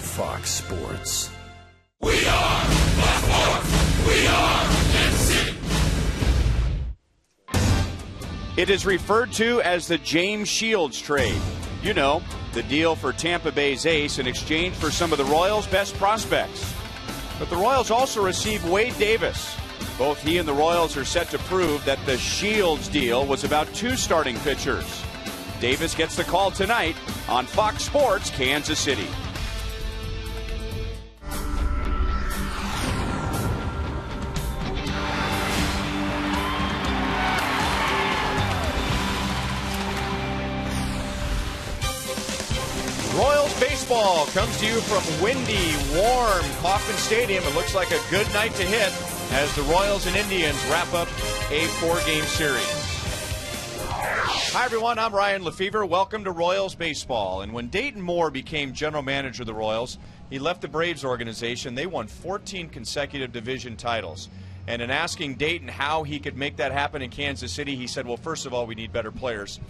Fox Sports. We are Fox Sports. We are NC. It is referred to as the James Shields trade. You know, the deal for Tampa Bay's ace in exchange for some of the Royals' best prospects. But the Royals also receive Wade Davis. Both he and the Royals are set to prove that the Shields deal was about 2 starting pitchers. Davis gets the call tonight on Fox Sports Kansas City. Royals baseball comes to you from windy, warm Kauffman Stadium. It looks like a good night to hit as the Royals and Indians wrap up a 4-game series. Hi, everyone. I'm Ryan Lefevre. Welcome to Royals baseball. And when Dayton Moore became general manager of the Royals, he left the Braves organization. They won 14 consecutive division titles. And in asking Dayton how he could make that happen in Kansas City, he said, well, first of all, we need better players.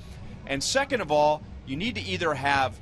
And second of all, you need to either have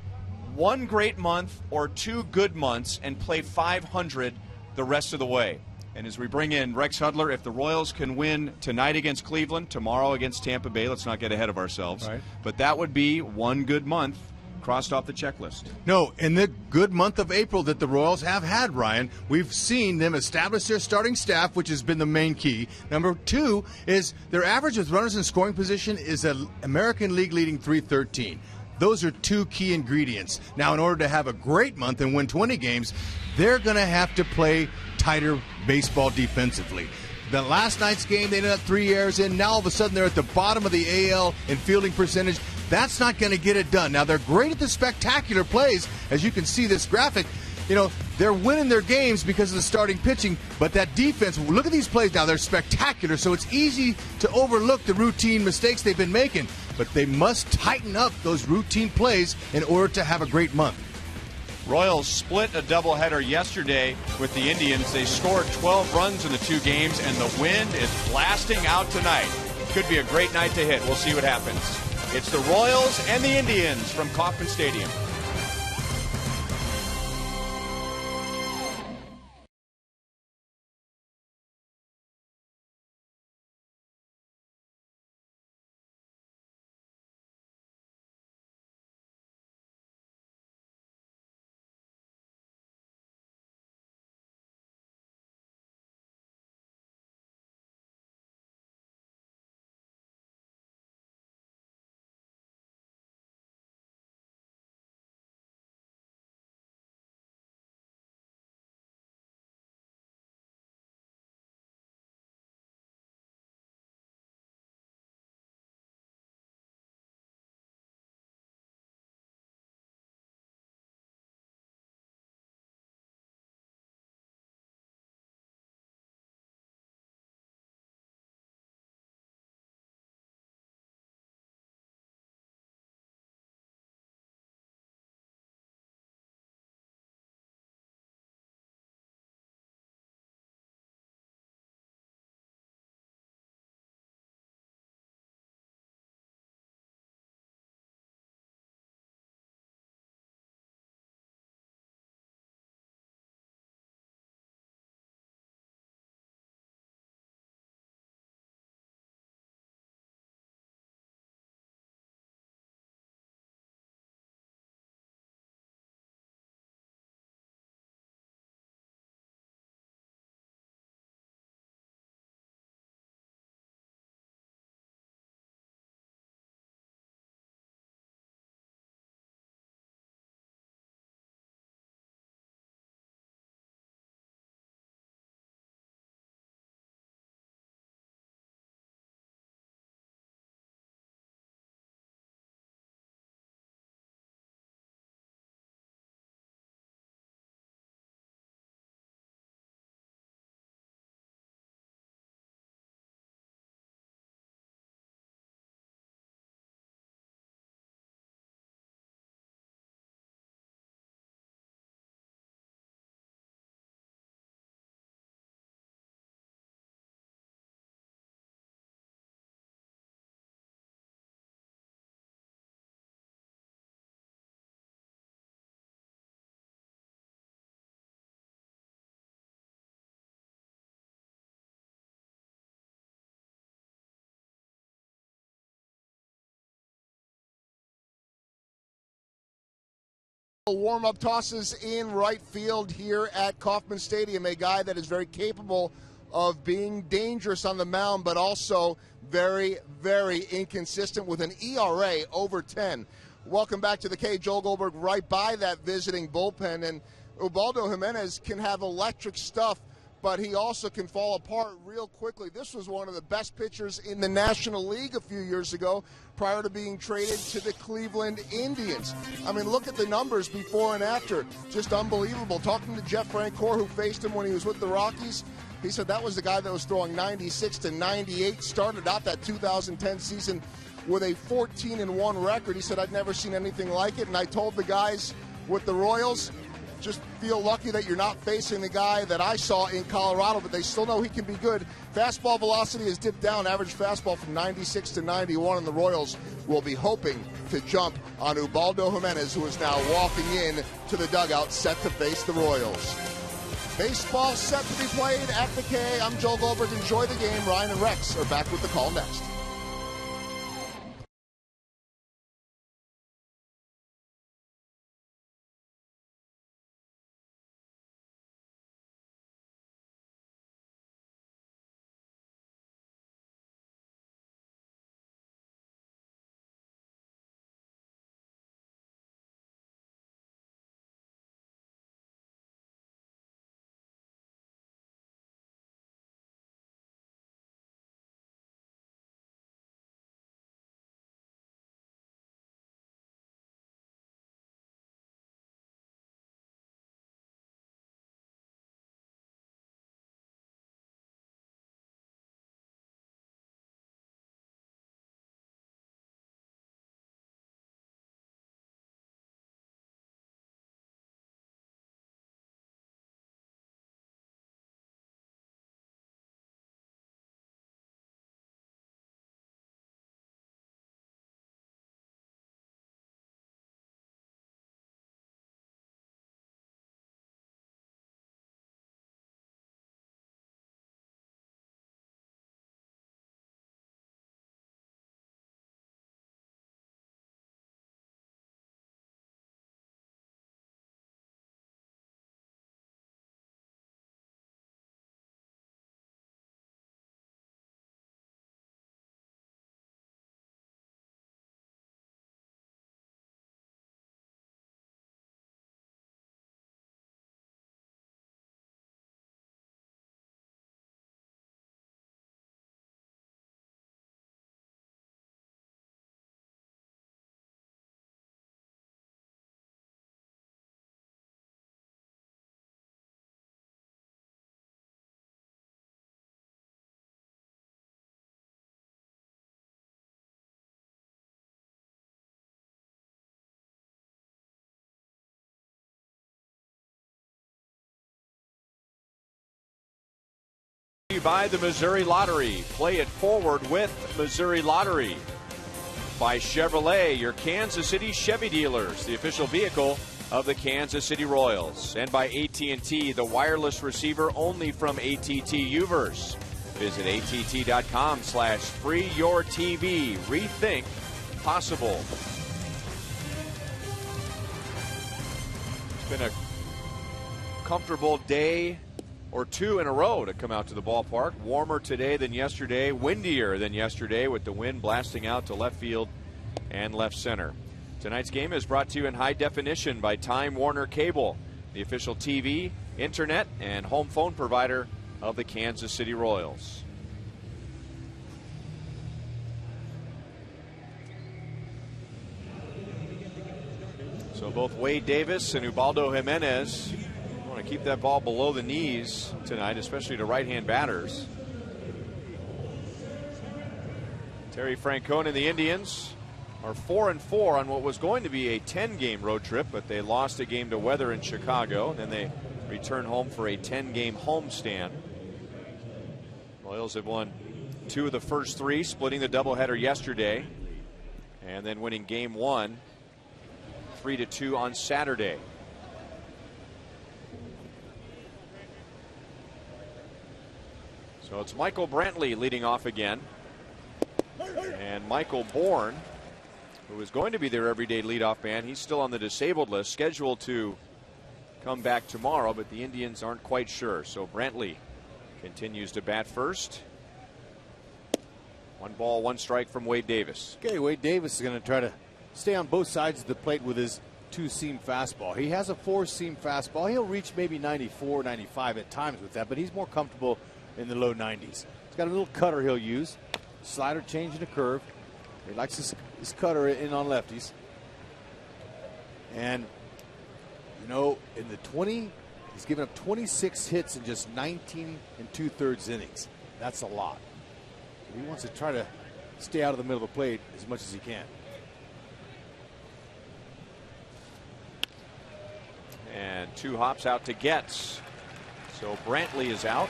1 great month or 2 good months and play 500 the rest of the way. And as we bring in Rex Hudler, if the Royals can win tonight against Cleveland, tomorrow against Tampa Bay, let's not get ahead of ourselves. Right. But that would be 1 good month crossed off the checklist. No, in the good month of April that the Royals have had, Ryan, we've seen them establish their starting staff, which has been the main key. Number 2 is their average with runners in scoring position is an American League leading 313. Those are 2 key ingredients. Now, in order to have a great month and win 20 games, they're going to have to play tighter baseball defensively. The last night's game, they ended up 3 errors in. Now, all of a sudden, they're at the bottom of the AL in fielding percentage. That's not going to get it done. Now, they're great at the spectacular plays. As you can see this graphic, you know, they're winning their games because of the starting pitching, but that defense, look at these plays now, they're spectacular, so it's easy to overlook the routine mistakes they've been making, but they must tighten up those routine plays in order to have a great month. Royals split a doubleheader yesterday with the Indians. They scored 12 runs in the 2 games, and the wind is blasting out tonight. Could be a great night to hit. We'll see what happens. It's the Royals and the Indians from Kauffman Stadium. Warm-up tosses in right field here at Kauffman Stadium. A guy that is very capable of being dangerous on the mound, but also very, very inconsistent with an ERA over 10. Welcome back to the K. Joel Goldberg right by that visiting bullpen. And Ubaldo Jimenez can have electric stuff, but he also can fall apart real quickly. This was one of the best pitchers in the National League a few years ago prior to being traded to the Cleveland Indians. I mean, look at the numbers before and after. Just unbelievable. Talking to Jeff Francoeur, who faced him when he was with the Rockies, he said that was the guy that was throwing 96 to 98, started out that 2010 season with a 14-1 record. He said, I'd never seen anything like it, and I told the guys with the Royals, just feel lucky that you're not facing the guy that I saw in Colorado, but they still know he can be good. Fastball velocity has dipped down, average fastball from 96 to 91, and the Royals will be hoping to jump on Ubaldo Jimenez, who is now walking in to the dugout, set to face the Royals. Baseball set to be played at the K. I'm Joel Goldberg. Enjoy the game. Ryan and Rex are back with the call next. By the Missouri Lottery. Play it forward with Missouri Lottery. By Chevrolet, your Kansas City Chevy dealers, the official vehicle of the Kansas City Royals. And by AT&T, the wireless receiver only from ATT Uverse. Visit att.com/freeyourtv. Rethink possible. It's been a comfortable day or two in a row to come out to the ballpark. Warmer today than yesterday, windier than yesterday, with the wind blasting out to left field and left center. Tonight's game is brought to you in high definition by Time Warner Cable, the official TV, internet, and home phone provider of the Kansas City Royals. So both Wade Davis and Ubaldo Jimenez want to keep that ball below the knees tonight, especially to right-hand batters. Terry Francone and the Indians are 4-4 on what was going to be a 10-game road trip, but they lost a game to weather in Chicago, and then they return home for a 10-game homestand. Royals have won 2 of the first 3, splitting the doubleheader yesterday, and then winning game 1 3-2 on Saturday. So it's Michael Brantley leading off again. And Michael Bourne who is going to be their everyday leadoff man. He's still on the disabled list, scheduled to come back tomorrow, but the Indians aren't quite sure. So Brantley continues to bat first. 1 ball, 1 strike from Wade Davis. Okay, Wade Davis is going to try to stay on both sides of the plate with his 2-seam fastball. He has a 4-seam fastball. He'll reach maybe 94, 95 at times with that, but he's more comfortable in the low 90s. He's got a little cutter he'll use. Slider change and a curve. He likes his cutter in on lefties. And, you know, in the 20, he's given up 26 hits in just 19 2/3 innings. That's a lot. He wants to try to stay out of the middle of the plate as much as he can. And 2 hops out to Getz. So Brantley is out.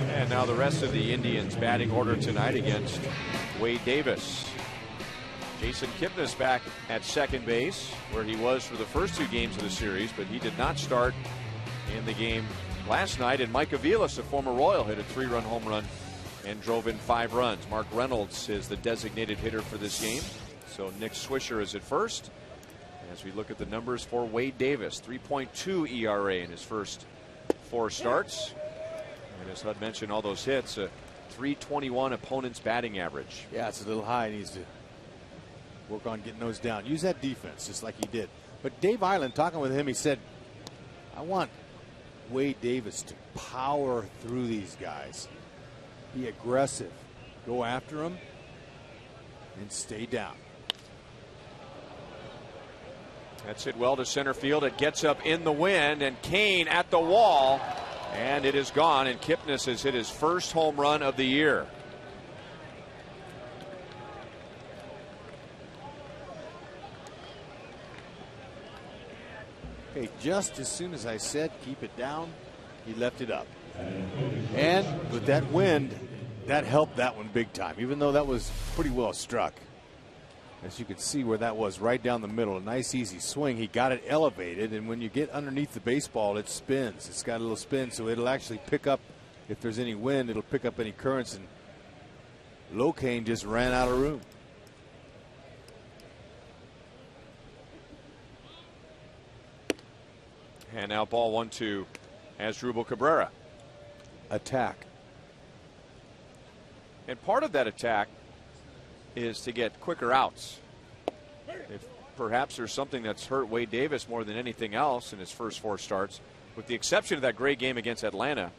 And now the rest of the Indians batting order tonight against Wade Davis. Jason Kipnis back at second base, where he was for the first 2 games of the series, but he did not start in the game last night. And Mike Aviles, a former Royal, hit a 3-run home run and drove in 5 runs. Mark Reynolds is the designated hitter for this game. So Nick Swisher is at first. As we look at the numbers for Wade Davis, 3.2 ERA in his first 4 starts. And as Hud mentioned, all those hits, a 321 opponent's batting average. Yeah, it's a little high. He needs to work on getting those down. Use that defense just like he did. But Dave Island, talking with him, he said, I want Wade Davis to power through these guys. Be aggressive. Go after them and stay down. That's hit well to center field. It gets up in the wind, and Kane at the wall, and it is gone. And Kipnis has hit his first home run of the year. Hey, just as soon as I said keep it down, he left it up. And with that wind, that helped that one big time, even though that was pretty well struck. As you can see where that was, right down the middle, a nice easy swing. He got it elevated, and when you get underneath the baseball, it spins. It's got a little spin, so it'll actually pick up, if there's any wind, it'll pick up any currents, and Locane just ran out of room. And now ball 1-2 ASDRUBAL Cabrera. Attack. And part of that attack is to get quicker outs. If perhaps there's something that's hurt Wade Davis more than anything else in his first 4 starts, with the exception of that great game against Atlanta,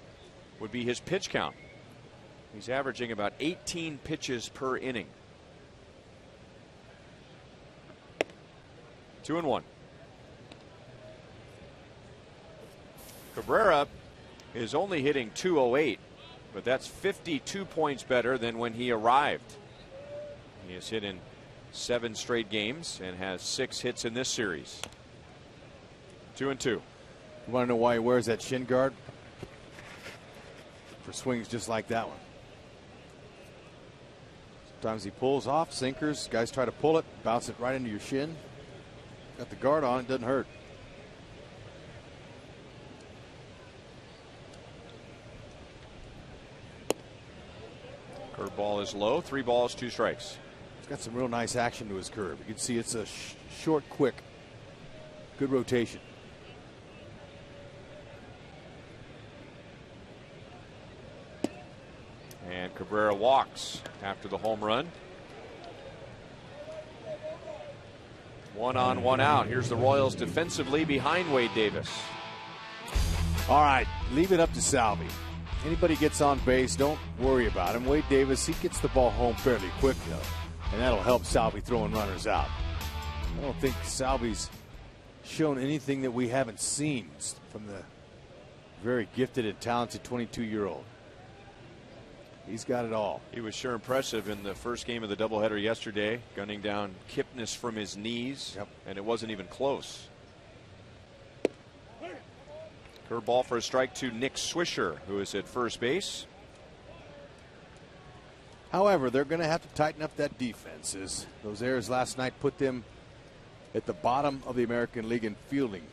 would be his pitch count. He's averaging about 18 pitches per inning. 2-1. Cabrera is only hitting .208, but that's 52 points better than when he arrived. He has hit in 7 straight games and has 6 hits in this series. 2-2. You want to know why he wears that shin guard? For swings just like that one. Sometimes he pulls off sinkers. Guys try to pull it, bounce it right into your shin. Got the guard on, it doesn't hurt. Curveball is low. 3 balls, 2 strikes. He's got some real nice action to his curve. You can see it's a short, quick, good rotation. And Cabrera walks after the home run. 1 on, 1 out. Here's the Royals defensively behind Wade Davis. All right, leave it up to Salvi. Anybody gets on base, don't worry about him. Wade Davis, he gets the ball home fairly quick, though, and that'll help Salvi throwing runners out. I don't think Salvi's shown anything that we haven't seen from the very gifted and talented 22-year-old. He's got it all. He was sure impressive in the first game of the doubleheader yesterday, gunning down Kipnis from his knees, Yep. and it wasn't even close. Curveball for a strike to Nick Swisher, who is at first base. However, they're going to have to tighten up that defense. Those errors last night put them at the bottom of the American League in fielding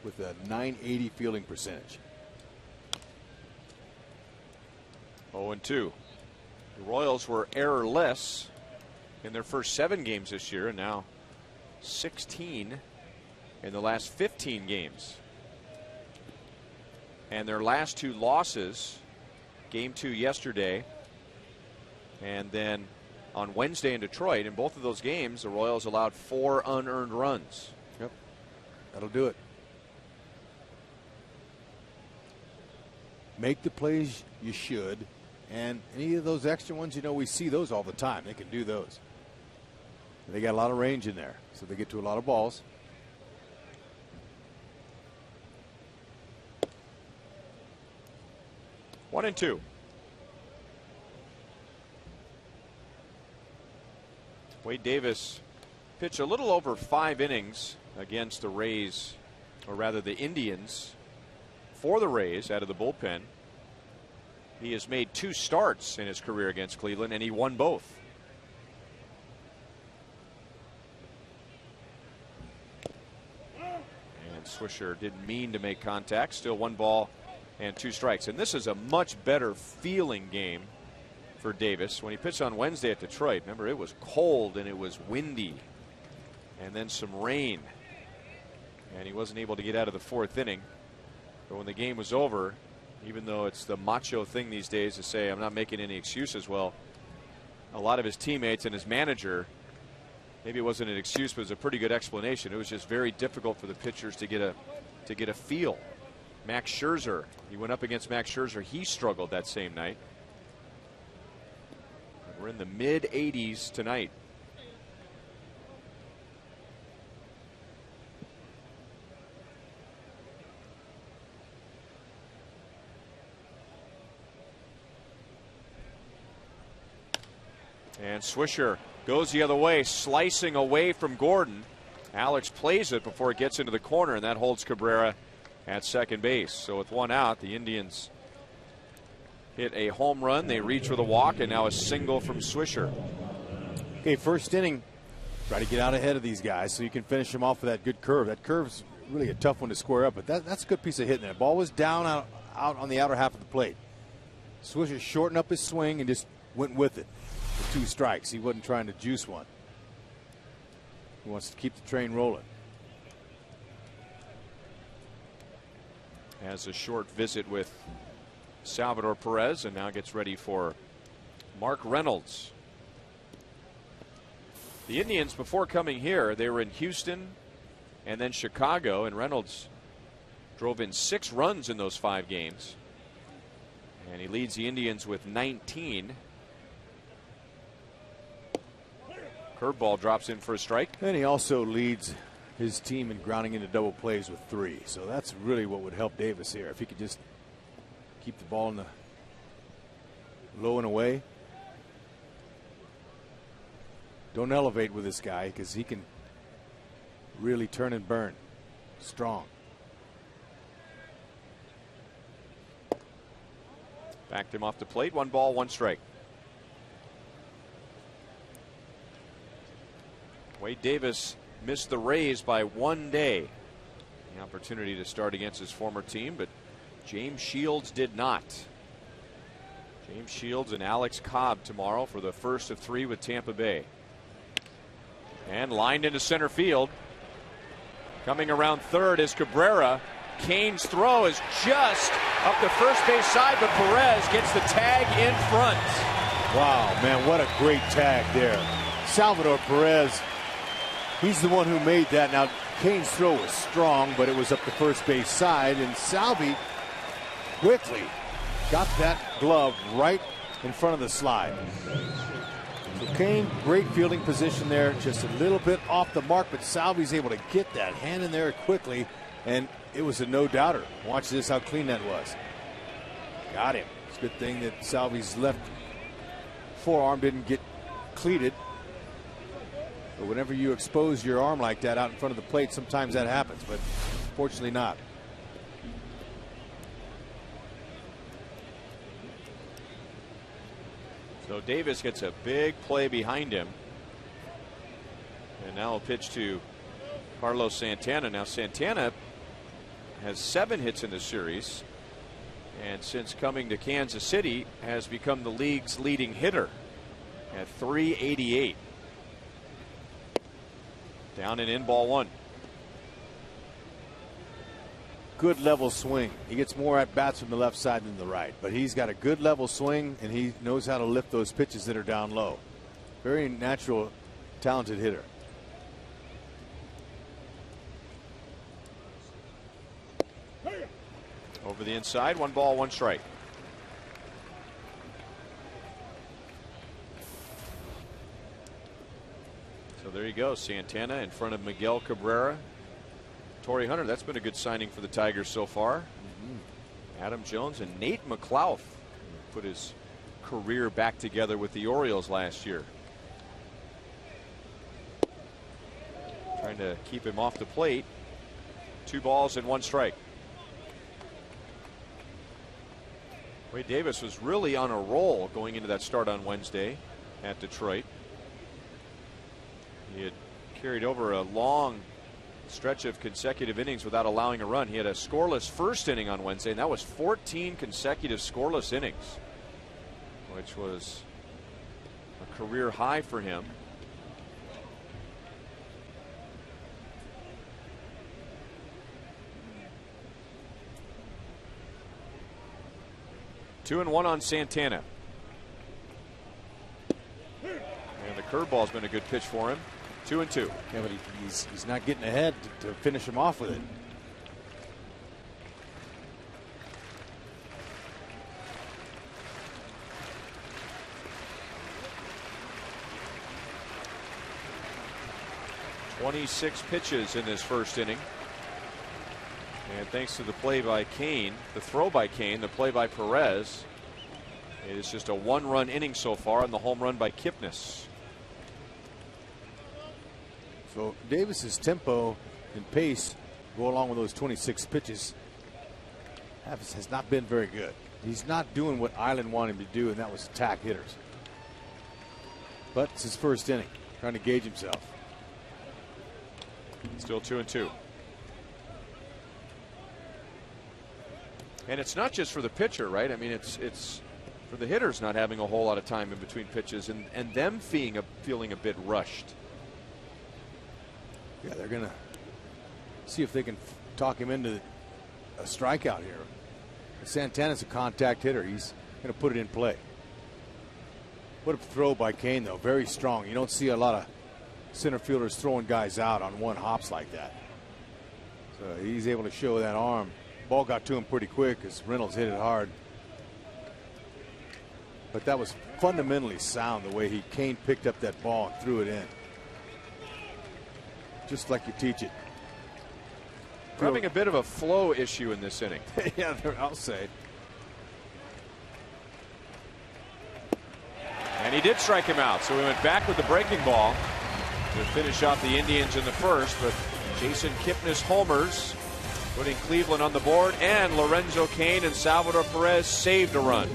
with a .980 fielding percentage. 0-2. The Royals were errorless in their first 7 games this year, and now 16 in the last 15 games. And their last 2 losses, game 2 yesterday, and then on Wednesday in Detroit, in both of those games, the Royals allowed 4 unearned runs. Yep, that'll do it. Make the plays you should, and any of those extra ones, you know, we see those all the time. They can do those. They got a lot of range in there, so they get to a lot of balls. One and two. Wade Davis pitched a little over 5 innings against the Rays, or rather the Indians, for the Rays out of the bullpen. He has made 2 starts in his career against Cleveland, and he won both. And Swisher didn't mean to make contact. Still 1 ball and 2 strikes. And this is a much better feeling game for Davis. When he pitched on Wednesday at Detroit, remember, it was cold and it was windy and then some rain, and he wasn't able to get out of the 4th inning. But when the game was over, even though it's the macho thing these days to say I'm not making any excuses, well, a lot of his teammates and his manager, maybe it wasn't an excuse, but it was a pretty good explanation. It was just very difficult for the pitchers to get a feel. Max Scherzer, he went up against Max Scherzer. He struggled that same night. We're in the mid-80s tonight. And Swisher goes the other way, slicing away from Gordon. Alex plays it before it gets into the corner, and that holds Cabrera at second base. So with 1 out, the Indians hit a home run. They reach for the walk, and now a single from Swisher. Okay, first inning, try to get out ahead of these guys so you can finish them off with that good curve. That curve's really a tough one to square up, but that's a good piece of hitting. That ball was down out on the outer half of the plate. Swisher shortened up his swing and just went with it for 2 strikes. He wasn't trying to juice one. He wants to keep the train rolling. Has a short visit with Salvador Perez, and now gets ready for Mark Reynolds. The Indians, before coming here, they were in Houston and then Chicago, and Reynolds drove in 6 runs in those 5 games. And he leads the Indians with 19. Curveball drops in for a strike. And he also leads his team in grounding into double plays with 3. So that's really what would help Davis here. If he could just keep the ball in the low and away. Don't elevate with this guy because he can really turn and burn. Strong. Backed him off the plate. 1 ball, 1 strike. Wade Davis missed the Rays by 1 day. The opportunity to start against his former team, but James Shields did not. James Shields and Alex Cobb tomorrow for the first of 3 with Tampa Bay. And lined into center field. Coming around third is Cabrera. Kane's throw is just up the first base side, but Perez gets the tag in front. Wow, man, what a great tag there. Salvador Perez, he's the one who made that. Now, Kane's throw was strong, but it was up the first base side, and Salvi quickly got that glove right in front of the slide. So Kane, great fielding position there, just a little bit off the mark, but Salvi's able to get that hand in there quickly, and it was a no-doubter. Watch this, how clean that was. Got him. It's a good thing that Salvi's left forearm didn't get cleated. But whenever you expose your arm like that out in front of the plate, sometimes that happens, but fortunately not. So Davis gets a big play behind him. And now a pitch to Carlos Santana. Now Santana has 7 hits in the series, and since coming to Kansas City has become the league's leading hitter at .388. Down and in, ball one. Good level swing. He gets more at bats from the left side than the right, but he's got a good level swing and he knows how to lift those pitches that are down low. Very natural, talented hitter. Over the inside, 1 ball, 1 strike. So there you go, Santana in front of Miguel Cabrera. Torrey Hunter, that's been a good signing for the Tigers so far. Adam Jones and Nate McLouth put his career back together with the Orioles last year. Trying to keep him off the plate. 2 balls and 1 strike. Wade Davis was really on a roll going into that start on Wednesday at Detroit. He had carried over a long stretch of consecutive innings without allowing a run. He had a scoreless first inning on Wednesday, and that was 14 consecutive scoreless innings, which was a career high for him. Two and one on Santana. And the curveball's been a good pitch for him. 2-2. Yeah, but he's not getting ahead to finish him off with it. "26 pitches in this first inning. And thanks to the play by Kane, the throw by Kane, the play by Perez, it is just a 1-run inning so far, and the home run by Kipnis. So Davis's tempo and pace go along with those 26 pitches has not been very good. He's not doing what Island wanted him to do, and that was attack hitters. But it's his first inning, trying to gauge himself. Still 2-2. And it's not just for the pitcher, right? I mean, it's for the hitters not having a whole lot of time in between pitches and them feeling a bit rushed. Yeah, they're going to see if they can talk him into a strikeout here. Santana's a contact hitter. He's going to put it in play. What a throw by Kane, though. Very strong. You don't see a lot of center fielders throwing guys out on one hops like that. So he's able to show that arm. Ball got to him pretty quick as Reynolds hit it hard. But that was fundamentally sound the way Kane picked up that ball and threw it in. Just like you teach it. We're having a bit of a flow issue in this inning. Yeah, I'll say. And he did strike him out, so we went back with the breaking ball to finish off the Indians in the first, but Jason Kipnis homers, putting Cleveland on the board, and Lorenzo Cain and Salvador Perez saved a run.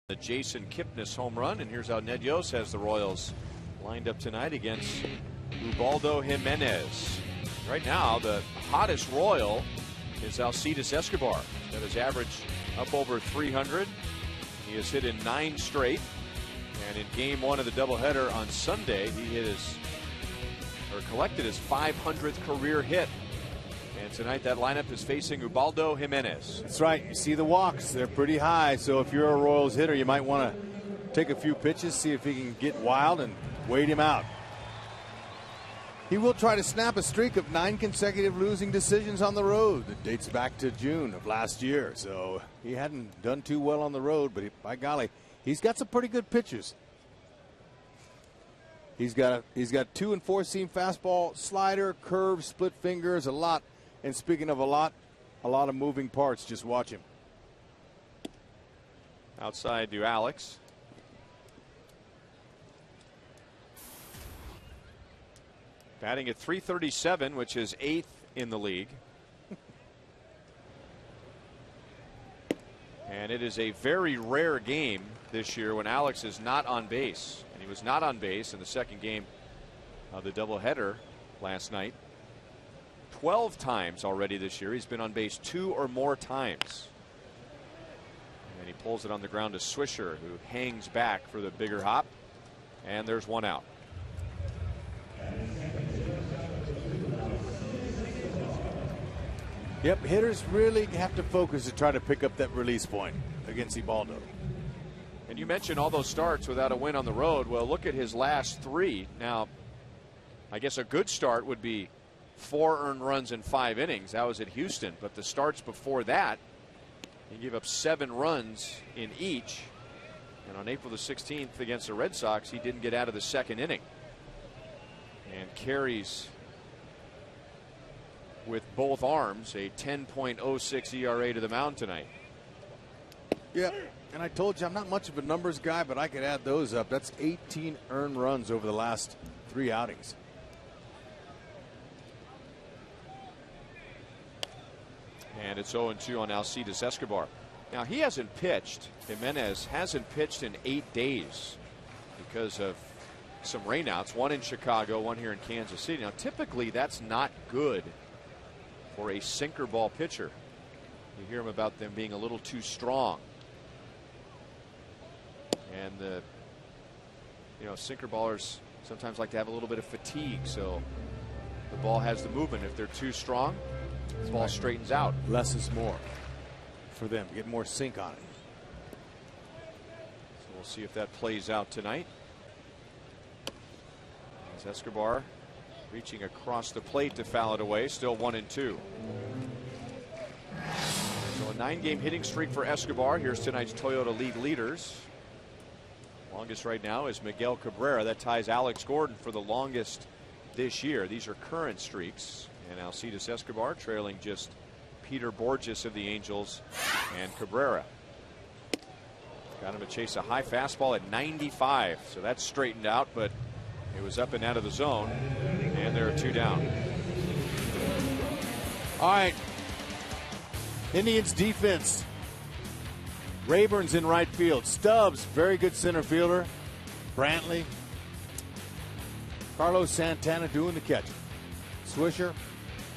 The Jason Kipnis home run, and here's how Ned Yost has the Royals lined up tonight against Ubaldo Jimenez. Right now, the hottest Royal is Alcides Escobar. That is average up over 300. He has hit in 9 straight. And in game 1 of the doubleheader on Sunday, he collected his 500th career hit. And tonight that lineup is facing Ubaldo Jimenez. That's right. You see the walks. They're pretty high. So if you're a Royals hitter, you might want to take a few pitches, see if he can get wild and wait him out. He will try to snap a streak of 9 consecutive losing decisions on the road that dates back to June of last year. So he hadn't done too well on the road, but by golly, he's got some pretty good pitchers. He's got 2 and 4 seam fastball, slider, curve, split fingers, a lot. And speaking of a lot of moving parts. Just watch him. Outside to Alex. Batting at .337, which is 8th in the league. And it is a very rare game this year when Alex is not on base. And he was not on base in the second game of the doubleheader last night. 12 times already this year. He's been on base 2 or more times. And he pulls it on the ground to Swisher, who hangs back for the bigger hop. And there's one out. Yep, hitters really have to focus to try to pick up that release point against Ubaldo. And you mentioned all those starts without a win on the road. Well, look at his last 3. Now, I guess a good start would be 4 earned runs in 5 innings. That was at Houston. But the starts before that, he gave up 7 runs in each. And on April the 16th against the Red Sox, he didn't get out of the second inning. And carries with both arms a 10.06 ERA to the mound tonight. Yeah, and I told you I'm not much of a numbers guy, but I could add those up. That's 18 earned runs over the last 3 outings. And it's 0-2 on Alcides Escobar. Now, he hasn't pitched. Jimenez hasn't pitched in 8 days because of some rainouts. 1 in Chicago, 1 here in Kansas City. Now, typically that's not good for a sinker ball pitcher. You hear him about them being a little too strong. And the sinker ballers sometimes like to have a little bit of fatigue, so the ball has the movement. If they're too strong, the ball straightens out. Less is more for them. Get more sink on it. So we'll see if that plays out tonight. As Escobar reaching across the plate to foul it away. Still 1-2. So a 9-game hitting streak for Escobar. Here's tonight's Toyota League leaders. Longest right now is Miguel Cabrera. That ties Alex Gordon for the longest this year. These are current streaks. And Alcides Escobar trailing just Peter Borges of the Angels and Cabrera. Got him to chase a high fastball at 95. So that's straightened out, but it was up and out of the zone. And there are 2 down. All right. Indians defense. Raburn's in right field. Stubbs, very good center fielder. Brantley. Carlos Santana doing the catching. Swisher,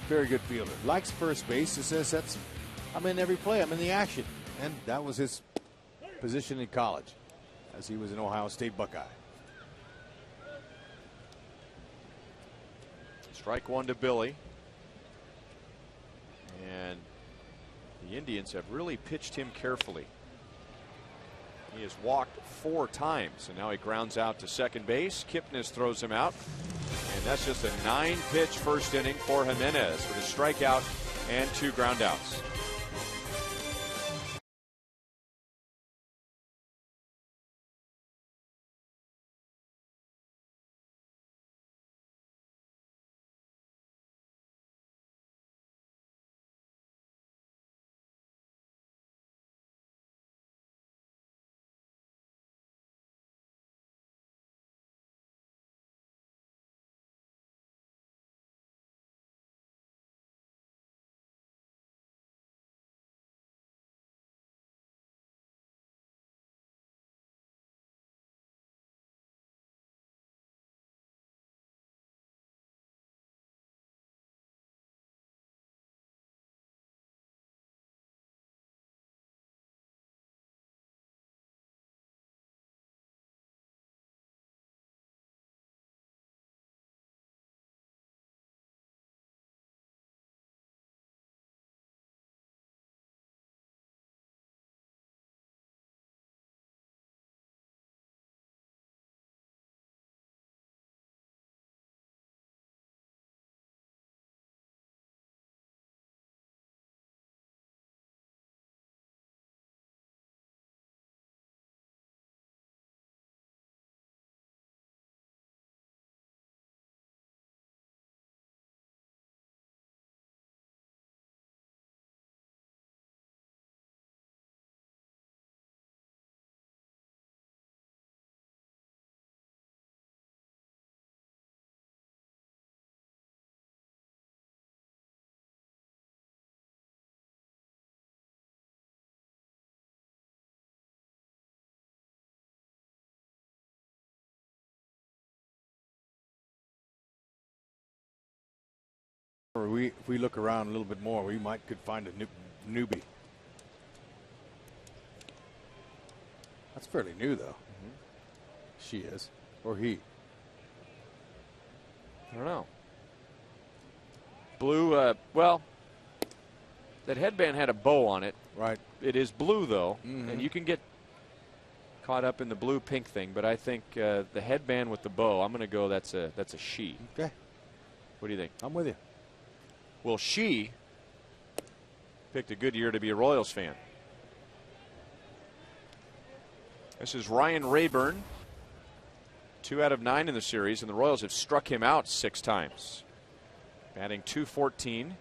very good fielder. Likes first base. He says I'm in every play. I'm in the action. And that was his position in college as he was an Ohio State Buckeye. Strike 1 to Billy. And the Indians have really pitched him carefully. He has walked 4 times, and now he grounds out to second base. Kipnis throws him out. And that's just a 9-pitch first inning for Jimenez with a strikeout and 2 groundouts. if we look around a little bit more, we could find a newbie. That's fairly new, though. She is, or he. I don't know. Blue, well, that headband had a bow on it. Right. It is blue, though, and you can get caught up in the blue-pink thing, but I think the headband with the bow, I'm going to go that's a she. Okay. What do you think? I'm with you. Well, she picked a good year to be a Royals fan. This is Ryan Raburn, 2 out of 9 in the series, and the Royals have struck him out 6 times. Batting .214.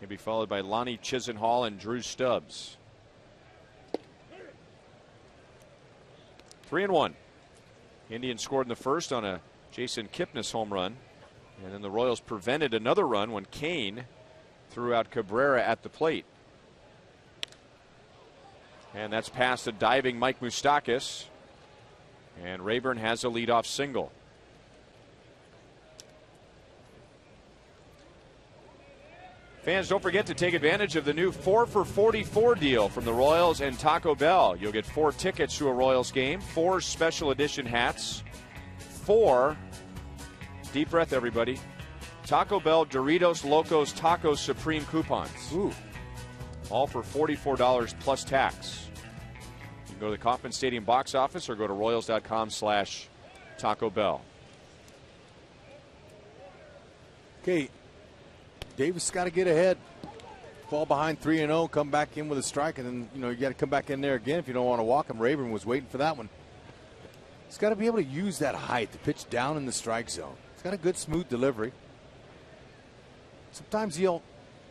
He'll be followed by Lonnie Chisenhall and Drew Stubbs. 3-1. Indians scored in the first on a Jason Kipnis home run. And then the Royals prevented another run when Kane threw out Cabrera at the plate. And that's past a diving Mike Moustakas. And Raburn has a leadoff single. Fans, don't forget to take advantage of the new 4 for $44 deal from the Royals and Taco Bell. You'll get 4 tickets to a Royals game, 4 special edition hats, 4, deep breath everybody, Taco Bell Doritos Locos Tacos Supreme coupons. Ooh. All for $44 plus tax. You can go to the Kauffman Stadium box office or go to Royals.com/Taco Bell. Okay. Davis got to get ahead. Fall behind 3-0, come back in with a strike, and then, you got to come back in there again if you don't want to walk him. Raburn was waiting for that one. He's got to be able to use that height to pitch down in the strike zone. He's got a good, smooth delivery. Sometimes he'll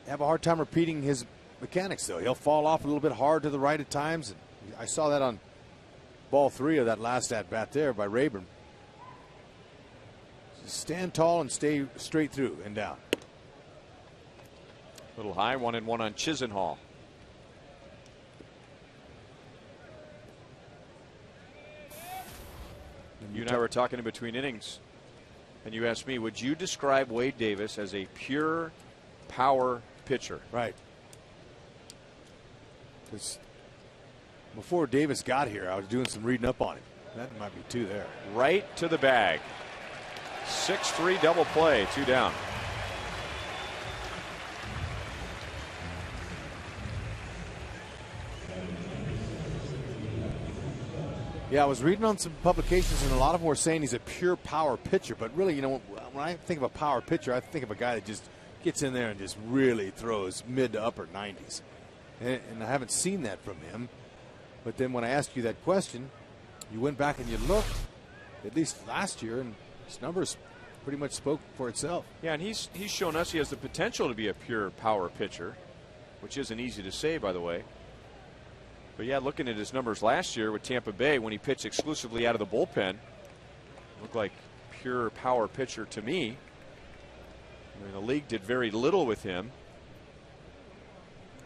have a hard time repeating his mechanics, though. He'll fall off a little bit hard to the right at times. I saw that on ball 3 of that last at-bat there by Raburn. Just stand tall and stay straight through and down. Little high, 1-1 on Chisenhall. You and I were talking in between innings, and you asked me, would you describe Wade Davis as a pure power pitcher? Right. Because before Davis got here, I was doing some reading up on him. That might be 2 there. Right to the bag. 6-3 double play, 2 down. Yeah, I was reading on some publications, and a lot of them were saying he's a pure power pitcher. But really, when I think of a power pitcher, I think of a guy that just gets in there and just really throws mid to upper 90s. And I haven't seen that from him. But then when I asked you that question, you went back and you looked, at least last year, and his numbers pretty much spoke for itself. Yeah, and he's shown us he has the potential to be a pure power pitcher, which isn't easy to say, by the way. But yeah, looking at his numbers last year with Tampa Bay when he pitched exclusively out of the bullpen, looked like pure power pitcher to me. I mean, the league did very little with him.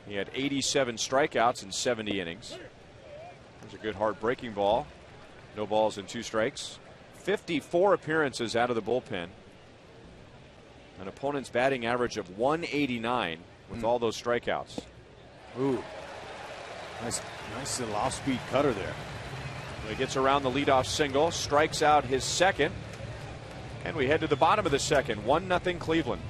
He had 87 strikeouts in 70 innings. There's a good hard breaking ball. No balls and 2 strikes. 54 appearances out of the bullpen. An opponent's batting average of 189 with all those strikeouts. Ooh. Nice little off-speed cutter there. He gets around the leadoff single, strikes out his second, and we head to the bottom of the second. 1-0 Cleveland.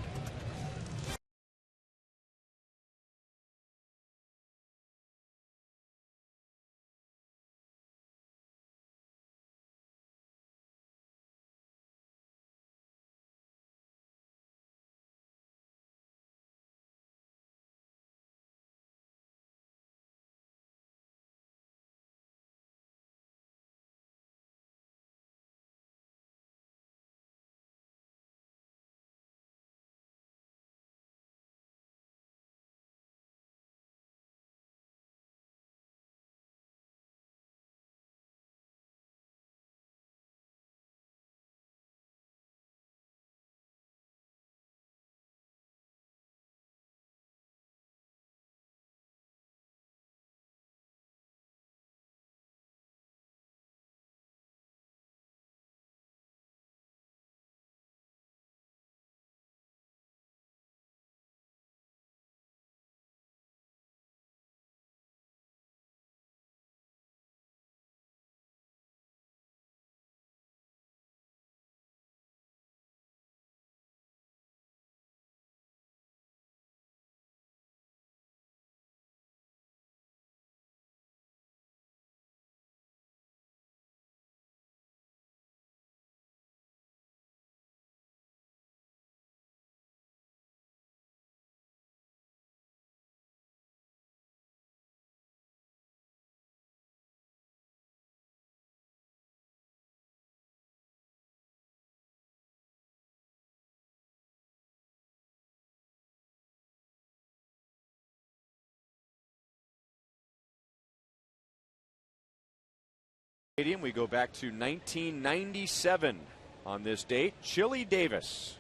Stadium. We go back to 1997 on this date. Chili Davis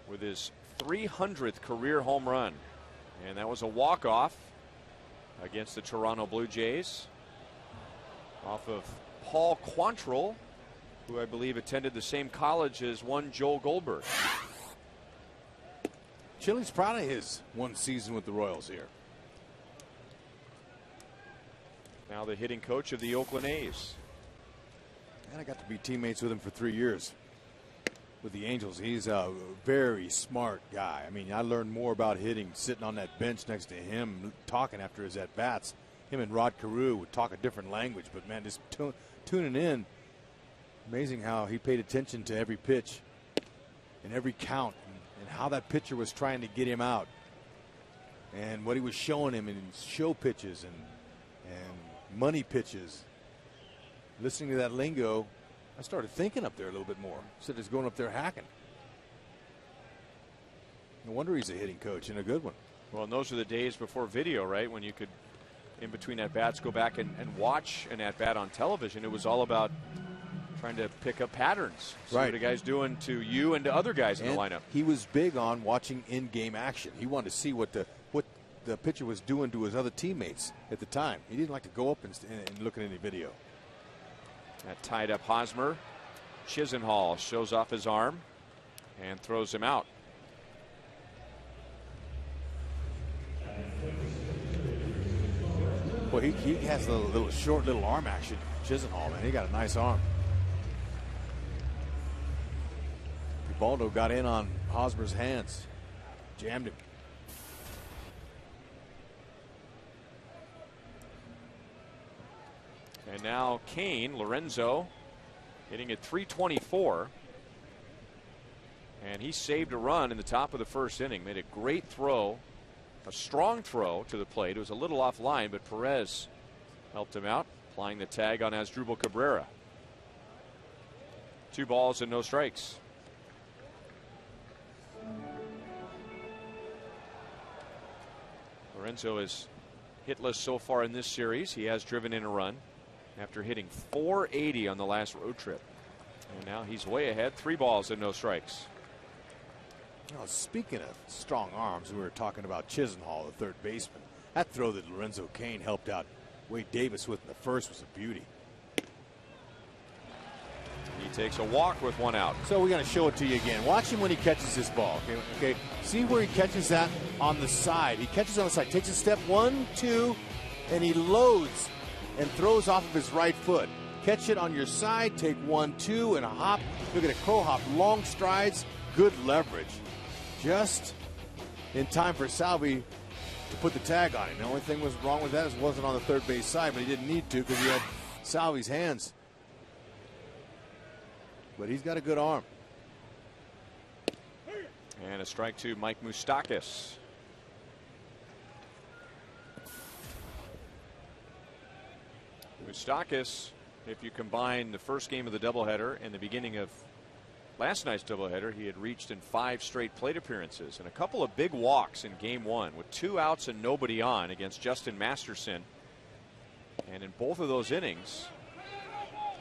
with his 300th career home run. And that was a walk-off against the Toronto Blue Jays off of Paul Quantrill, who I believe attended the same college as one Joel Goldberg. Chili's proud of his one season with the Royals here. Now the hitting coach of the Oakland A's. And I got to be teammates with him for 3 years with the Angels. He's a very smart guy. I mean, I learned more about hitting sitting on that bench next to him, talking after his at-bats. Him and Rod Carew would talk a different language, but man, just tuning in. Amazing how he paid attention to every pitch and every count and how that pitcher was trying to get him out and what he was showing him in show pitches and money pitches. Listening to that lingo, I started thinking up there a little bit more instead of just going up there hacking. No wonder he's a hitting coach and a good one. Well, and those are the days before video, right? When you could, in between at-bats, go back and watch an at-bat on television. It was all about trying to pick up patterns. See right. What a guy's doing to you and to other guys in the lineup. He was big on watching in-game action. He wanted to see what the pitcher was doing to his other teammates at the time. He didn't like to go up and look at any video. That tied up Hosmer. Chisenhall shows off his arm and throws him out. Well, he has a short little arm action. Chisenhall, man, he got a nice arm. Ubaldo got in on Hosmer's hands, jammed him. And now Kane, Lorenzo, hitting at 324. And he saved a run in the top of the first inning. Made a great throw, a strong throw to the plate. It was a little offline, but Perez helped him out, applying the tag on ASDRUBAL Cabrera. 2 balls and no strikes. Lorenzo is hitless so far in this series. He has driven in a run after hitting .480 on the last road trip. And now he's way ahead. 3 balls and no strikes. Now, speaking of strong arms, we were talking about Chisenhall, the third baseman. That throw that Lorenzo Cain helped out Wade Davis with in the first was a beauty. He takes a walk with 1 out. So we're going to show it to you again. Watch him when he catches this ball. Okay. See where he catches that on the side. He catches on the side, takes a step 1, 2, and he loads and throws off of his right foot. Catch it on your side, take 1, 2, and a hop. Look at a crow hop, long strides, good leverage. Just in time for Salvi to put the tag on him. The only thing was wrong with that is it wasn't on the third base side, but he didn't need to because he had Salvi's hands. But he's got a good arm. And a strike to Mike Moustakas. Moustakas, if you combine the first game of the doubleheader and the beginning of last night's doubleheader, he had reached in 5 straight plate appearances and a couple of big walks in game 1 with 2 outs and nobody on against Justin Masterson. And in both of those innings,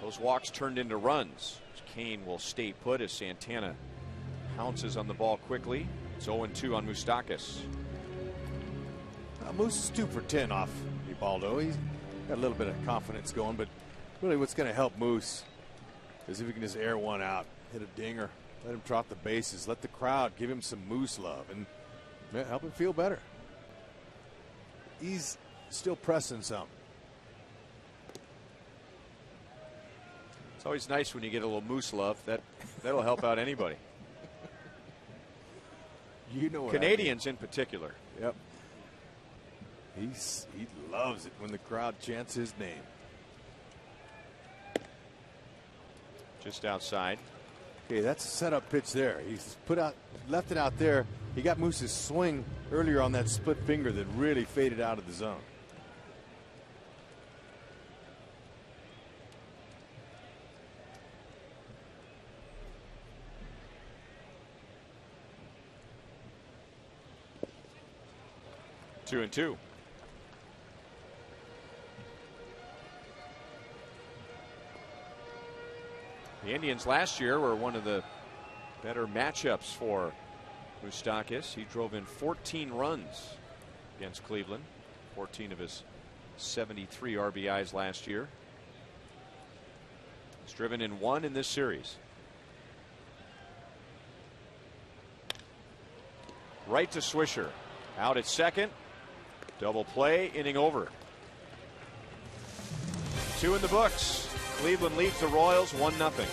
those walks turned into runs. Kane will stay put as Santana pounces on the ball quickly. It's 0-2 on Moustakas. Moose is 2 for 10 off Ubaldo. He's got a little bit of confidence going, but really what's going to help Moose is if he can just air 1 out, hit a dinger, let him trot the bases, let the crowd give him some Moose love and help him feel better. He's still pressing some. It's always nice when you get a little Moose love. That'll help out anybody. You know what Canadians in particular. Yep. He loves it when the crowd chants his name. Just outside. Okay, that's a setup pitch there. He's left it out there. He got Moose's swing earlier on that split finger that really faded out of the zone. 2-2. The Indians last year were one of the better matchups for Moustakas. He drove in 14 runs against Cleveland, 14 of his 73 RBIs last year. He's driven in 1 in this series. Right to Swisher. Out at second. Double play, inning over. 2 in the books. Cleveland leads the Royals 1-0.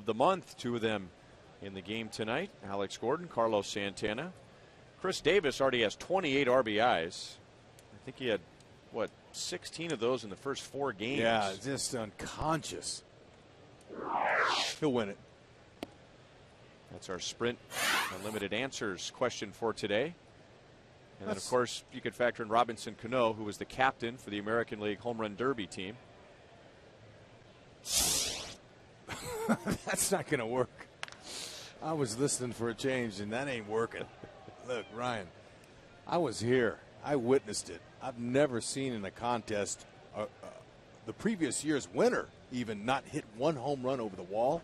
The month, 2 of them in the game tonight. Alex Gordon, Carlos Santana. Chris Davis already has 28 RBIs. I think he had, what, 16 of those in the first 4 games. Yeah, just unconscious. He'll win it. That's our Sprint Unlimited Answers question for today. And then, of course, you could factor in Robinson Cano, who was the captain for the American League Home Run Derby team. That's not going to work. I was listening for a change, and that ain't working. Look, Ryan, I was here. I witnessed it. I've never seen in a contest the previous year's winner even not hit 1 home run over the wall.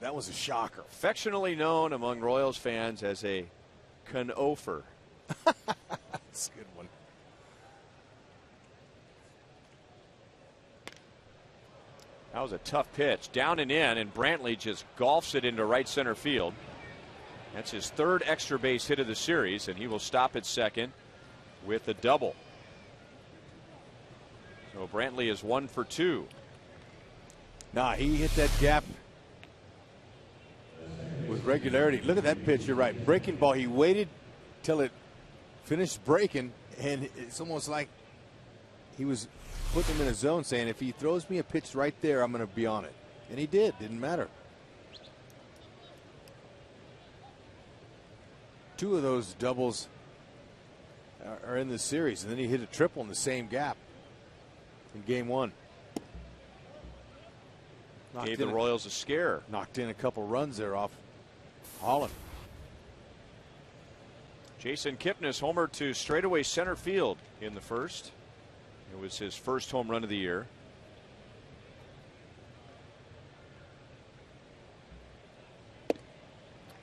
That was a shocker. Affectionately known among Royals fans as a Canofer. That's a good one. That was a tough pitch. Down and in, and Brantley just golfs it into right center field. That's his 3rd extra base hit of the series, and he will stop at second with a double. So Brantley is 1 for 2. Nah, he hit that gap with regularity. Look at that pitch. You're right. Breaking ball. He waited till it finished breaking, and it's almost like he was putting him in a zone saying, if he throws me a pitch right there, I'm going to be on it. And he did. Didn't matter. 2 of those doubles are in this series, and then he hit a triple in the same gap in game 1. Gave the Royals a scare. Knocked in a couple runs there off Holland. Jason Kipnis homered to straightaway center field in the first. It was his first home run of the year.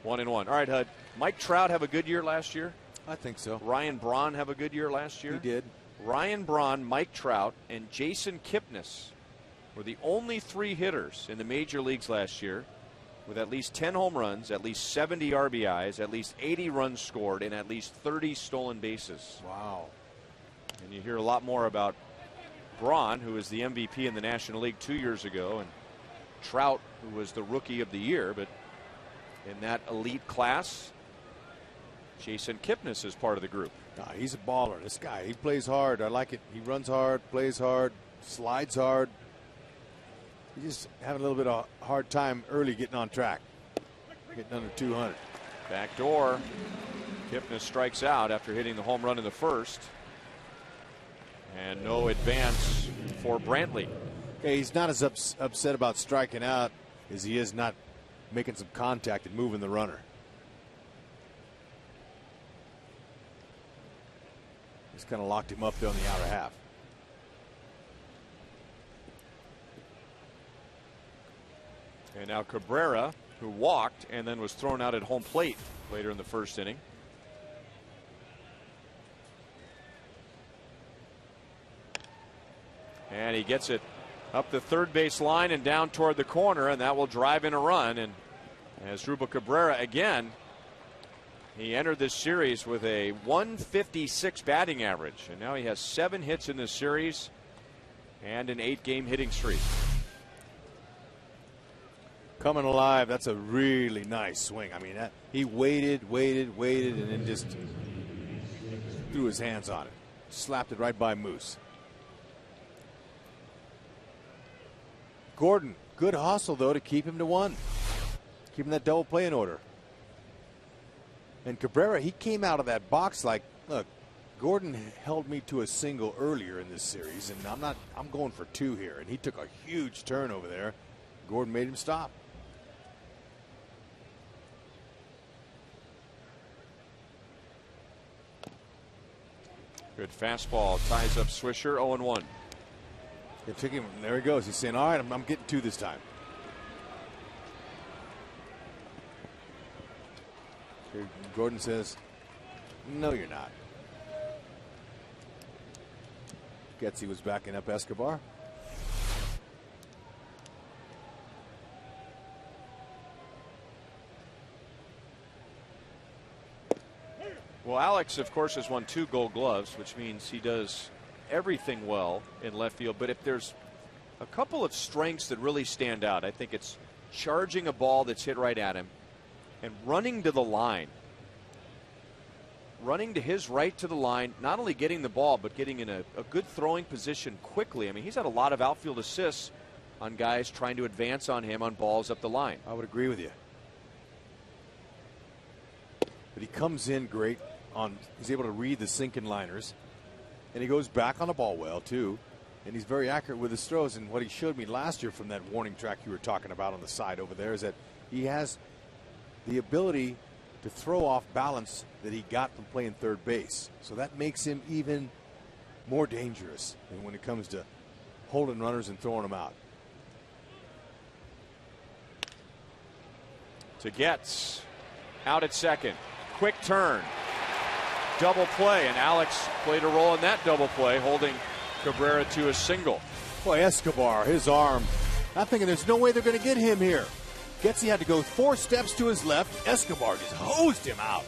One and one. All right, Hud. Mike Trout have a good year last year? I think so. Ryan Braun have a good year last year? He did. Ryan Braun, Mike Trout, and Jason Kipnis were the only 3 hitters in the major leagues last year with at least 10 home runs, at least 70 RBIs, at least 80 runs scored, and at least 30 stolen bases. Wow. And you hear a lot more about Braun, who was the MVP in the National League 2 years ago, and Trout, who was the Rookie of the Year. But in that elite class, Jason Kipnis is part of the group. He's a baller. This guy, he plays hard. I like it. He runs hard, plays hard, slides hard. He's just having a little bit of a hard time early getting on track, getting under 200. Back door. Kipnis strikes out after hitting the home run in the first. And no advance for Brantley. Okay, he's not as upset about striking out as he is not making some contact and moving the runner. Just kind of locked him up there on the outer half. And now Cabrera, who walked and then was thrown out at home plate later in the first inning. And he gets it up the third base line and down toward the corner, and that will drive in a run. And ASDRUBAL Cabrera again, he entered this series with a 156 batting average, and now he has 7 hits in this series and an 8-game hitting streak. Coming alive. That's a really nice swing. I mean, he waited, and then just threw his hands on it. Slapped it right by Moose. Gordon, good hustle, though, to keep him to 1. Keeping that double play in order. And Cabrera, he came out of that box like, look, Gordon held me to a single earlier in this series, and I'm going for 2 here. And he took a huge turn over there. Gordon made him stop. Good fastball ties up Swisher. 0-1. It took him. There he goes. He's saying, all right, I'm getting 2 this time. Here Gordon says, no, you're not. Getsy was backing up Escobar. Well, Alex, of course, has won 2 Gold Gloves, which means he does everything well in left field. But if there's a couple of strengths that really stand out, I think it's charging a ball that's hit right at him and running to the line. Running to his right to the line, not only getting the ball, but getting in a good throwing position quickly. I mean, he's had a lot of outfield assists on guys trying to advance on him on balls up the line. I would agree with you. But he comes in great he's able to read the sinking liners. And he goes back on the ball well, too. And he's very accurate with his throws. And what he showed me last year from that warning track you were talking about on the side over there is that he has the ability to throw off balance that he got from playing third base. So that makes him even more dangerous when it comes to holding runners and throwing them out. To Getz, out at second. Quick turn. Double play, and Alex played a role in that double play, holding Cabrera to a single. Boy, Escobar, his arm. I'm thinking there's no way they're going to get him here. Getsy had to go 4 steps to his left. Escobar just hosed him out.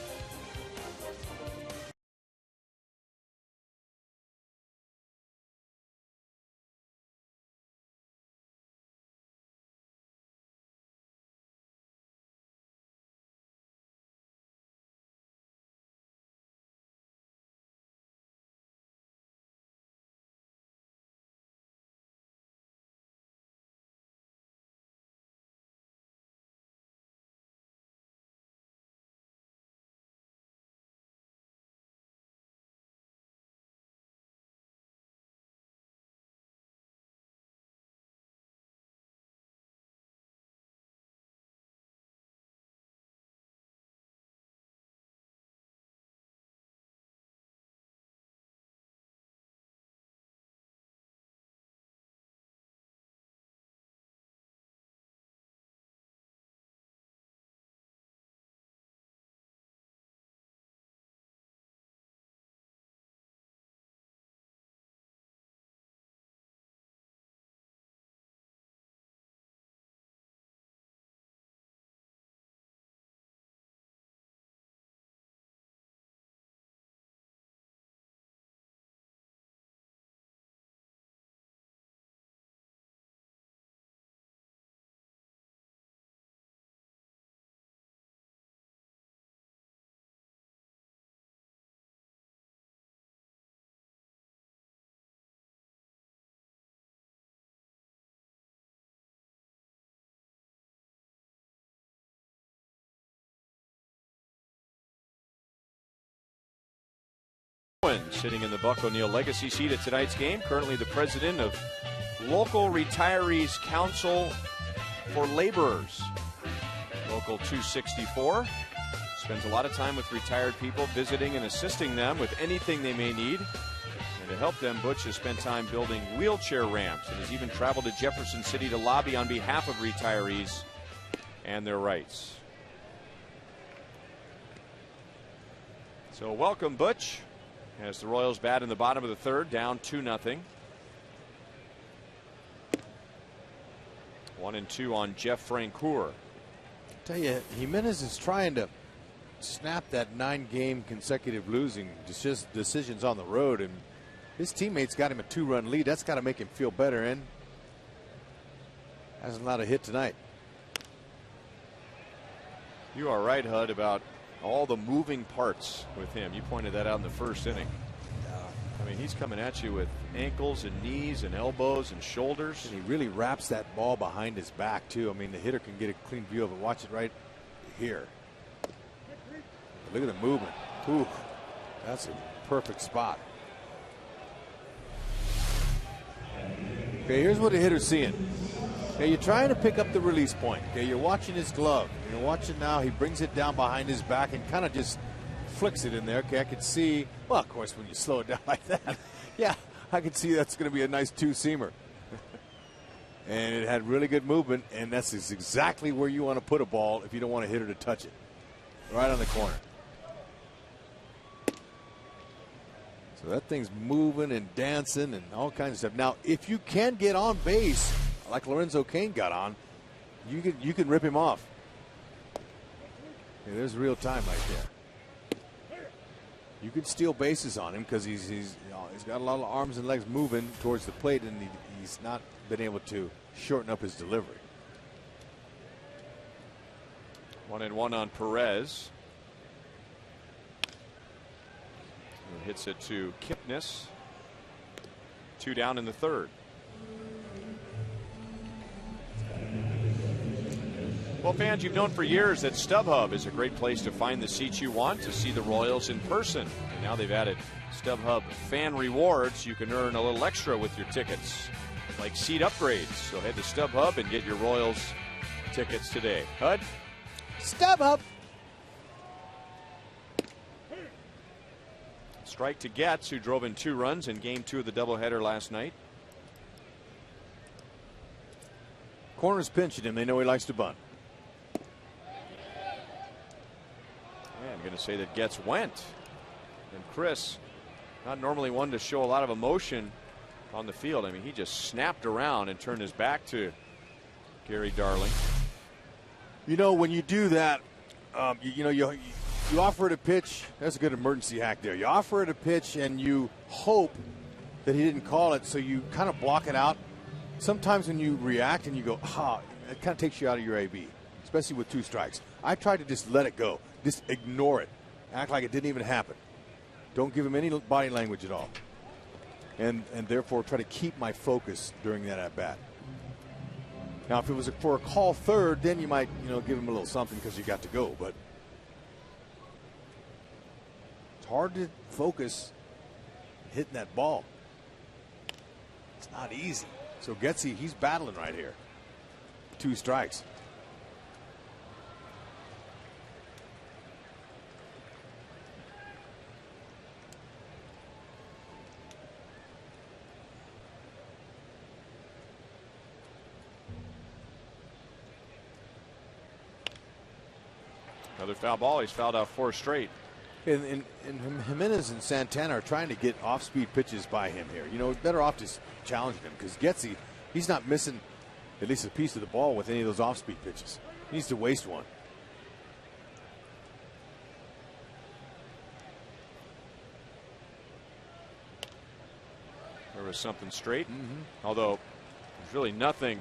sitting in the Buck O'Neill Legacy seat at tonight's game, currently the president of Local Retirees Council for Laborers, Local 264. Spends a lot of time with retired people, visiting and assisting them with anything they may need. And to help them, Butch has spent time building wheelchair ramps and has even traveled to Jefferson City to lobby on behalf of retirees and their rights. So welcome, Butch, as the Royals bat in the bottom of the third, down 2-0. 1-2 on Jeff Francoeur. Tell you, Jimenez is trying to snap that 9-game consecutive losing decisions on the road, and his teammates got him a 2-run lead. That's got to make him feel better, and hasn't allowed a hit tonight. You are right, Hud, about all the moving parts with him. You pointed that out in the first inning. I mean, he's coming at you with ankles and knees and elbows and shoulders. And he really wraps that ball behind his back, too. I mean, the hitter can get a clean view of it. Watch it right here. Look at the movement. Ooh, that's a perfect spot. Okay, here's what the hitter's seeing. Okay, you're trying to pick up the release point. Okay, you're watching his glove. You're watching now. He brings it down behind his back and kind of just flicks it in there. Okay, I could see. Well, of course, when you slow it down like that, yeah, I could see that's going to be a nice two-seamer. And it had really good movement, and that's exactly where you want to put a ball if you don't want a hitter to touch it. Right on the corner. So that thing's moving and dancing and all kinds of stuff. Now, if you can get on base, like Lorenzo Cain got on, you can rip him off. Okay, there's real time right there. You can steal bases on him because he's got a lot of arms and legs moving towards the plate, and he's not been able to shorten up his delivery. 1-1 on Perez. He hits it to Kipnis. 2 down in the third. Well, fans, you've known for years that StubHub is a great place to find the seats you want to see the Royals in person. And now they've added StubHub fan rewards. You can earn a little extra with your tickets, like seat upgrades. So head to StubHub and get your Royals tickets today. Hud? StubHub. Strike to Getz, who drove in 2 runs in Game 2 of the doubleheader last night. Corner's pinching him. They know he likes to bunt. I'm going to say that Getz went. And Chris, not normally one to show a lot of emotion on the field. I mean, he just snapped around and turned his back to Gary Darling. You know, when you do that, you offer it a pitch. That's a good emergency hack there. You offer it a pitch and you hope that he didn't call it, so you kind of block it out. Sometimes when you react and you go, it kind of takes you out of your AB, especially with 2 strikes. I tried to just let it go. Just ignore it. Act like it didn't even happen. Don't give him any body language at all. And therefore try to keep my focus during that at-bat. Now, if it was for a call third, then you might, give him a little something because you got to go. But it's hard to focus hitting that ball. It's not easy. So Getzy, he's battling right here. 2 strikes. Another foul ball. He's fouled out 4 straight. And Jimenez and Santana are trying to get off-speed pitches by him here. Better off just challenging him because Getzy, he's not missing at least a piece of the ball with any of those off-speed pitches. He needs to waste one. There was something straight, although there's really nothing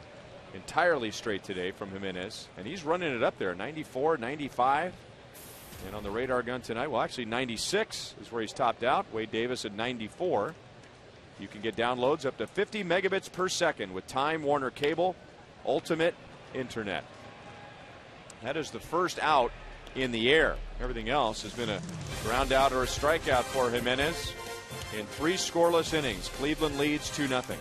entirely straight today from Jimenez, and he's running it up there, 94, 95, and on the radar gun tonight, well, actually 96 is where he's topped out. Wade Davis at 94. You can get downloads up to 50 megabits per second with Time Warner Cable Ultimate Internet. That is the first out in the air. Everything else has been a ground out or a strikeout for Jimenez. In 3 scoreless innings, Cleveland leads 2-0.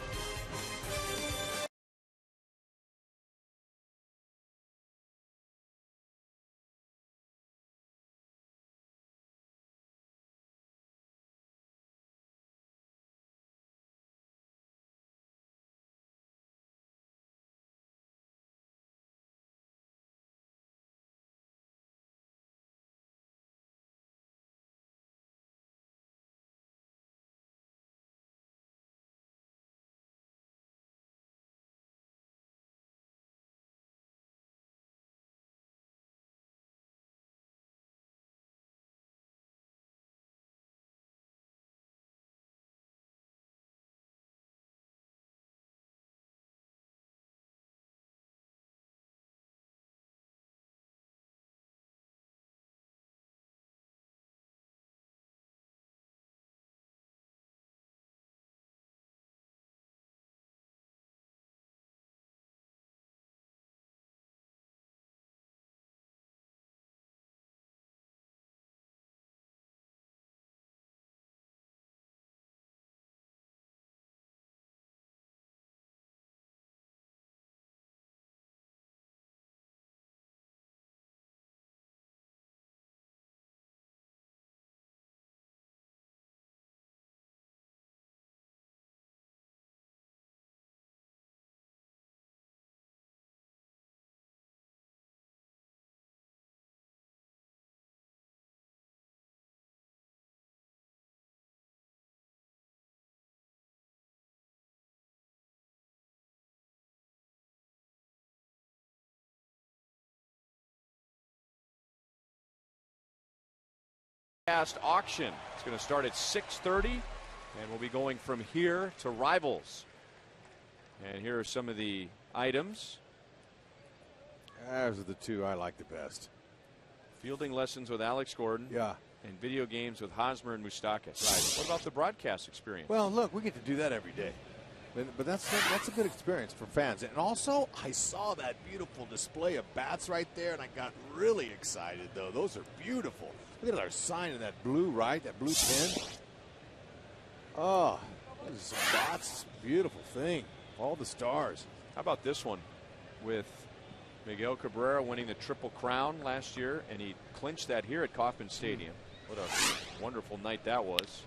Auction. It's going to start at 6:30, and we'll be going from here to Rivals. And here are some of the items. Those are the 2 I like the best. Fielding lessons with Alex Gordon. Yeah. And video games with Hosmer and Moustakas. Right. What about the broadcast experience? Well, look, we get to do that every day. But that's a good experience for fans. And also, I saw that beautiful display of bats right there, and I got really excited, though. Those are beautiful. Look at our sign in that blue, right? That blue pin. Oh, those are some bats. Beautiful thing. All the stars. How about this one with Miguel Cabrera winning the Triple Crown last year, and he clinched that here at Kauffman Stadium. What a wonderful night that was.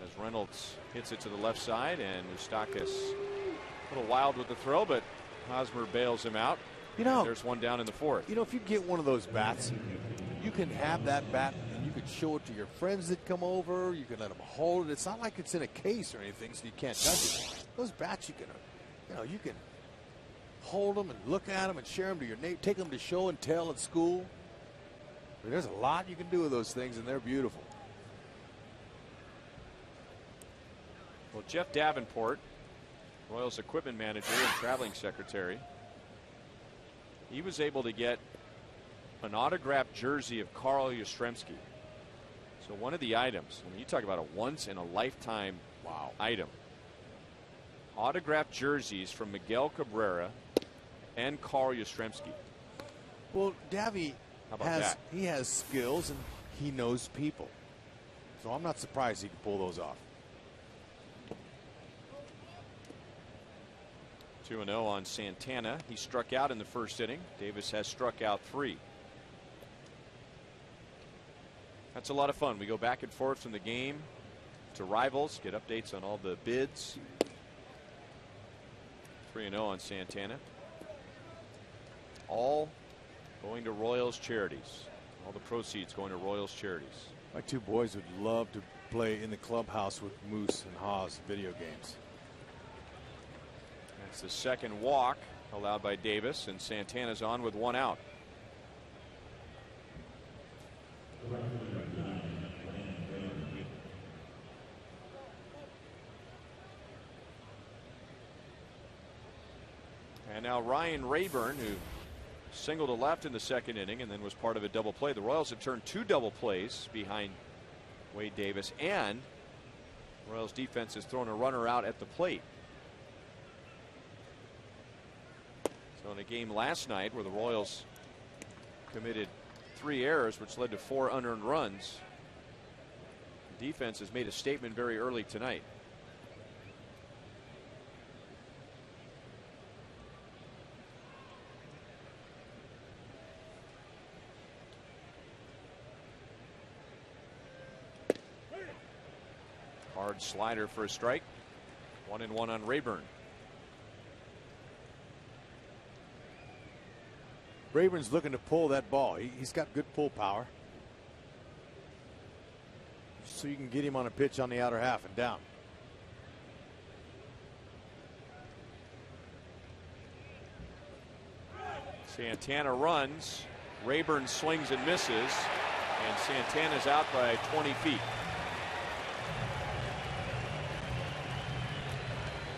As Reynolds hits it to the left side, and Moustakas a little wild with the throw, but Hosmer bails him out. You know, there's one down in the 4th. You know, if you get one of those bats, you can have that bat and you can show it to your friends that come over. You can let them hold it. It's not like it's in a case or anything, so you can't touch it. Those bats, you can hold them and look at them and share them to your neighbor, take them to show and tell at school. I mean, there's a lot you can do with those things, and they're beautiful. Well, Jeff Davenport, Royals equipment manager and traveling secretary, he was able to get an autographed jersey of Carl Yastrzemski. So one of the items, I mean, you talk about a once-in-a-lifetime item. Autographed jerseys from Miguel Cabrera and Carl Yastrzemski. Well, Davy that? He has skills and he knows people. So I'm not surprised he can pull those off. 2-0 on Santana. He struck out in the 1st inning. Davis has struck out 3. That's a lot of fun. We go back and forth from the game to Rivals, get updates on all the bids. 3-0 on Santana. All going to Royals charities. All the proceeds going to Royals charities. My 2 boys would love to play in the clubhouse with Moose and Haas video games. That's the 2nd walk allowed by Davis, and Santana's on with 1 out. And now Ryan Raburn, who singled to left in the 2nd inning and then was part of a double play. The Royals have turned 2 double plays behind Wade Davis, and Royals defense has thrown a runner out at the plate. So in a game last night where the Royals committed 3 errors, which led to 4 unearned runs, Defense has made a statement very early tonight. Hard slider for a strike. 1-1 on Rayburn. Rayburn's looking to pull that ball. He's got good pull power. So you can get him on a pitch on the outer half and down. Santana runs. Rayburn swings and misses. And Santana's out by 20 feet.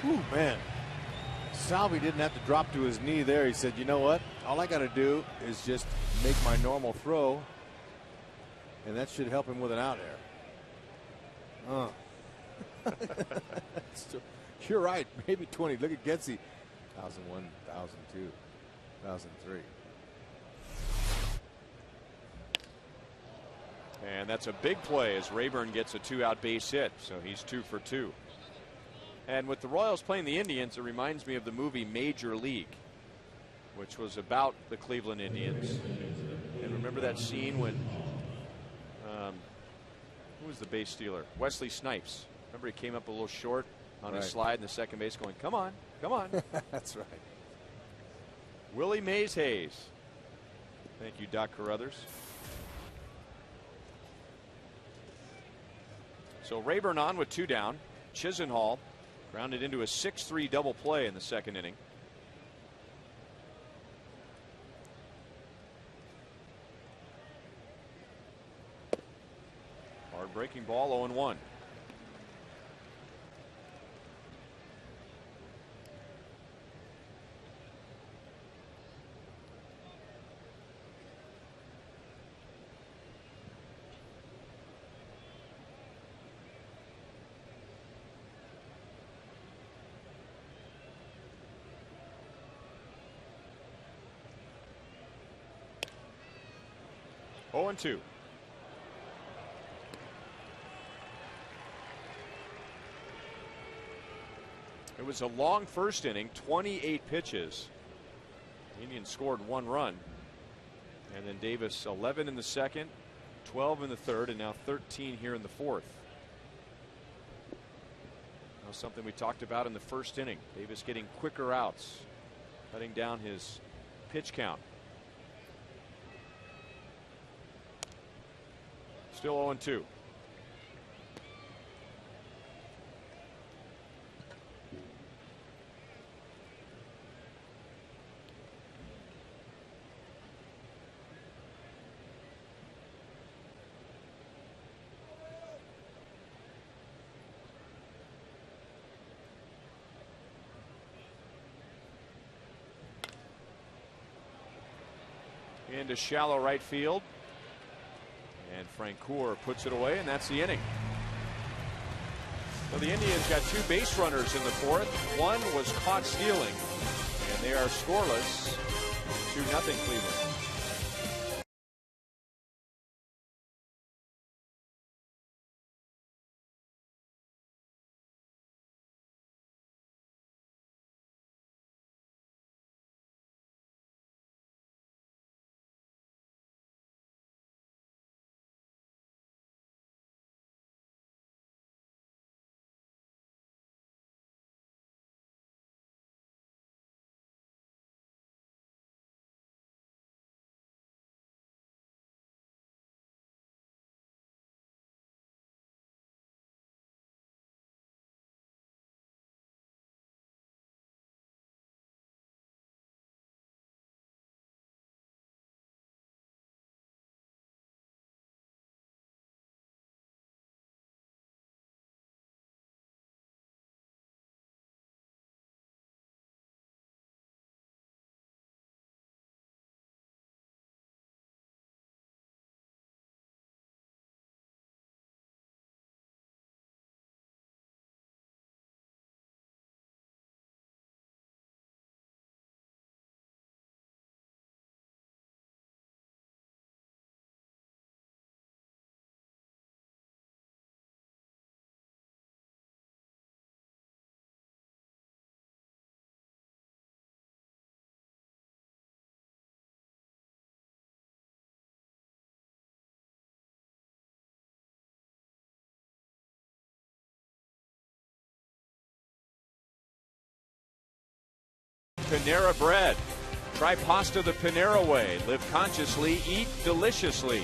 Ooh, man. Salvi didn't have to drop to his knee there. He said, you know what? All I got to do is just make my normal throw. And that should help him with an out air. You're right. Maybe 20. Look at Getzy. 1001, 1002, 1003. And that's a big play as Rayburn gets a 2-out base hit. So he's 2 for 2. And with the Royals playing the Indians, it reminds me of the movie Major League, which was about the Cleveland Indians. And remember that scene when, who was the base stealer? Wesley Snipes. Remember he came up a little short on his slide in the second base going, come on, come on. That's right. Willie Mays Hayes. Thank you, Doc Carruthers. So Rayburn on with 2 down. Chisenhall grounded into a 6-3 double play in the second inning. Hard breaking ball, 0-1. Oh, and 2. It was a long first inning, 28 pitches. The Indians scored 1 run. And then Davis 11 in the second, 12 in the third, and now 13 here in the fourth. That was something we talked about in the first inning. Davis getting quicker outs, cutting down his pitch count. Still 0-2. Into shallow right field. And Francoeur puts it away, and that's the inning. So the Indians got 2 base runners in the fourth. One was caught stealing, and they are scoreless. 2-0 Cleveland. Panera Bread. Try pasta the Panera way. Live consciously, eat deliciously.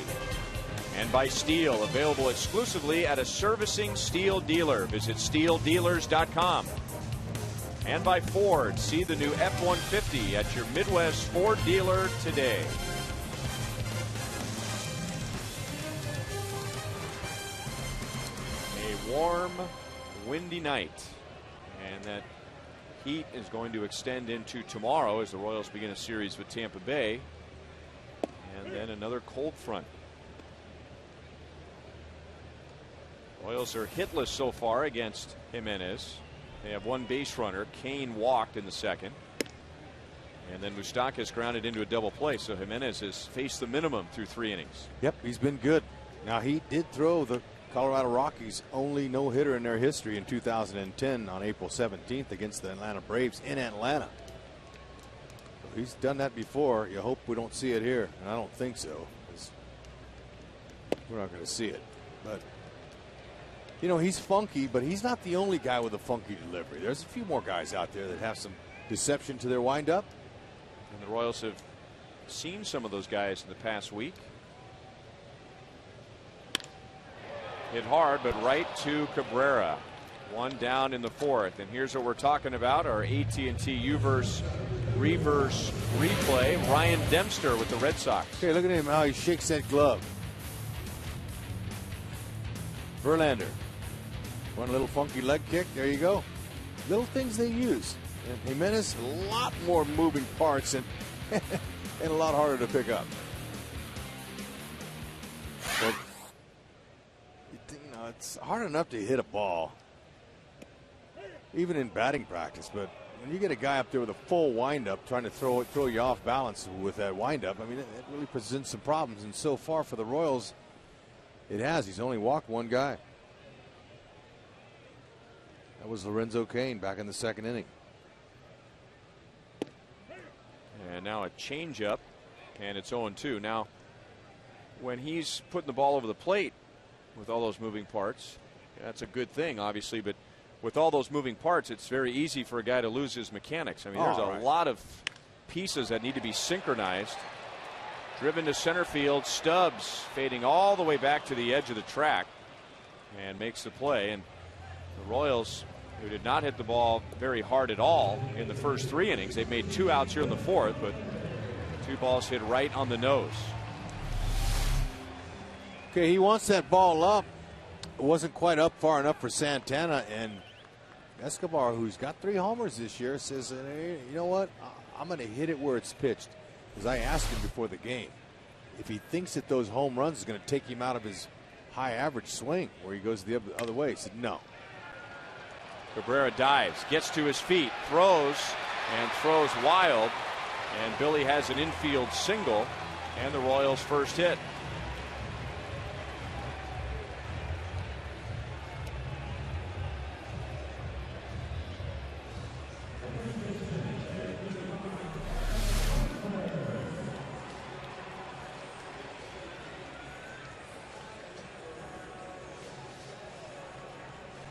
And by Steel, available exclusively at a servicing Steel dealer. Visit steeldealers.com. And by Ford, see the new F-150 at your Midwest Ford dealer today. A warm, windy night, and that heat is going to extend into tomorrow as the Royals begin a series with Tampa Bay, and then another cold front. Royals are hitless so far against Jimenez. They have one base runner. Kane walked in the second, and then Moustakas grounded into a double play, so Jimenez has faced the minimum through 3 innings. Yep, he's been good. Now, he did throw the Colorado Rockies' only no-hitter in their history in 2010 on April 17th against the Atlanta Braves in Atlanta. So he's done that before. You hope we don't see it here, and I don't think so, 'cause we're not going to see it. But you know, he's funky, but he's not the only guy with a funky delivery. There's a few more guys out there that have some deception to their windup. And the Royals have seen some of those guys in the past week. Hit hard, but right to Cabrera. One down in the 4th. And here's what we're talking about, our AT&T Uverse reverse replay. Ryan Dempster with the Red Sox. Okay, look at him, how he shakes that glove. Verlander. One little funky leg kick. There you go. Little things they use. And Jimenez, a lot more moving parts and, and a lot harder to pick up. But, you know, it's hard enough to hit a ball, even in batting practice. But when you get a guy up there with a full windup trying to throw you off balance with that windup, I mean, it really presents some problems. And so far for the Royals, it has. He's only walked one guy. That was Lorenzo Cain back in the 2nd inning. And now a changeup, and it's 0-2. Now, when he's putting the ball over the plate with all those moving parts, that's a good thing, obviously. But with all those moving parts, it's very easy for a guy to lose his mechanics. I mean, there's a lot of pieces that need to be synchronized. Driven to center field, Stubbs fading all the way back to the edge of the track and makes the play. And the Royals, who did not hit the ball very hard at all in the first 3 innings, they've made 2 outs here in the 4th, but 2 balls hit right on the nose. Okay, he wants that ball up. It wasn't quite up far enough for Santana, and Escobar, who's got 3 homers this year, says, hey, you know what, I'm going to hit it where it's pitched. Because I asked him before the game if he thinks that those home runs is going to take him out of his high average swing where he goes the other way. He said no. Cabrera dives, gets to his feet, throws, and throws wild. And Billy has an infield single and the Royals' first hit.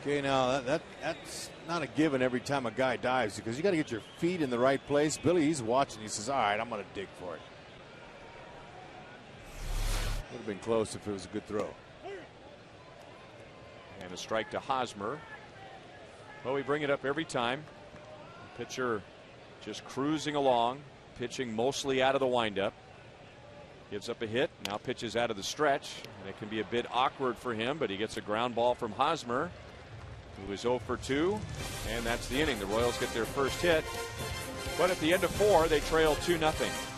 Okay, now that's not a given every time a guy dives, because you got to get your feet in the right place. Billy, he's watching. He says, all right, I'm going to dig for it. Would have been close if it was a good throw. And a strike to Hosmer. Well, we bring it up every time. The pitcher just cruising along, pitching mostly out of the windup. Gives up a hit, now pitches out of the stretch, and it can be a bit awkward for him, but he gets a ground ball from Hosmer, who is 0 for 2, and that's the inning. The Royals get their first hit, but at the end of 4, they trail 2-0.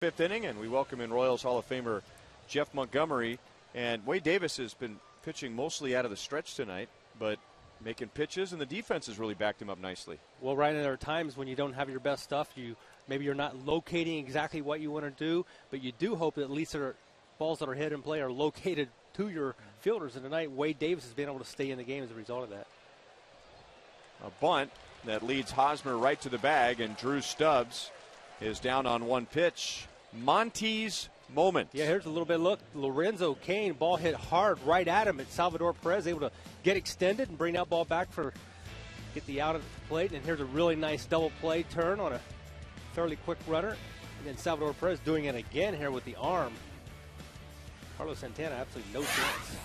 Fifth inning, and we welcome in Royals Hall of Famer Jeff Montgomery. And Wade Davis has been pitching mostly out of the stretch tonight, but making pitches, and the defense has really backed him up nicely. Well, right, and there are times when you don't have your best stuff. Maybe you're not locating exactly what you want to do, but you do hope that at least balls that are hit in play are located to your fielders. And tonight, Wade Davis has been able to stay in the game as a result of that. A bunt that leads Hosmer right to the bag, and Drew Stubbs is down on one pitch. Monty's moment. Yeah, here's a little bit of look. Lorenzo Cain, ball hit hard right at him, and Salvador Perez able to get extended and bring that ball back get the out at the plate. And here's a really nice double play turn on a fairly quick runner. And then Salvador Perez doing it again here with the arm. Carlos Santana, absolutely no chance.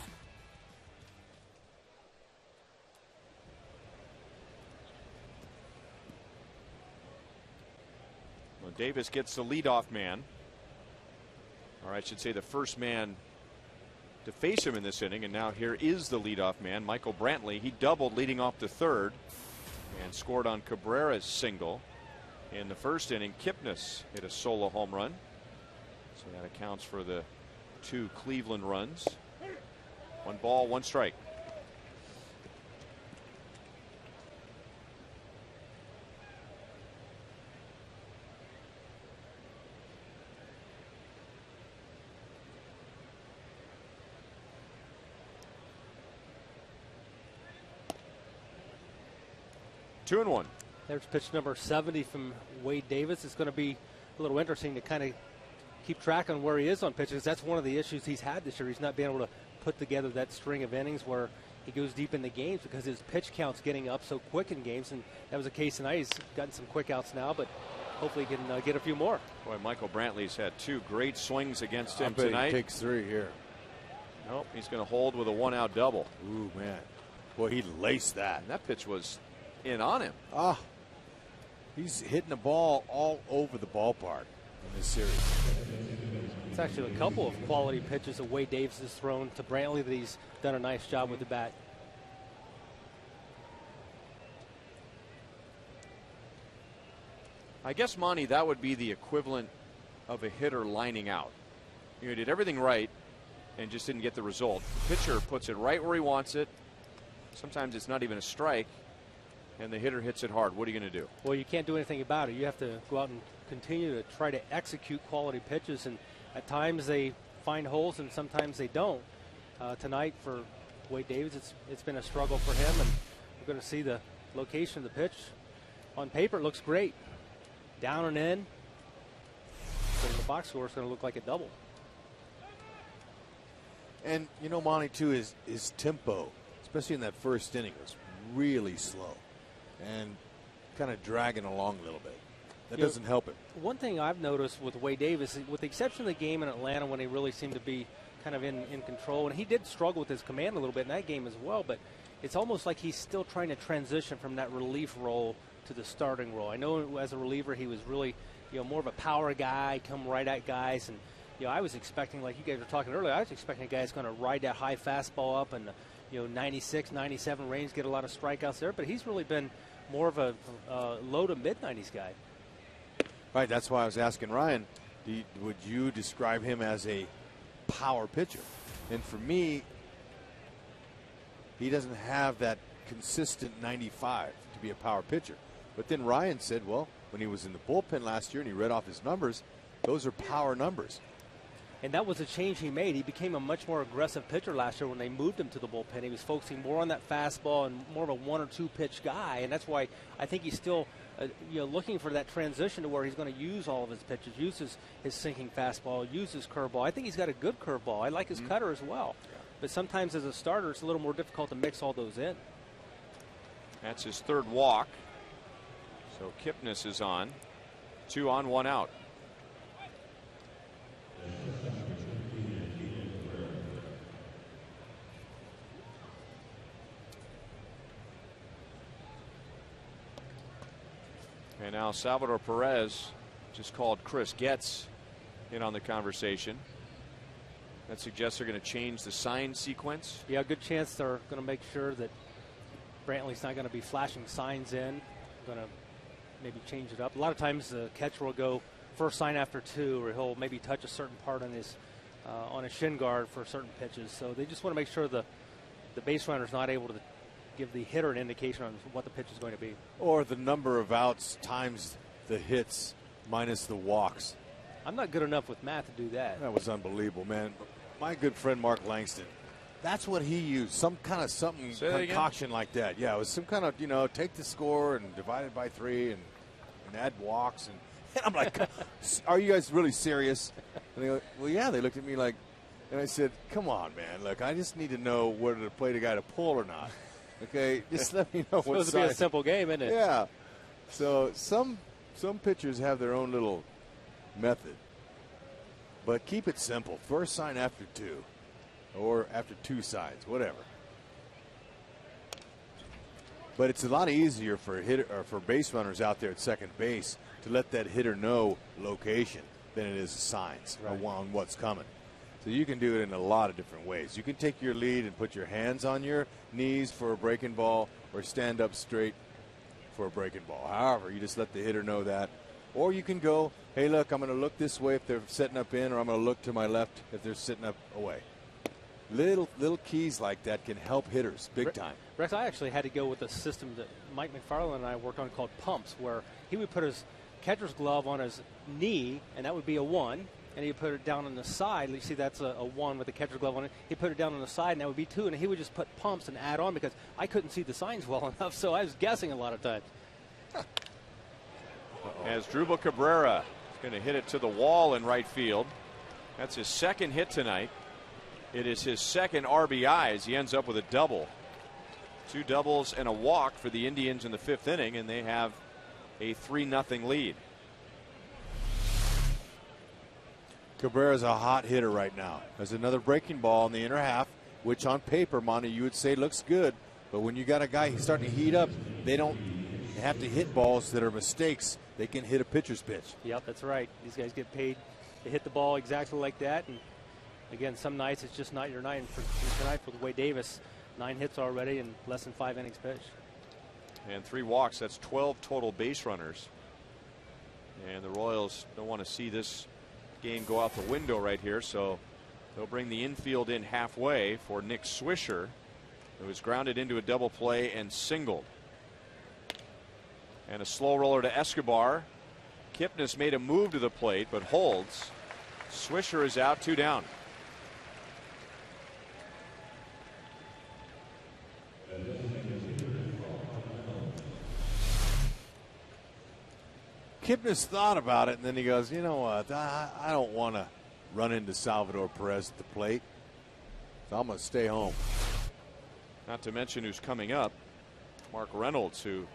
Well, Davis gets the leadoff man. Or I should say the first man to face him in this inning. And now here is the leadoff man, Michael Brantley. He doubled leading off the third and scored on Cabrera's single. In the first inning, Kipnis hit a solo home run. So that accounts for the 2 Cleveland runs. 1 ball, 1 strike. Two and 1. There's pitch number 70 from Wade Davis. It's going to be a little interesting to kind of keep track on where he is on pitches. That's one of the issues he's had this year. He's not being able to put together that string of innings where he goes deep in the games because his pitch count's getting up so quick in games. And that was the case tonight. He's gotten some quick outs now, but hopefully he can get a few more. Boy, Michael Brantley's had 2 great swings against him bet tonight. He takes 3 here. Nope, he's going to hold with a 1-out double. Ooh, man. Boy, he laced that. And that pitch was in on him. He's hitting the ball all over the ballpark in this series. It's actually a couple of quality pitches that Wade Davis has thrown to Brantley that he's done a nice job with the bat. I guess, Monty, that would be the equivalent of a hitter lining out. You did everything right and just didn't get the result. The pitcher puts it right where he wants it. Sometimes it's not even a strike, and the hitter hits it hard. What are you going to do? Well, you can't do anything about it. You have to go out and continue to try to execute quality pitches, and at times they find holes and sometimes they don't. Tonight for Wade Davis, it's been a struggle for him, and we're going to see the location of the pitch. On paper, it looks great. Down and in. But in the box score, it's going to look like a double. And, you know, Monty, too, his tempo, especially in that first inning, was really slow and kind of dragging along a little bit. That doesn't help him. One thing I've noticed with Wade Davis, with the exception of the game in Atlanta when he really seemed to be kind of in control, and he did struggle with his command a little bit in that game as well, but it's almost like he's still trying to transition from that relief role to the starting role. I know as a reliever he was really, more of a power guy, come right at guys, and I was expecting, like you guys were talking earlier, I was expecting a guy that's going to ride that high fastball up and 96, 97 range, get a lot of strikeouts there, but he's really been more of a low to mid 90s guy. Right, that's why I was asking Ryan, would you describe him as a power pitcher? And for me, he doesn't have that consistent 95 to be a power pitcher. But then Ryan said, well, when he was in the bullpen last year and he read off his numbers, those are power numbers. And that was a change he made. He became a much more aggressive pitcher last year when they moved him to the bullpen. He was focusing more on that fastball and more of a 1 or 2 pitch guy. And that's why I think he's still looking for that transition to where he's going to use all of his pitches, use his sinking fastball, use his curveball. I think he's got a good curveball. I like his cutter as well. Yeah. But sometimes as a starter, it's a little more difficult to mix all those in. That's his 3rd walk. So Kipnis is on. 2 on, 1 out. And now Salvador Perez just called Chris Getz in on the conversation. That suggests they're going to change the sign sequence. Yeah, good chance they're going to make sure that Brantley's not going to be flashing signs in. Going to maybe change it up. A lot of times the catcher will go first sign after 2, or he'll maybe touch a certain part on his shin guard for certain pitches. So they just want to make sure the base runner is not able to give the hitter an indication on what the pitch is going to be. Or the number of outs times the hits minus the walks. I'm not good enough with math to do that. That was unbelievable, man. My good friend Mark Langston, that's what he used, some kind of concoction like that. Yeah, it was some kind of, take the score and divide it by 3 and add walks. And I'm like, are you guys really serious? And they go, well, yeah. They looked at me like, and I said, come on, man. Look, I just need to know whether to play the guy to pull or not. Okay, just let me know what It's supposed to be a simple game, isn't it? Yeah. So some pitchers have their own little method. But keep it simple. First sign after 2. Or after 2 signs, whatever. But it's a lot easier for base runners out there at second base to let that hitter know location than it is signs on what's coming. So you can do it in a lot of different ways. You can take your lead and put your hands on your knees for a breaking ball, or stand up straight for a breaking ball. However, you just let the hitter know that. Or you can go, hey, look, I'm going to look this way if they're setting up in, or I'm going to look to my left if they're sitting up away. Little keys like that can help hitters big time. Rex, I actually had to go with a system that Mike McFarland and I worked on called pumps, where he would put his catcher's glove on his knee, and that would be a 1. And he would put it down on the side. You see, that's a 1 with the catcher's glove on it. He put it down on the side, and that would be 2. And he would just put pumps and add on, because I couldn't see the signs well enough, so I was guessing a lot of times. ASDRUBAL Cabrera is going to hit it to the wall in right field. That's his second hit tonight. It is his second RBI as he ends up with a double. 2 doubles and a walk for the Indians in the 5th inning, and they have a 3-0 lead. Cabrera's a hot hitter right now. There's another breaking ball in the inner half, which on paper, Monty, you would say looks good. But when you got a guy who's starting to heat up, they have to hit balls that are mistakes. They can hit a pitcher's pitch. Yep, that's right. These guys get paid to hit the ball exactly like that. And again, some nights it's just not your night. And for tonight, with Wade Davis, 9 hits already in less than 5 innings pitched. And 3 walks. That's 12 total base runners. And the Royals don't want to see this game go out the window right here, so they'll bring the infield in halfway for Nick Swisher, who was grounded into a double play and singled. And a slow roller to Escobar. Kipnis made a move to the plate but holds. Swisher is out, 2 down. Kipnis thought about it, and then he goes, you know what, I don't want to run into Salvador Perez at the plate, so I'm going to stay home. Not to mention who's coming up, Mark Reynolds, who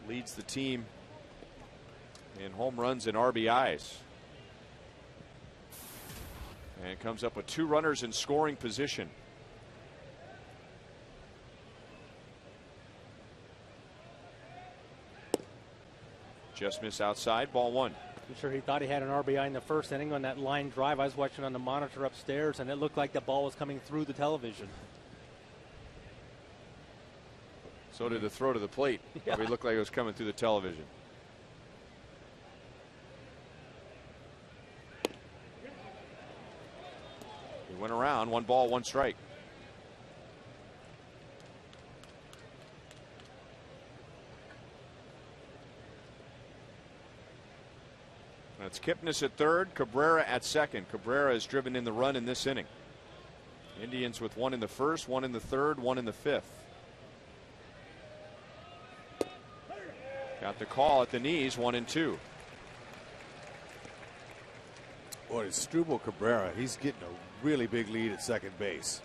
leads the team in home runs and RBIs. And comes up with 2 runners in scoring position. Just miss outside, ball 1. I'm sure he thought he had an RBI in the 1st inning on that line drive. I was watching on the monitor upstairs, and it looked like the ball was coming through the television. So did the throw to the plate. Yeah. Probably looked like it was coming through the television. He went around, 1 ball, 1 strike. That's Kipnis at 3rd, Cabrera at 2nd. Cabrera has driven in the run in this inning. Indians with 1 in the 1st, 1 in the 3rd, 1 in the 5th. Got the call at the knees, 1 and 2. Boy, ASDRUBAL Cabrera, he's getting a really big lead at second base.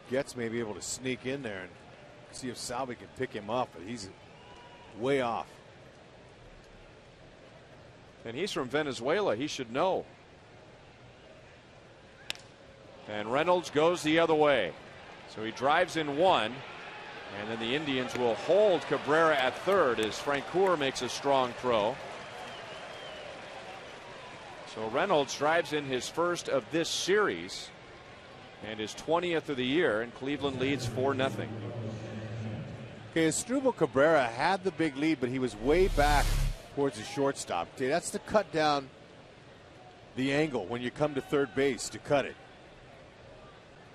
Getz may be able to sneak in there and see if Salvi can pick him up, but he's way off. And he's from Venezuela. He should know. And Reynolds goes the other way. So he drives in 1. And then the Indians will hold Cabrera at 3rd as Francoeur makes a strong throw. So Reynolds drives in his 1st of this series and his 20th of the year, and Cleveland leads 4-0. Okay, ASDRUBAL Cabrera had the big lead, but he was way back towards the shortstop. Okay, that's to cut down the angle when you come to third base to cut it.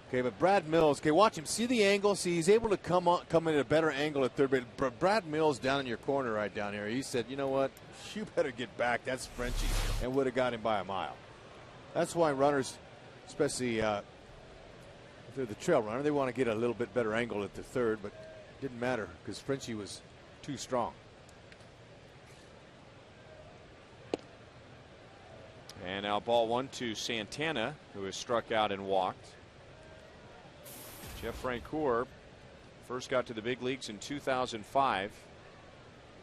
Okay, but Brad Mills, okay, watch him. See the angle? See, he's able to come in at a better angle at third base. Brad Mills down in your corner right down here. He said, you know what? You better get back. That's Frenchie. And would have got him by a mile. That's why runners, especially if they're the trail runner, they want to get a little bit better angle at the third, but it didn't matter because Frenchie was too strong. And now ball 1 to Santana, who has struck out and walked. Jeff Francoeur first got to the big leagues in 2005,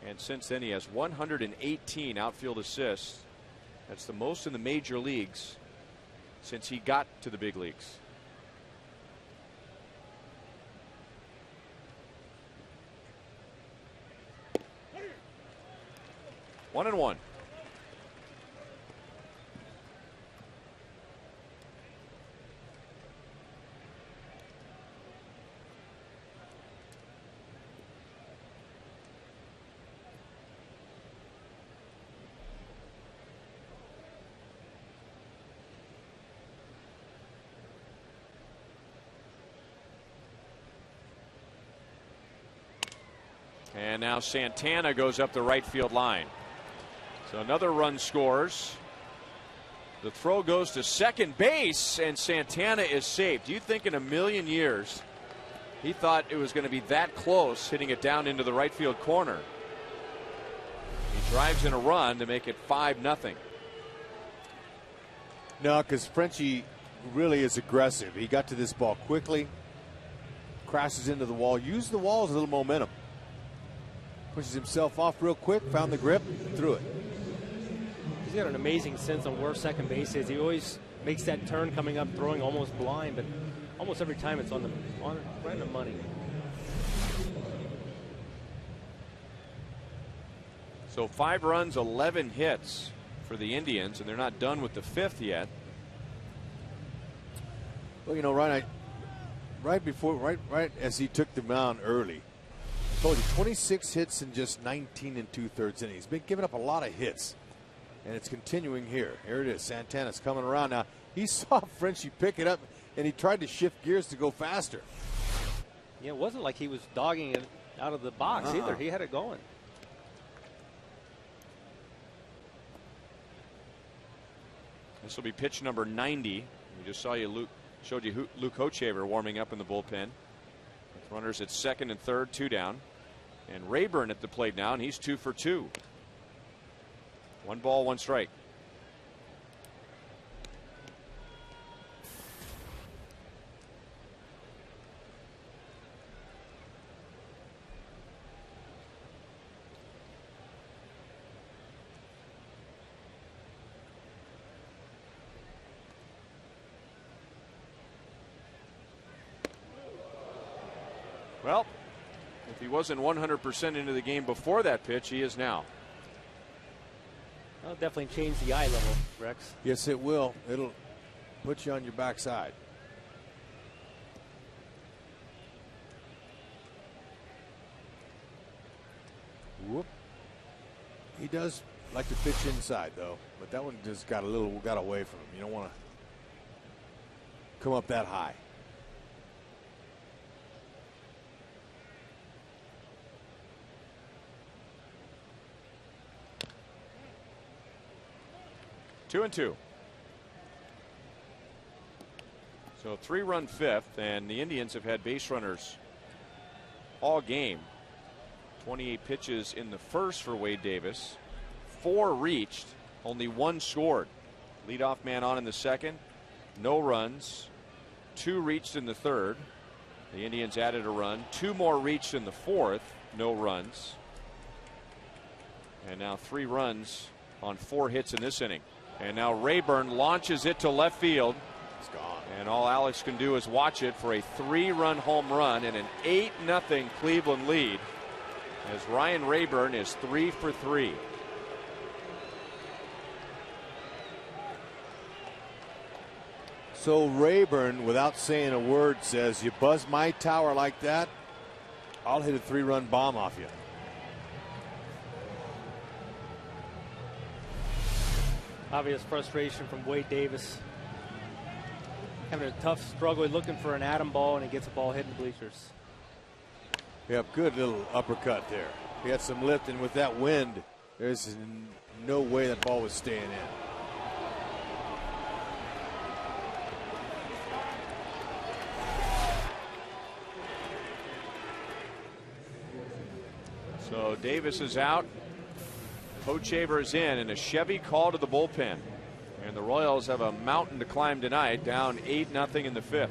and since then he has 118 outfield assists. That's the most in the major leagues since he got to the big leagues. One and one. And now Santana goes up the right field line. So another run scores. The throw goes to second base, and Santana is safe. Do you think in a million years he thought it was going to be that close, hitting it down into the right field corner? He drives in a run to make it 5-0. No, because Frenchie really is aggressive. He got to this ball quickly, crashes into the wall, used the wall as a little momentum. Pushes himself off real quick, found the grip, threw it. He's got an amazing sense on where second base is. He always makes that turn coming up, throwing almost blind, but almost every time it's right in the money. So 5 runs, 11 hits for the Indians, and they're not done with the 5th yet. Well, you know, Ryan, right as he took the mound early, I told you 26 hits in just 19 2/3 innings. He's been giving up a lot of hits, and it's continuing here. Here it is. Santana's coming around now. He saw Frenchie pick it up, and he tried to shift gears to go faster. Yeah, it wasn't like he was dogging it out of the box either. He had it going. This will be pitch number 90. We just showed you Luke Hochevar warming up in the bullpen. With runners at second and third, 2 down. And Rayburn at the plate now, and he's 2 for 2. 1 ball, 1 strike. Well, if he wasn't 100% into the game before that pitch, he is now. That'll definitely change the eye level, Rex. Yes, it will. It'll put you on your backside. Whoop. He does like to pitch inside, though, but that one just got away from him. You don't want to come up that high. Two and two. So 3-run 5th, and the Indians have had base runners all game. 28 pitches in the first for Wade Davis. 4 reached, only 1 scored. Leadoff man on in the second, no runs. 2 reached in the third. The Indians added a run. 2 more reached in the fourth, no runs. And now 3 runs on 4 hits in this inning. And now Rayburn launches it to left field. It's gone. And all Alex can do is watch it for a 3-run home run and an 8-0 Cleveland lead as Ryan Rayburn is 3 for 3. So Rayburn, without saying a word, says, you buzz my tower like that, I'll hit a 3-run bomb off you. Obvious frustration from Wade Davis. Having a tough struggle, looking for an atom ball, and he gets a ball hitting the bleachers. Yep, good little uppercut there. He had some lift, and with that wind, there's no way that ball was staying in. So Davis is out. Kochevar is in, and a Chevy call to the bullpen. And the Royals have a mountain to climb tonight, down 8-0 in the 5th.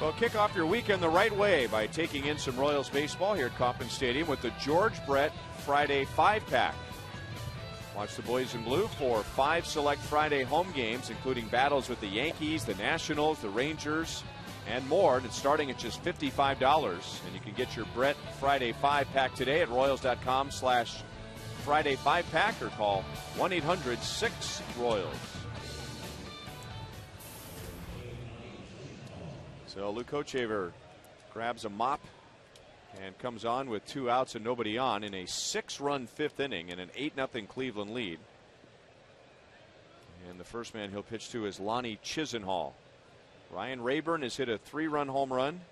Well, kick off your weekend the right way by taking in some Royals baseball here at Kauffman Stadium with the George Brett Friday 5-pack. Watch the boys in blue for 5 select Friday home games, including battles with the Yankees, the Nationals, the Rangers, and more. And it's starting at just $55. And you can get your Brett Friday 5-pack today at Royals.com/Friday 5-pack or call 1-800-6-ROYALS. So Luke Kochevar grabs a mop and comes on with 2 outs and nobody on in a 6-run 5th inning in an 8-0 Cleveland lead. And the first man he'll pitch to is Lonnie Chisenhall. Ryan Raburn has hit a 3-run home run.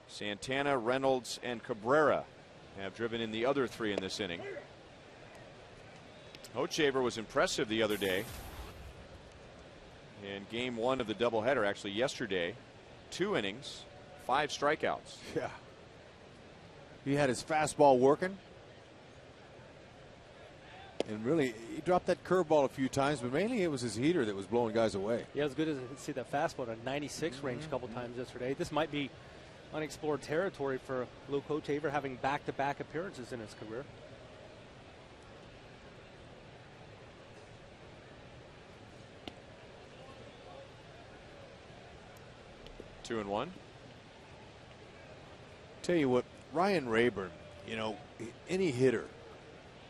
Santana, Reynolds, and Cabrera have driven in the other 3 in this inning. Kochevar was impressive the other day in game 1 of the doubleheader, actually yesterday. 2 innings, 5 strikeouts. Yeah. He had his fastball working. And really, he dropped that curveball a few times, but mainly it was his heater that was blowing guys away. Yeah, it was good to see that fastball at a 96 range a couple times yesterday. This might be unexplored territory for Luke Kochevar, having back-to-back appearances in his career. Two and one. Tell you what, Ryan Raburn, you know, any hitter,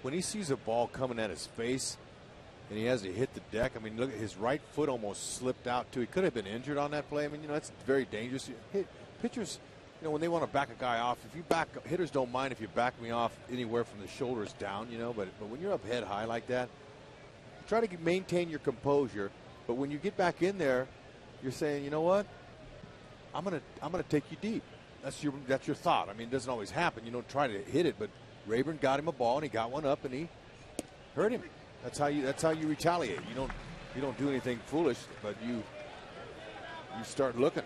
when he sees a ball coming at his face and he has to hit the deck, I mean, look, his right foot almost slipped out too. He could have been injured on that play. I mean, you know, that's very dangerous. Pitchers, you know, when they want to back a guy off, if you back, hitters don't mind if you back me off anywhere from the shoulders down, you know, but when you're up head high like that, try to maintain your composure. But when you get back in there, you're saying, you know what? I'm gonna take you deep. That's your thought. I mean, it doesn't always happen. You don't try to hit it, but Raburn got him a ball and he got one up and he hurt him. That's how you retaliate. You don't do anything foolish, but you start looking.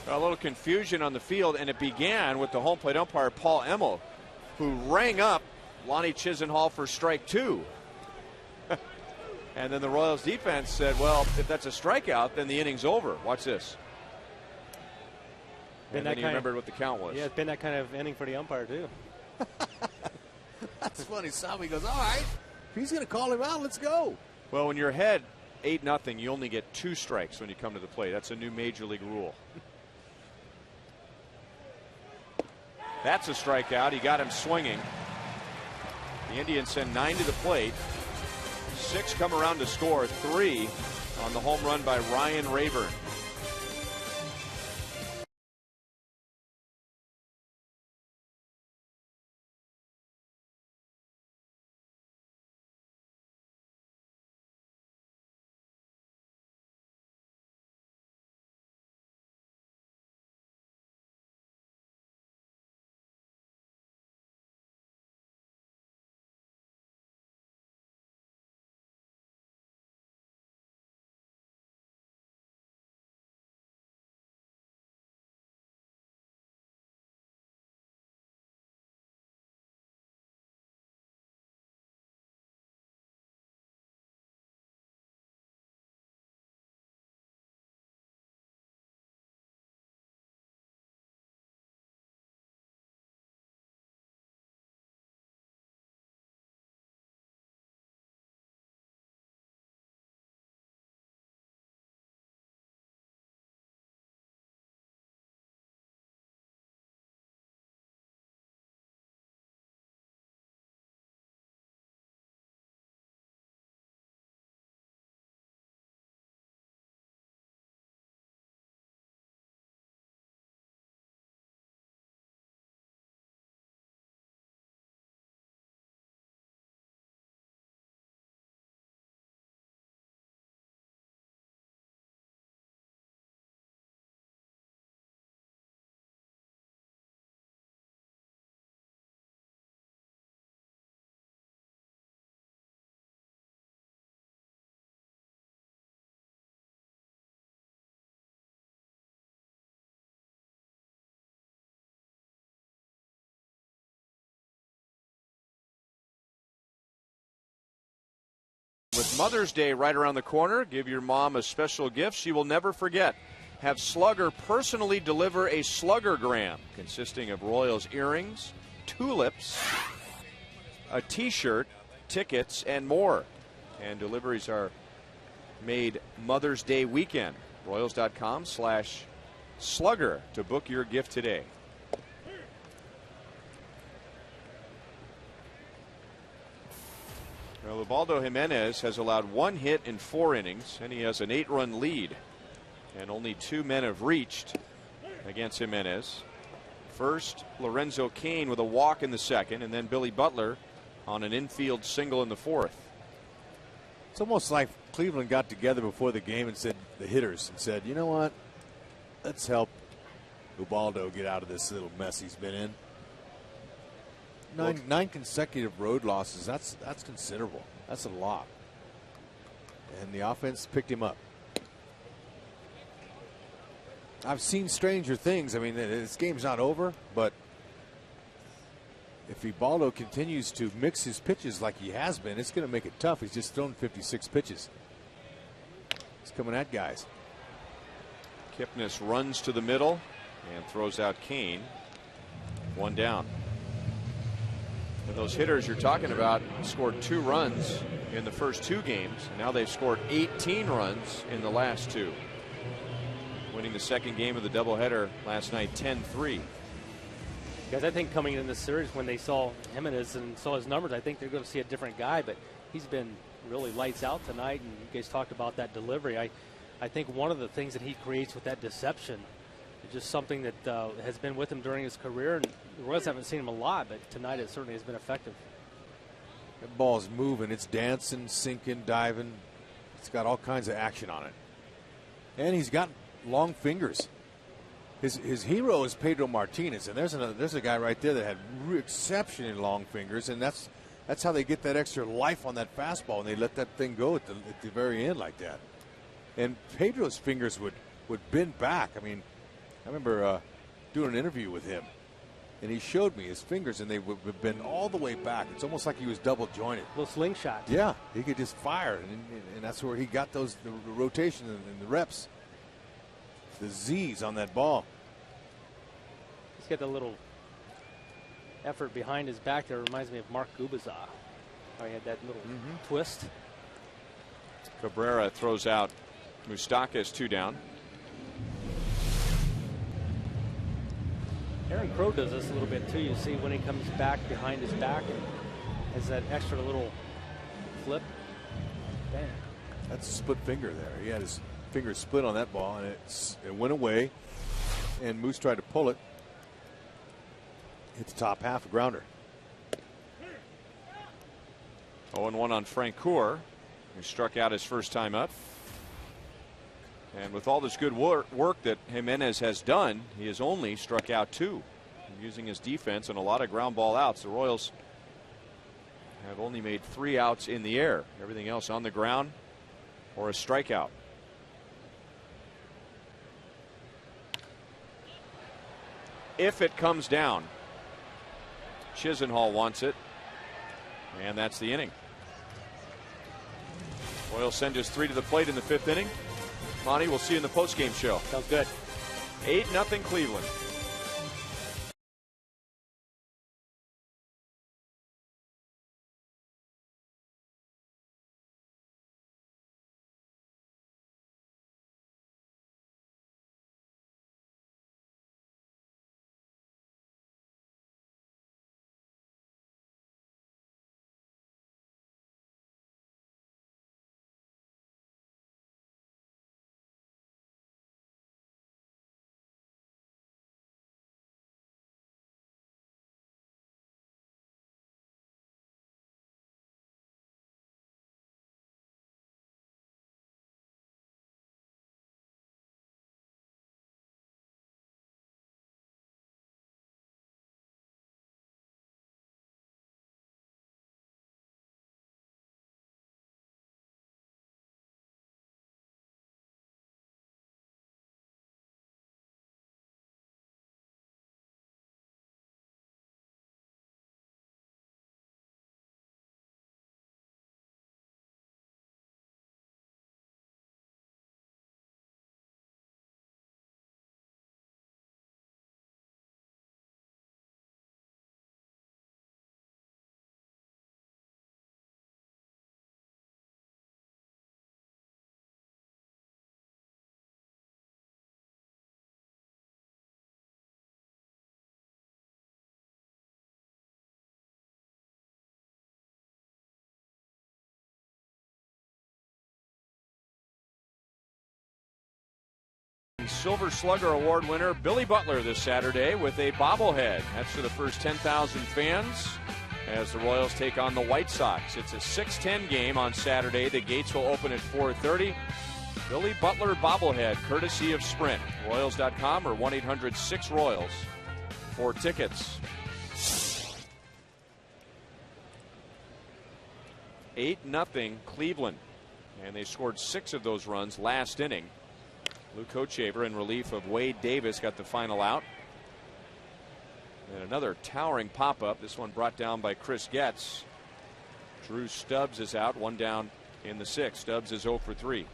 A little confusion on the field, and it began with the home plate umpire Paul Emmel, who rang up Lonnie Chisenhall for strike 2. And then the Royals defense said, well, if that's a strikeout, then the inning's over. Watch this. And then he remembered what the count was. Yeah, it's been that kind of inning for the umpire, too. It's funny. Salvi goes, all right, if he's going to call him out, let's go. Well, when you're ahead 8-0, you only get 2 strikes when you come to the plate. That's a new major league rule. That's a strikeout. He got him swinging. The Indians send 9 to the plate. 6 come around to score. 3 on the home run by Ryan RABURN. With Mother's Day right around the corner, give your mom a special gift she will never forget. Have Slugger personally deliver a Sluggergram consisting of Royals earrings, tulips, a t-shirt, tickets, and more. And deliveries are made Mother's Day weekend. Royals.com/Slugger to book your gift today. Well, Ubaldo Jimenez has allowed 1 hit in 4 innings, and he has an 8-run lead. And only 2 men have reached against Jimenez. First, Lorenzo Cain with a walk in the 2nd, and then Billy Butler on an infield single in the 4th. It's almost like Cleveland got together before the game and said, the hitters, and said, you know what? Let's help Ubaldo get out of this little mess he's been in. 9 consecutive road losses. That's considerable. That's a lot. And the offense picked him up. I've seen stranger things. I mean, this game's not over, but if Ubaldo continues to mix his pitches like he has been, it's going to make it tough. He's just thrown 56 pitches. He's coming at guys. Kipnis runs to the middle and throws out Cain. 1 down. And those hitters you're talking about scored 2 runs in the first 2 games, and now they've scored 18 runs in the last 2. Winning the 2nd game of the doubleheader last night 10-3. Guys, I think coming in this series, when they saw Jimenez and saw his numbers, I think they're going to see a different guy, but he's been really lights out tonight, and you guys talked about that delivery. I think one of the things that he creates with that deception is just something that has been with him during his career, and the Royals haven't seen him a lot, but tonight it certainly has been effective. That ball's moving. It's dancing, sinking, diving. It's got all kinds of action on it. And he's got long fingers. His hero is Pedro Martinez, and there's a guy right there that had exceptionally long fingers, and that's how they get that extra life on that fastball, and they let that thing go at the very end like that. And Pedro's fingers would bend back. I mean, I remember doing an interview with him, and he showed me his fingers, and they would bend all the way back. It's almost like he was double jointed. A little slingshot. Yeah, he could just fire, and that's where he got the rotation and the reps. The Z's on that ball. He's got the little effort behind his back there reminds me of Mark Gubazov. How he had that little twist. Cabrera throws out Moustakas 2 down. Aaron Crow does this a little bit too. You see when he comes back behind his back and has that extra little flip. Bam. That's a split finger there. He had his finger split on that ball, and it went away. And Moose tried to pull it. Hit the top half, a grounder. 0-1 on Francoeur, who struck out his first time up. And with all this good work that Jimenez has done, he has only struck out 2. Using his defense and a lot of ground ball outs, the Royals have only made 3 outs in the air. Everything else on the ground or a strikeout. If it comes down, Chisenhall wants it, and that's the inning. Royals send his 3 to the plate in the 5th inning. Monty, we'll see you in the postgame show. Sounds good. 8-0 Cleveland. Silver Slugger Award winner Billy Butler this Saturday with a bobblehead. That's for the first 10,000 fans as the Royals take on the White Sox. It's a 6:10 game on Saturday. The gates will open at 4:30. Billy Butler bobblehead courtesy of Sprint. Royals.com or 1-800-6-ROYALS for tickets. 8-0 Cleveland, and they scored 6 of those runs last inning. Lou Kochaber in relief of Wade Davis got the final out. And another towering pop-up, this one brought down by Chris Getz. Drew Stubbs is out, 1 down in the 6th. Stubbs is 0 for 3.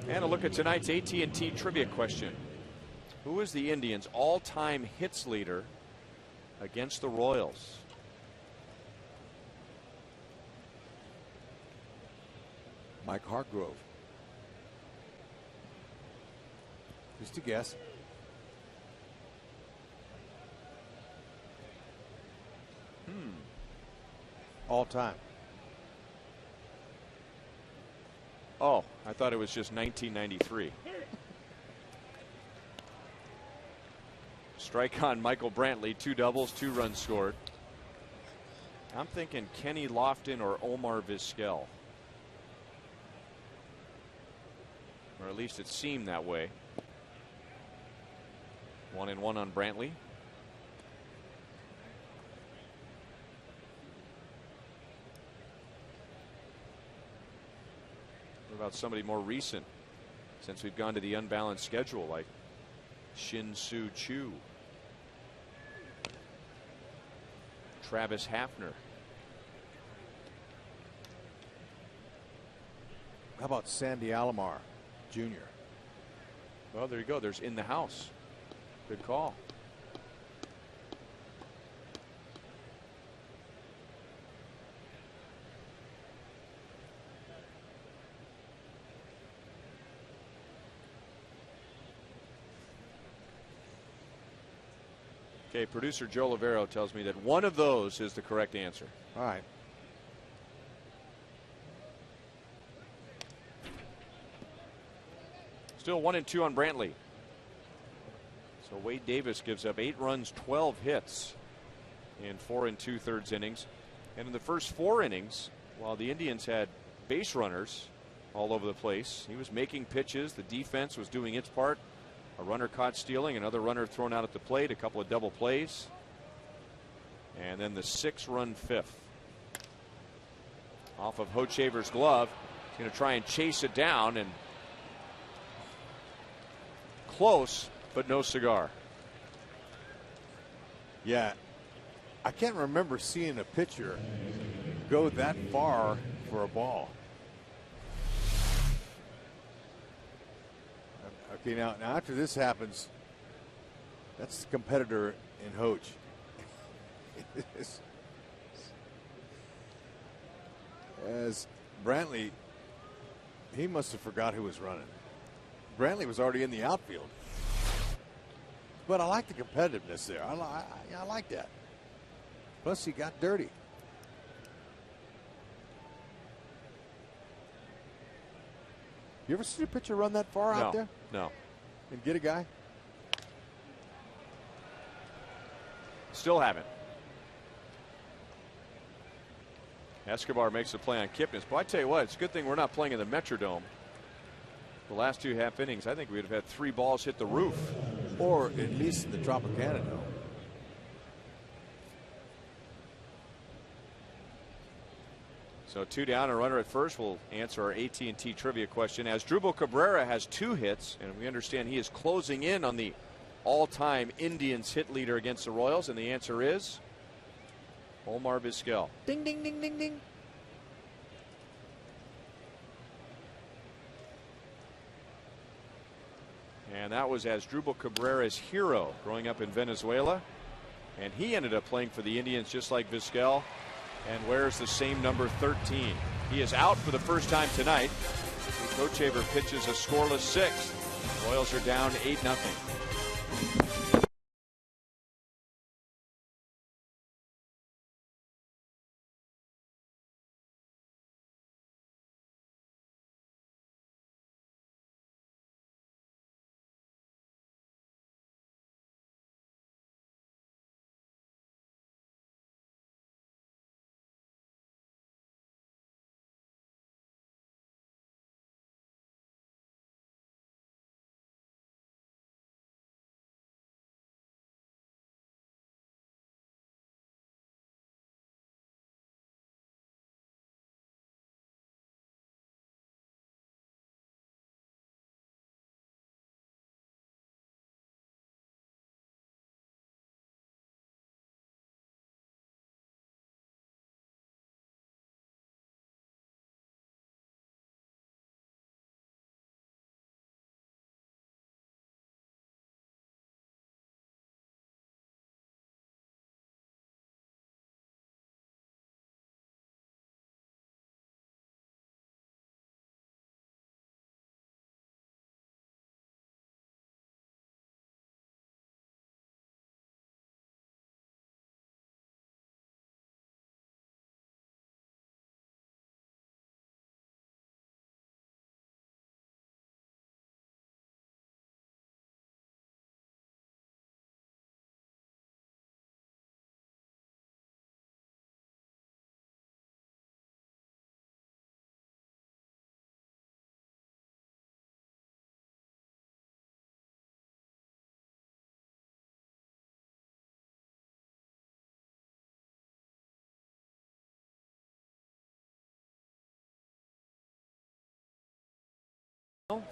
And a look at tonight's AT&T trivia question. Who is the Indians' all-time hits leader against the Royals? Mike Hargrove. Just a guess. All time. Oh, I thought it was just 1993. Strike on Michael Brantley, 2 doubles, 2 runs scored. I'm thinking Kenny Lofton or Omar Vizquel. Or at least it seemed that way. 1-1 on Brantley. What about somebody more recent since we've gone to the unbalanced schedule like Shin-Soo Choo, Travis Hafner? How about Sandy Alomar Jr.? Well, there you go. There's in the house. Good call. Okay, producer Joe Lavero tells me that one of those is the correct answer. All right. Still 1-2 on Brantley. So Wade Davis gives up 8 runs, 12 hits in 4 2/3 innings. And in the first 4 innings, while the Indians had base runners all over the place, he was making pitches. The defense was doing its part. A runner caught stealing, another runner thrown out at the plate, a couple of double plays. And then the 6-run 5th. Off of Hochevar's glove. He's going to try and chase it down, and close, but no cigar. Yeah, I can't remember seeing a pitcher go that far for a ball. Okay, now after this happens, that's the competitor in Hoch. As Brantley, he must have forgot who was running. Brantley was already in the outfield. But I like the competitiveness there. I like that. Plus, he got dirty. You ever seen a pitcher run that far out there? No. And get a guy? Still haven't. Escobar makes a play on Kipnis. But I tell you what, it's a good thing we're not playing in the Metrodome. The last 2 half innings, I think we'd have had 3 balls hit the roof. Or at least in the Tropicana Dome. So 2 down, a runner at first. We'll answer our AT&T trivia question. ASDRUBAL Cabrera has 2 hits, and we understand he is closing in on the all-time Indians hit leader against the Royals, and the answer is Omar Vizquel. Ding, ding, ding, ding, ding. And that was ASDRUBAL Cabrera's hero growing up in Venezuela. And he ended up playing for the Indians just like Vizquel, and wears the same number 13. He is out for the first time tonight. Hochevar pitches a scoreless 6th. Royals are down 8-0.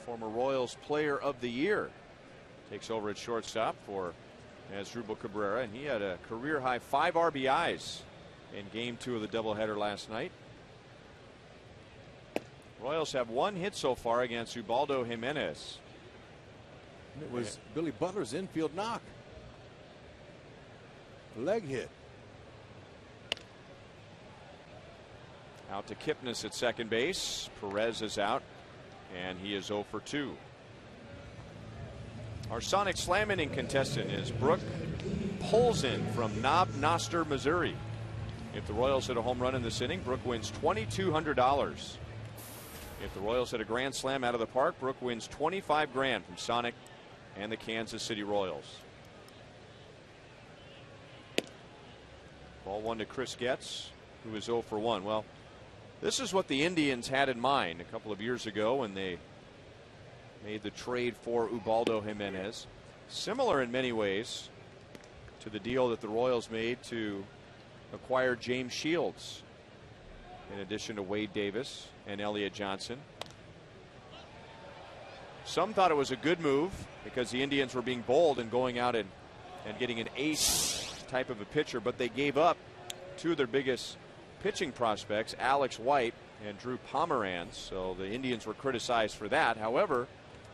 Former Royals Player of the Year takes over at shortstop for ASDRUBAL Cabrera, and he had a career high 5 RBIs in game 2 of the doubleheader last night. Royals have 1 hit so far against Ubaldo Jimenez. It was Billy Butler's infield knock. Leg hit. Out to Kipnis at second base. Perez is out, and he is 0 for 2. Our Sonic Slam inning contestant is Brooke Polzin from Knob Noster, Missouri. If the Royals hit a home run in this inning, Brooke wins $2,200. If the Royals hit a grand slam out of the park, Brooke wins $25,000 from Sonic and the Kansas City Royals. Ball 1 to Chris Getz, who is 0 for 1. Well, this is what the Indians had in mind a couple of years ago when they made the trade for Ubaldo Jimenez. Similar in many ways to the deal that the Royals made to acquire James Shields, in addition to Wade Davis and Elliott Johnson. Some thought it was a good move because the Indians were being bold and going out and getting an ace type of a pitcher, but they gave up two of their biggest pitching prospects, Alex White and Drew Pomeranz. So the Indians were criticized for that. However,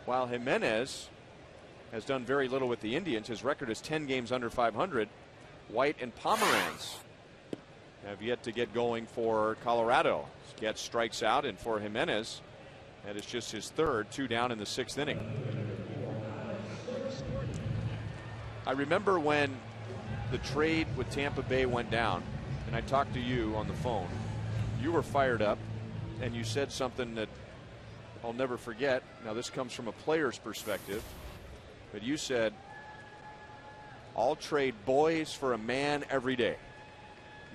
while Jimenez has done very little with the Indians, his record is 10 games under 500. White and Pomeranz have yet to get going for Colorado. Getz strikes out, and for Jimenez, that is just his third, 2 down in the 6th inning. I remember when the trade with Tampa Bay went down, and I talked to you on the phone. You were fired up, and you said something that I'll never forget. Now, this comes from a player's perspective, but you said, "I'll trade boys for a man every day,"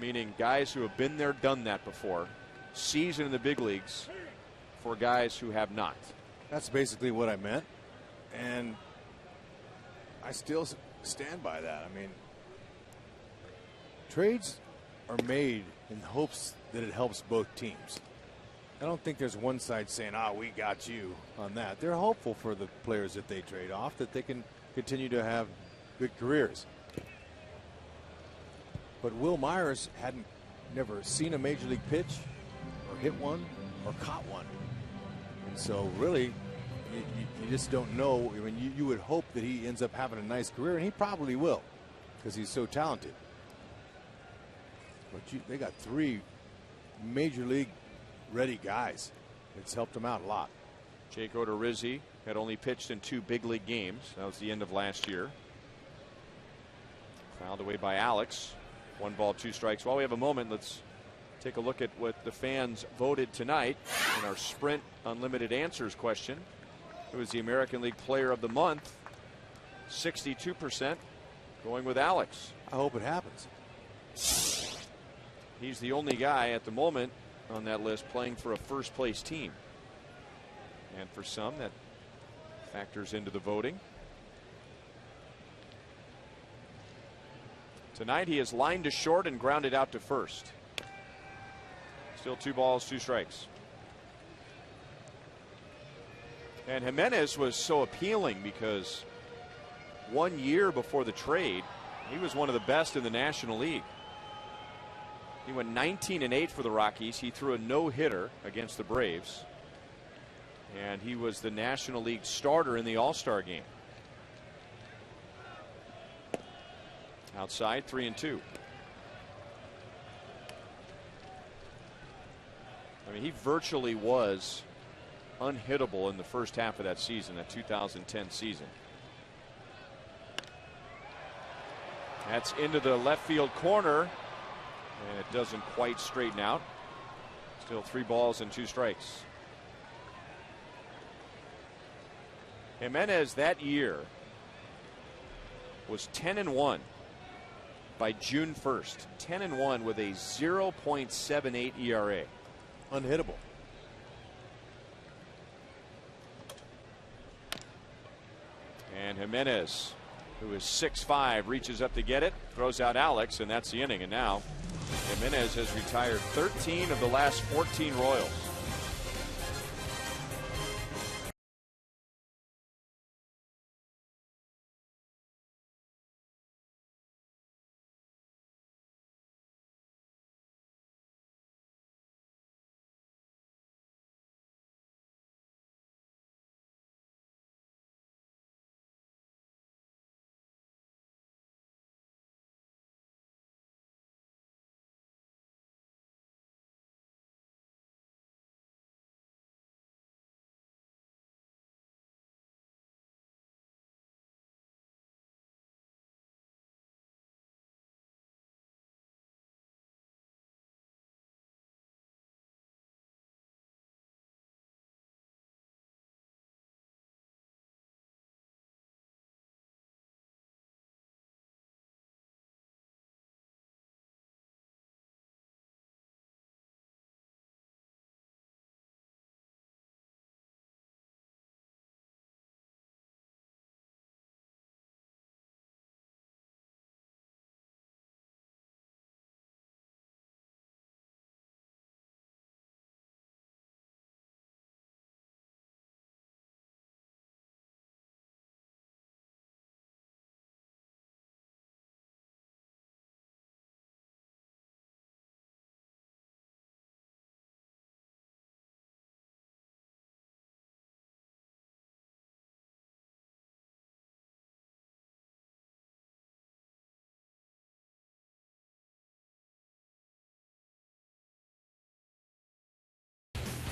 meaning guys who have been there, done that before, seasoned in the big leagues, for guys who have not. That's basically what I meant, and I still stand by that. I mean, trades are made in hopes that it helps both teams. I don't think there's one side saying, we got you on that. They're hopeful for the players that they trade off that they can continue to have good careers. But Will Myers hadn't never seen a major league pitch or hit one or caught one. And so really you just don't know. I mean, you would hope that he ends up having a nice career, and he probably will because he's so talented. But they got 3 major league ready guys. It's helped them out a lot. Jake Odorizzi had only pitched in 2 big league games. That was the end of last year. Fouled away by Alex. 1 ball, 2 strikes. While we have a moment, let's take a look at what the fans voted tonight in our Sprint Unlimited Answers question. It was the American League Player of the Month. 62% going with Alex. I hope it happens. He's the only guy at the moment on that list playing for a first place team. And for some, that factors into the voting. Tonight he is lined to short and grounded out to first. Still 2 balls, 2 strikes. And Jimenez was so appealing because 1 year before the trade, he was one of the best in the National League. He went 19-8 for the Rockies. He threw a no-hitter against the Braves. And he was the National League starter in the All-Star game. Outside, 3-2. I mean, he virtually was unhittable in the first half of that season, that 2010 season. That's into the left field corner, and it doesn't quite straighten out. Still 3 balls and 2 strikes. Jimenez that year was 10-1 by June 1st. 10-1 with a 0.78 ERA. Unhittable. And Jimenez, who is 6'5", reaches up to get it, throws out Alex, and that's the inning. And now Jimenez has retired 13 of the last 14 Royals.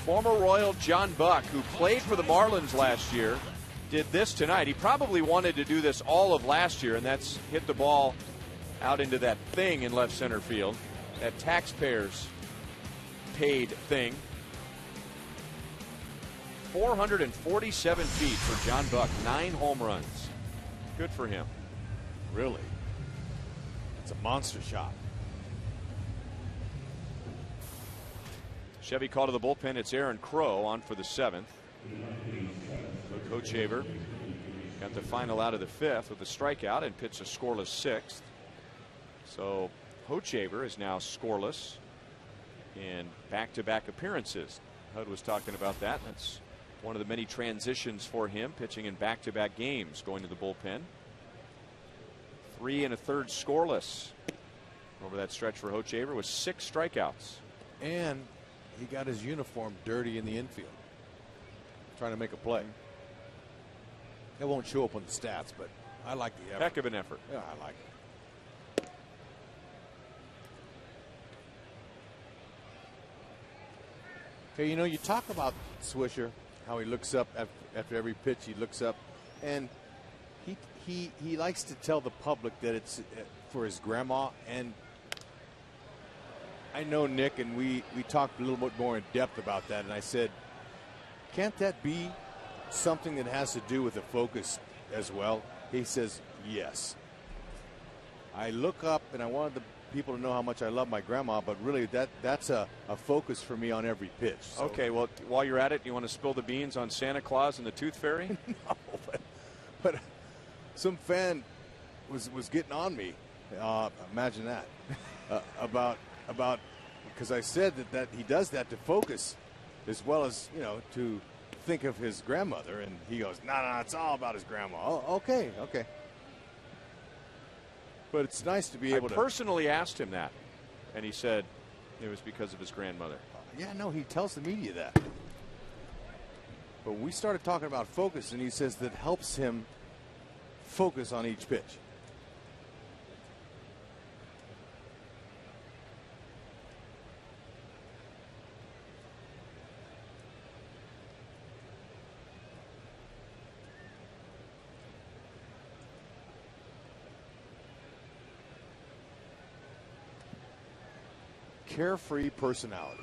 Former Royal John Buck, who played for the Marlins last year, did this tonight. He probably wanted to do this all of last year, and that's hit the ball out into that thing in left center field, that taxpayers paid thing. 447 feet for John Buck, 9 home runs. Good for him. Really? It's a monster shot. Chevy call to the bullpen. It's Aaron Crow on for the 7th. So Hochevar got the final out of the 5th with a strikeout and pitched a scoreless 6th. So Hochevar is now scoreless in back-to-back appearances. Hud was talking about that. That's one of the many transitions for him, pitching in back-to-back games, going to the bullpen. 3 1/3 scoreless over that stretch for Hochevar with 6 strikeouts. And he got his uniform dirty in the infield, trying to make a play. It won't show up on the stats, but I like the effort. Heck of an effort. Yeah, I like it. Hey, you know, you talk about Swisher, how he looks up after every pitch. He looks up, and he likes to tell the public that it's for his grandma. And I know Nick, and we talked a little bit more in depth about that. And I said, can't that be something that has to do with the focus as well? He says, yes. I look up, and I wanted the people to know how much I love my grandma, but really that's a focus for me on every pitch. So. Okay, well, while you're at it, you want to spill the beans on Santa Claus and the Tooth Fairy? No, but some fan was getting on me. Imagine that about because I said that he does that to focus as well as, you know, to think of his grandmother, and he goes, no, it's all about his grandma. Oh, okay. But it's nice to be able to. I personally asked him that, and he said it was because of his grandmother. Yeah, no, he tells the media that. But we started talking about focus, and he says that helps him focus on each pitch. Carefree personality.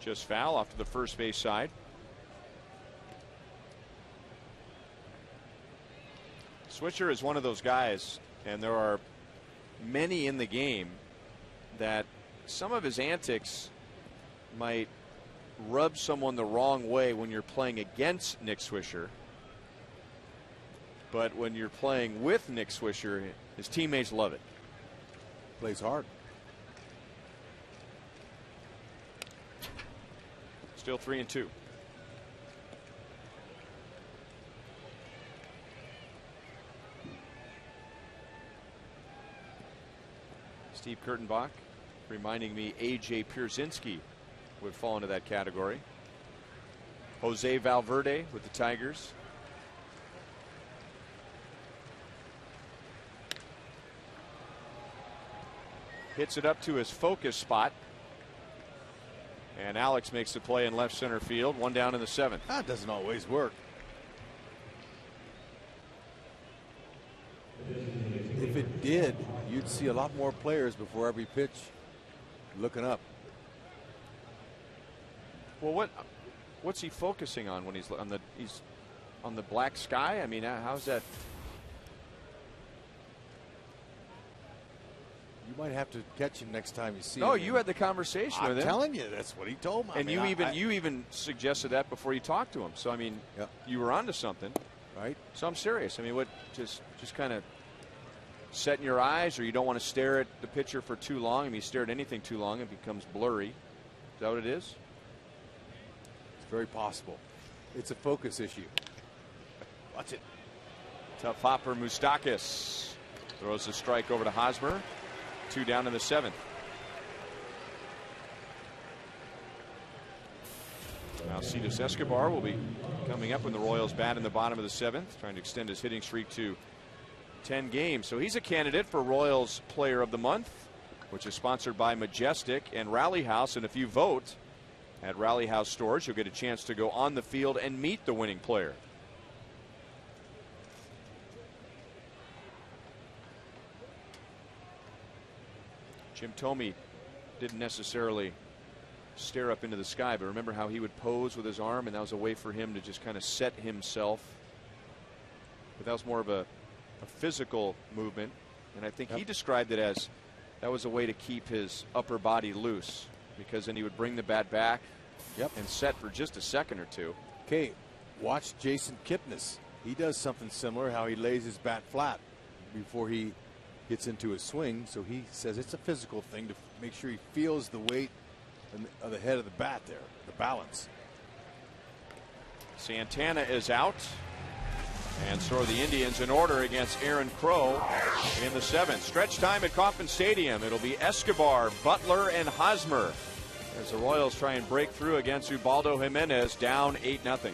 Just foul off to the first base side. Swisher is one of those guys, and there are many in the game, that some of his antics might rub someone the wrong way when you're playing against Nick Swisher. But when you're playing with Nick Swisher, his teammates love it. Plays hard. Still 3-2. Steve Kurtenbach reminding me A.J. Pierzynski would fall into that category. Jose Valverde with the Tigers. Hits it up to his focus spot. And Alex makes the play in left center field. 1 down in the 7th. That doesn't always work. If it did, you'd see a lot more players before every pitch looking up. Well, what's he focusing on when he's on the black sky? I mean, how's that? You might have to catch him next time you see him. No, you had the conversation with him. I'm telling you, that's what he told me. And you even suggested that before you talked to him. So I mean, you were onto something, right? So I'm serious. I mean, what just kind of setting your eyes, or you don't want to stare at the pitcher for too long? I mean, you stare at anything too long, it becomes blurry. Is that what it is? It's very possible. It's a focus issue. Watch it. Tough hopper Moustakas throws a strike over to Hosmer. 2 down in the 7th. Now Cetus Escobar will be coming up when the Royals bat in the bottom of the 7th, trying to extend his hitting streak to 10 games. So he's a candidate for Royals Player of the Month, which is sponsored by Majestic and Rally House. And if you vote at Rally House stores, you'll get a chance to go on the field and meet the winning player. Jim Thome didn't necessarily stare up into the sky, but remember how he would pose with his arm, and that was a way for him to just kind of set himself. But that was more of a physical movement, and I think he described it as that was a way to keep his upper body loose, because then he would bring the bat back and set for just a second or two. Okay, watch Jason Kipnis. He does something similar, how he lays his bat flat before he gets into his swing. So he says it's a physical thing to make sure he feels the weight of the head of the bat there, the balance. Santana is out, and so are the Indians in order against Aaron Crow in the 7th. Stretch time at Kauffman Stadium. It'll be Escobar, Butler, and Hosmer as the Royals try and break through against Ubaldo Jimenez, down 8-0.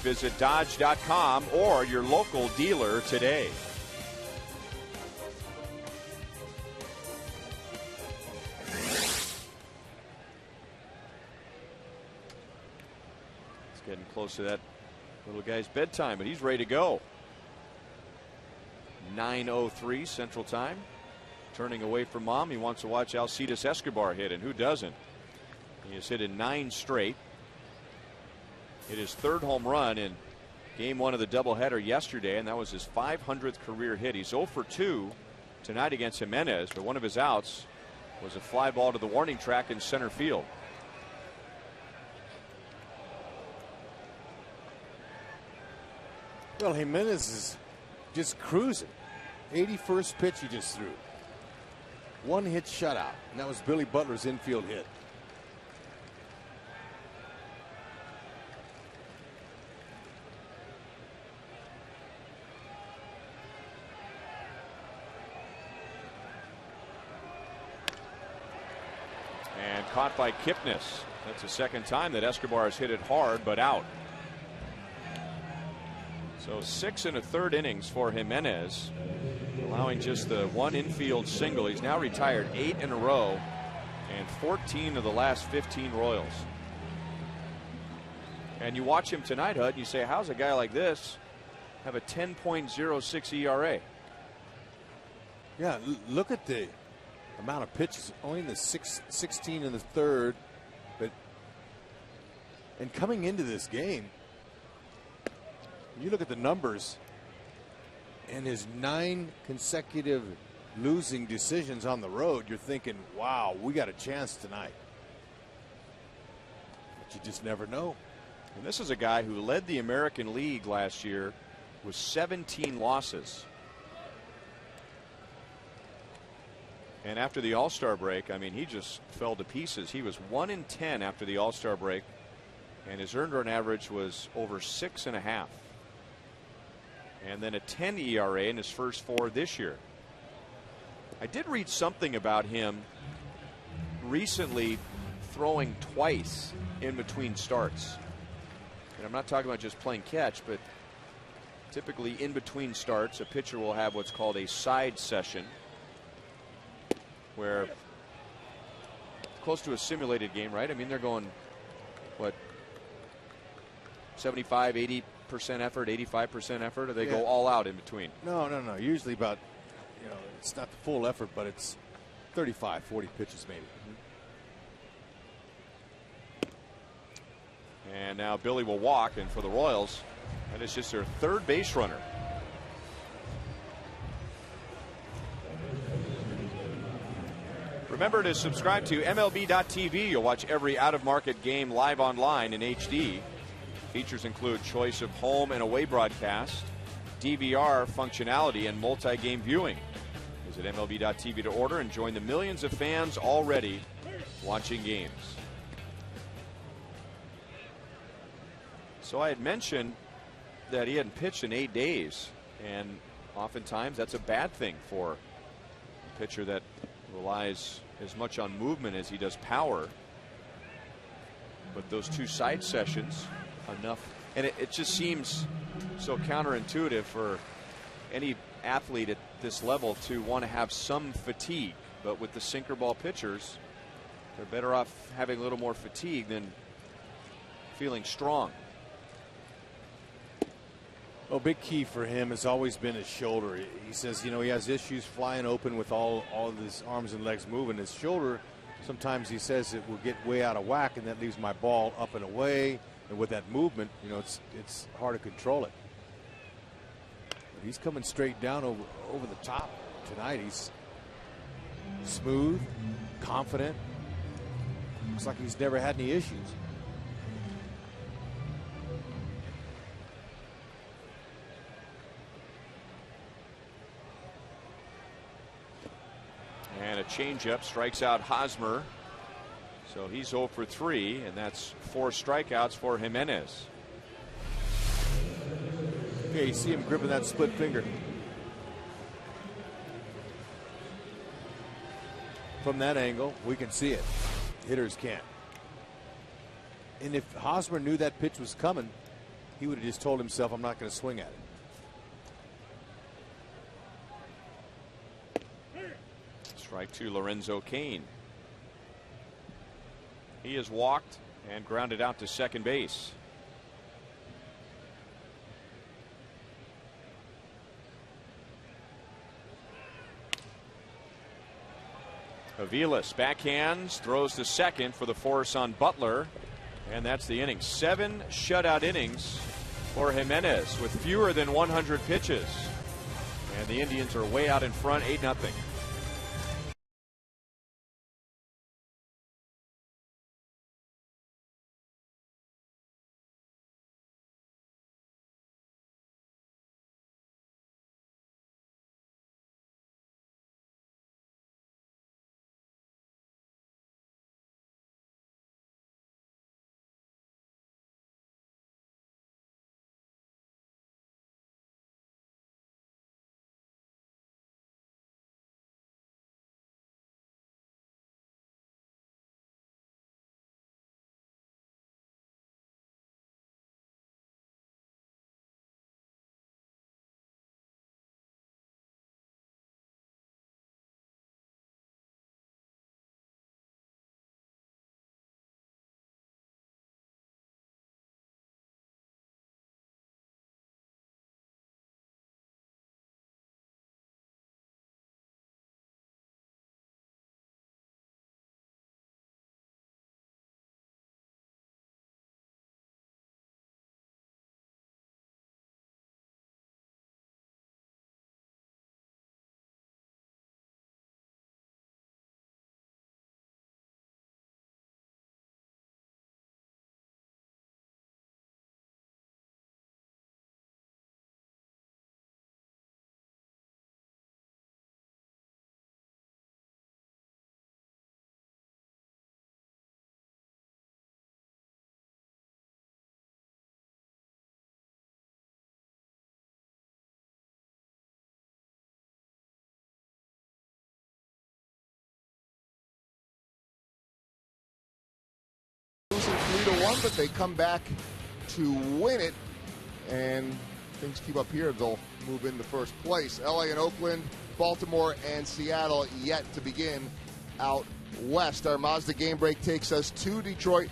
Visit Dodge.com or your local dealer today. It's getting close to that little guy's bedtime, but he's ready to go. 9:03 Central Time. Turning away from mom, he wants to watch Alcides Escobar hit, and who doesn't? He has hit in 9 straight. Hit his 3rd home run in game 1 of the doubleheader yesterday, and that was his 500th career hit. He's 0 for 2 tonight against Jimenez, but one of his outs was a fly ball to the warning track in center field. Well, Jimenez is just cruising. 81st pitch he just threw. 1 hit shutout, and that was Billy Butler's infield hit. And caught by Kipnis. That's the 2nd time that Escobar has hit it hard, but out. So 6 1/3 innings for Jimenez, allowing just the 1 infield single. He's now retired 8 in a row and 14 of the last 15 Royals. And you watch him tonight, Hud, and you say, how's a guy like this have a 10.06 ERA? Yeah, look at the amount of pitches, only in the 16 in the 3rd, and coming into this game, you look at the numbers and his 9 consecutive losing decisions on the road, you're thinking, wow, we got a chance tonight. But you just never know. And this is a guy who led the American League last year with 17 losses. And after the All-Star break, I mean, he just fell to pieces. He was 1-10 after the All-Star break, and his earned run average was over 6.5. And then a 10 ERA in his first 4 this year. I did read something about him recently throwing twice in between starts. And I'm not talking about just playing catch, but typically in between starts, a pitcher will have what's called a side session, where close to a simulated game, right? I mean, they're going, what, 75, 80% effort, 85% effort, or they go all out in between? No. Usually about, it's not the full effort, but it's 35, 40 pitches maybe. And now Billy will walk, and for the Royals, that is just their third base runner. Remember to subscribe to MLB.tv. You'll watch every out-of-market game live online in HD. Features include choice of home and away broadcast, DVR functionality, and multi-game viewing. Visit MLB.tv to order and join the millions of fans already watching games. So I had mentioned that he hadn't pitched in 8 days, and oftentimes that's a bad thing for a pitcher that relies as much on movement as he does power. But those 2 side sessions, enough, and it just seems so counterintuitive for any athlete at this level to want to have some fatigue. But with the sinker ball pitchers, they're better off having a little more fatigue than feeling strong. Well, big key for him has always been his shoulder. He says, he has issues flying open with all of his arms and legs moving. His shoulder, sometimes he says it will get way out of whack, and that leaves my ball up and away. And with that movement, it's hard to control it. But he's coming straight down over the top tonight. He's smooth, confident. Looks like he's never had any issues. And a changeup strikes out Hosmer. So he's 0 for 3, and that's 4 strikeouts for Jimenez. Okay, you see him gripping that split finger. From that angle, we can see it. Hitters can't. And if Hosmer knew that pitch was coming, he would have just told himself, I'm not going to swing at it. Strike 2, Lorenzo Cain. He is walked and grounded out to second base. Aviles backhands, throws to second for the force on Butler, and that's the inning. 7 shutout innings for Jimenez with fewer than 100 pitches. And the Indians are way out in front, 8-0. 3-1, but they come back to win it, and things keep up here. They'll move into first place. LA and Oakland, Baltimore and Seattle yet to begin out west. Our Mazda game break takes us to Detroit.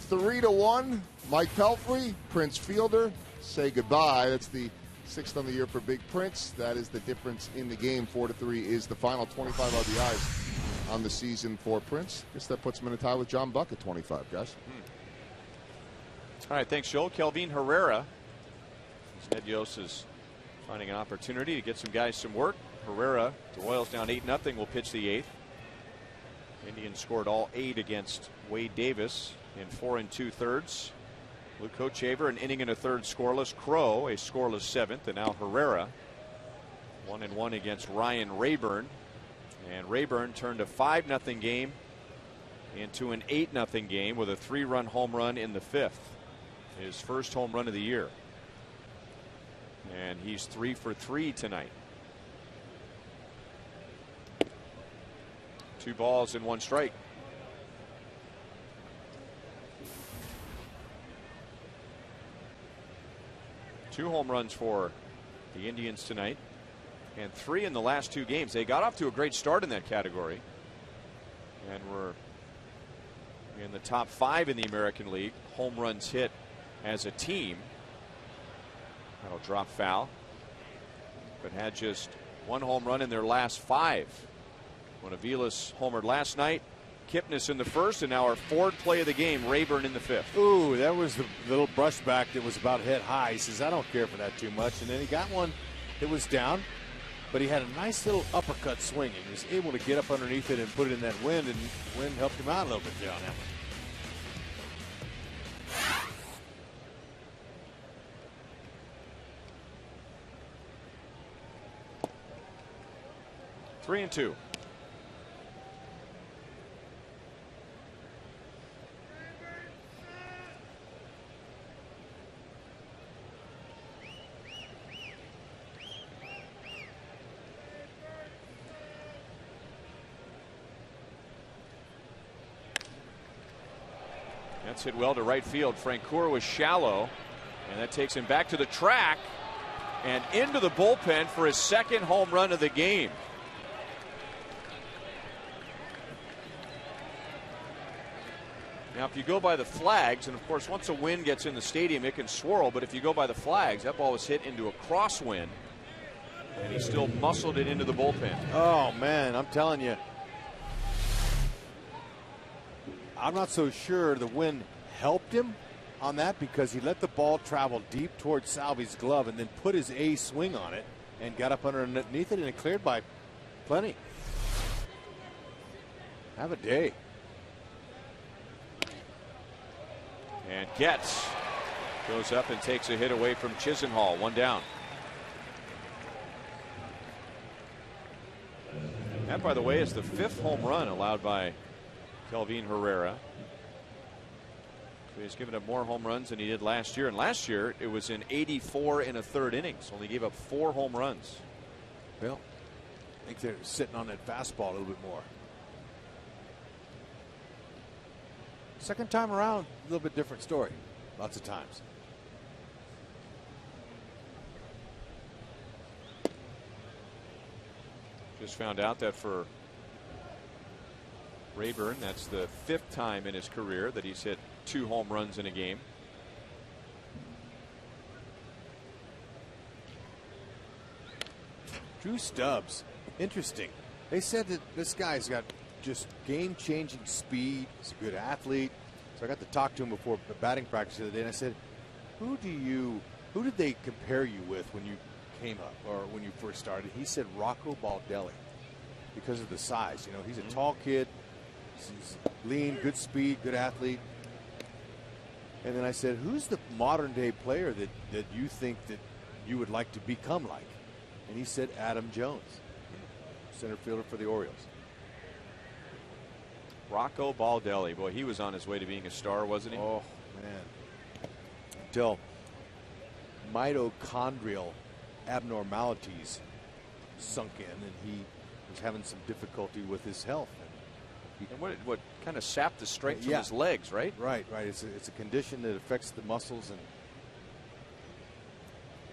3-1. Mike Pelfrey, Prince Fielder say goodbye. That's the 6th on the year for Big Prince. That is the difference in the game. 4-3 is the final. 25 RBIs on the season for Prince. Guess that puts him in a tie with John Buck at 25, guys. All right, thanks, Joel. Kelvin Herrera. Ned Yost is finding an opportunity to get some guys some work. Herrera, the Royals down 8-0, will pitch the 8th. Indians scored all 8 against Wade Davis in 4 2/3. Luke Hochevar, an inning and a third scoreless. Crow, a scoreless 7th. And now Herrera, 1-1 against Ryan Raburn. And Raburn turned a 5-0 game into an 8-0 game with a 3-run home run in the 5th. His first home run of the year. And he's 3 for 3 tonight. 2 balls and 1 strike. Two home runs for the Indians tonight, and 3 in the last 2 games. They got off to a great start in that category, and were in the top 5 in the American League. Home runs hit as a team. That'll drop foul, but had just 1 home run in their last 5. When Aviles homered last night, Kipnis in the first, and now our Ford play of the game, Rayburn in the 5th. Ooh, that was the little brushback that was about hit high. He says, I don't care for that too much. And then he got one that was down, but he had a nice little uppercut swing, and he was able to get up underneath it and put it in that wind, and the wind helped him out a little bit there on that one. Three and two. That's hit well to right field. Francoeur was shallow, and that takes him back to the track and into the bullpen for his 2nd home run of the game. Now, if you go by the flags, and of course, once a wind gets in the stadium, it can swirl, but if you go by the flags, that ball was hit into a crosswind, and he still muscled it into the bullpen. Oh, man, I'm telling you. I'm not so sure the wind helped him on that, because he let the ball travel deep towards Salvi's glove and then put his A swing on it and got up underneath it, and it cleared by plenty. Have a day. And Getz goes up and takes a hit away from Chisenhall. 1 down. That, by the way, is the 5th home run allowed by Kelvin Herrera. So he's given up more home runs than he did last year. And last year, it was in 84 1/3 innings. Only gave up 4 home runs. Well, I think they're sitting on that fastball a little bit more. Second time around, a little bit different story. Lots of times. Just found out that for Rayburn, that's the 5th time in his career that he's hit 2 home runs in a game. Drew Stubbs, interesting. They said that this guy's got just game-changing speed. He's a good athlete. So I got to talk to him before batting practice the other day, and I said, who did they compare you with when you came up, or when you first started? He said Rocco Baldelli, because of the size. You know, he's a tall kid. He's lean, good speed, good athlete. And then I said, who's the modern day player that you think that you would like to become like? And he said Adam Jones, center fielder for the Orioles. Rocco Baldelli. Boy, he was on his way to being a star, wasn't he? Oh, man. Until mitochondrial abnormalities sunk in, and he was having some difficulty with his health. And what kind of sapped the strength from Yeah. his legs, right? Right. It's a condition that affects the muscles,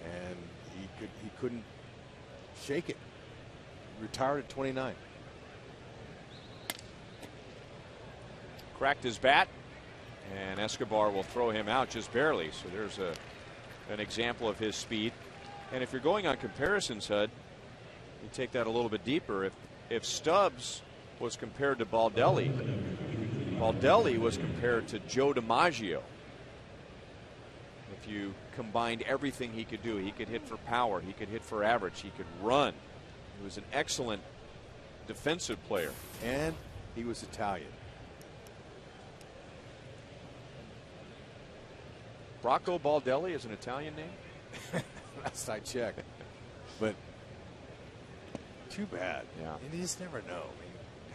and he couldn't shake it. Retired at 29. Cracked his bat, and Escobar will throw him out just barely. So there's an example of his speed. And if you're going on comparisons, Hud, you take that a little bit deeper. If Stubbs was compared to Baldelli, Baldelli was compared to Joe DiMaggio. If you combined everything he could do, he could hit for power, he could hit for average, he could run. He was an excellent defensive player. And he was Italian. Rocco Baldelli is an Italian name? Last I checked. But too bad. Yeah. And you just never know. I mean,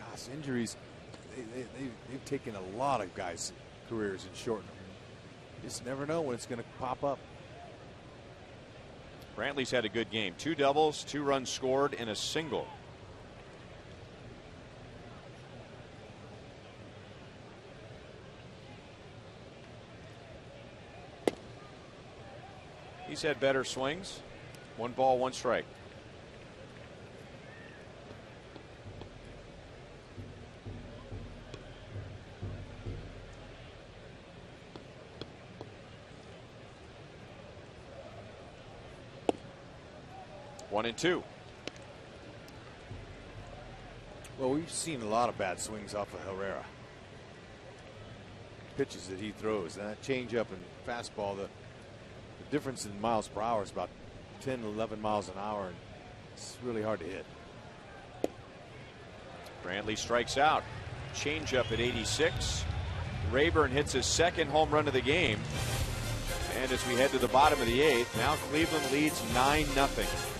gosh, injuries, they've taken a lot of guys' careers and shortened them. You just never know when it's going to pop up. Brantley's had a good game. 2 doubles, 2 runs scored, and a single. He's had better swings. 1 ball, 1 strike. One and 2. Well, we've seen a lot of bad swings off of Herrera. Pitches that he throws, that changeup and fastball, the difference in miles per hour is about 10, 11 miles an hour, and it's really hard to hit. Brantley strikes out. Changeup at 86. RABURN hits his 2nd home run of the game. And as we head to the bottom of the 8th, now Cleveland leads 9-0.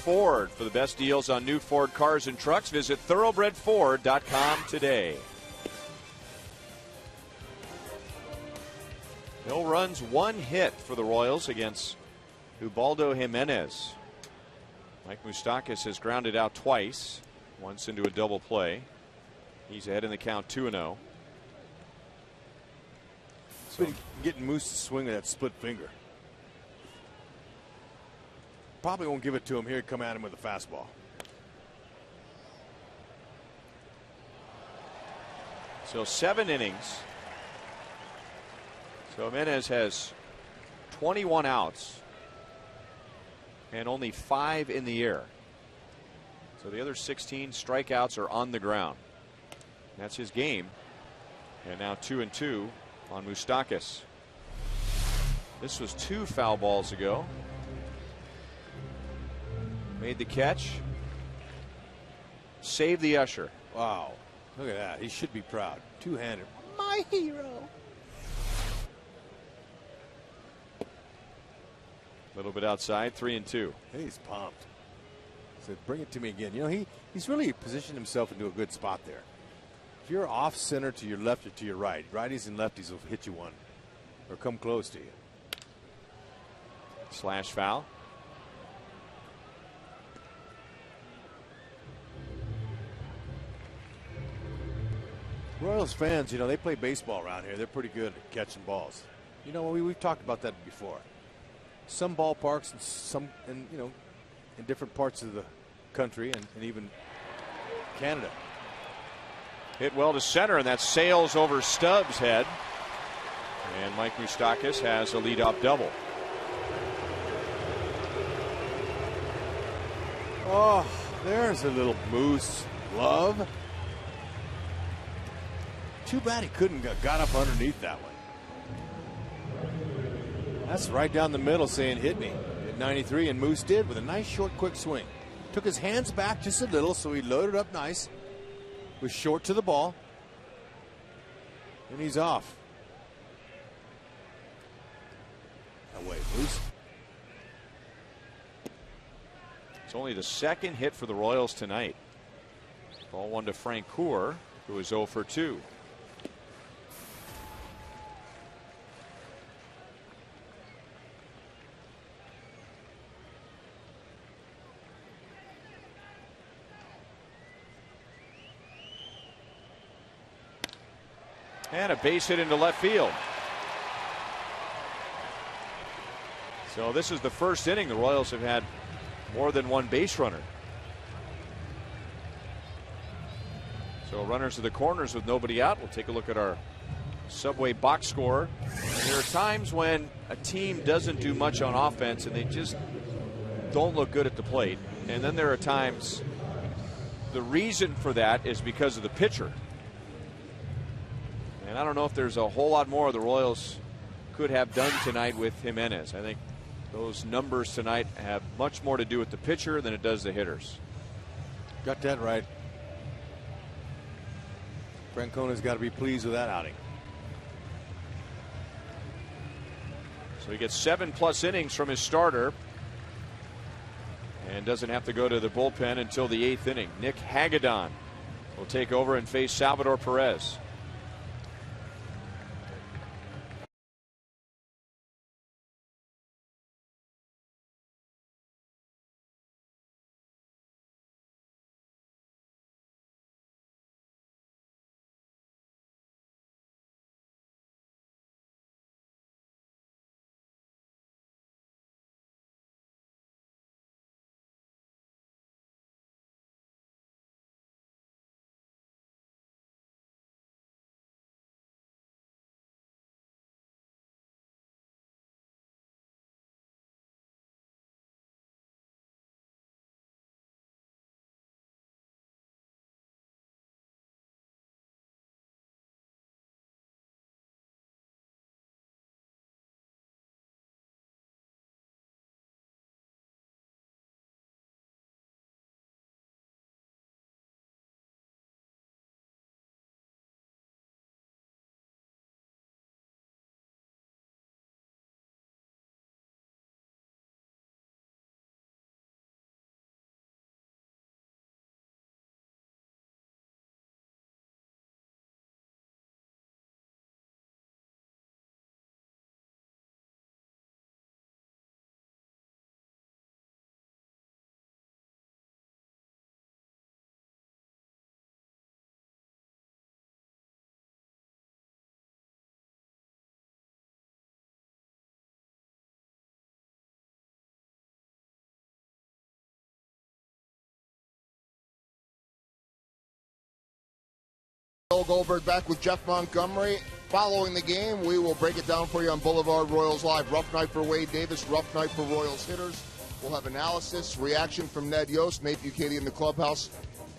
Ford. For the best deals on new Ford cars and trucks, visit thoroughbredford.com today. No runs, 1 hit for the Royals against Ubaldo Jimenez. Mike Moustakas has grounded out twice, once into a double play. He's ahead in the count 2-0. So getting Moose to swing with that split finger. Probably won't give it to him here. Come at him with a fastball. So 7 innings. So Jimenez has 21 outs and only 5 in the air. So the other 16 strikeouts are on the ground. That's his game. And now 2-2 on Moustakas. This was 2 foul balls ago. made the catch. Saved the usher. Wow. Look at that. He should be proud. Two-hander. My hero. A little bit outside, 3-2. He's pumped. Said, bring it to me again. You know, he's really positioned himself into a good spot there. If you're off center to your left or to your right, righties and lefties will hit you one or come close to you. Slash foul. Royals fans, you know, they play baseball around here. They're pretty good at catching balls. You know, we've talked about that before. Some ballparks and some, you know, in different parts of the country and even Canada. Hit well to center, and that sails over Stubbs' head. And Mike Moustakas has a leadoff double. Oh, there's a little Moose love. Too bad he couldn't got up underneath that one. That's right down the middle saying hit me at 93, and Moose did with a nice short quick swing. Took his hands back just a little so he loaded up nice. Was short to the ball. And he's off. Away, Moose. It's only the second hit for the Royals tonight. Ball one to Frank Coeur, who is 0 for 2. And a base hit into left field. So this is the first inning the Royals have had more than one base runner. So runners to the corners with nobody out. We'll take a look at our Subway box score. And there are times when a team doesn't do much on offense and they just don't look good at the plate. And then there are times the reason for that is because of the pitcher. And I don't know if there's a whole lot more the Royals could have done tonight with Jimenez. I think those numbers tonight have much more to do with the pitcher than it does the hitters. Got that right. Francona's got to be pleased with that outing. So he gets 7+ innings from his starter and doesn't have to go to the bullpen until the 8th inning. Nick Hagedorn will take over and face Salvador Perez. Bill Goldberg back with Jeff Montgomery. Following the game, we will break it down for you on Boulevard Royals Live. Rough night for Wade Davis, rough night for Royals hitters. We'll have analysis, reaction from Ned Yost, Nate Bukaty in the clubhouse,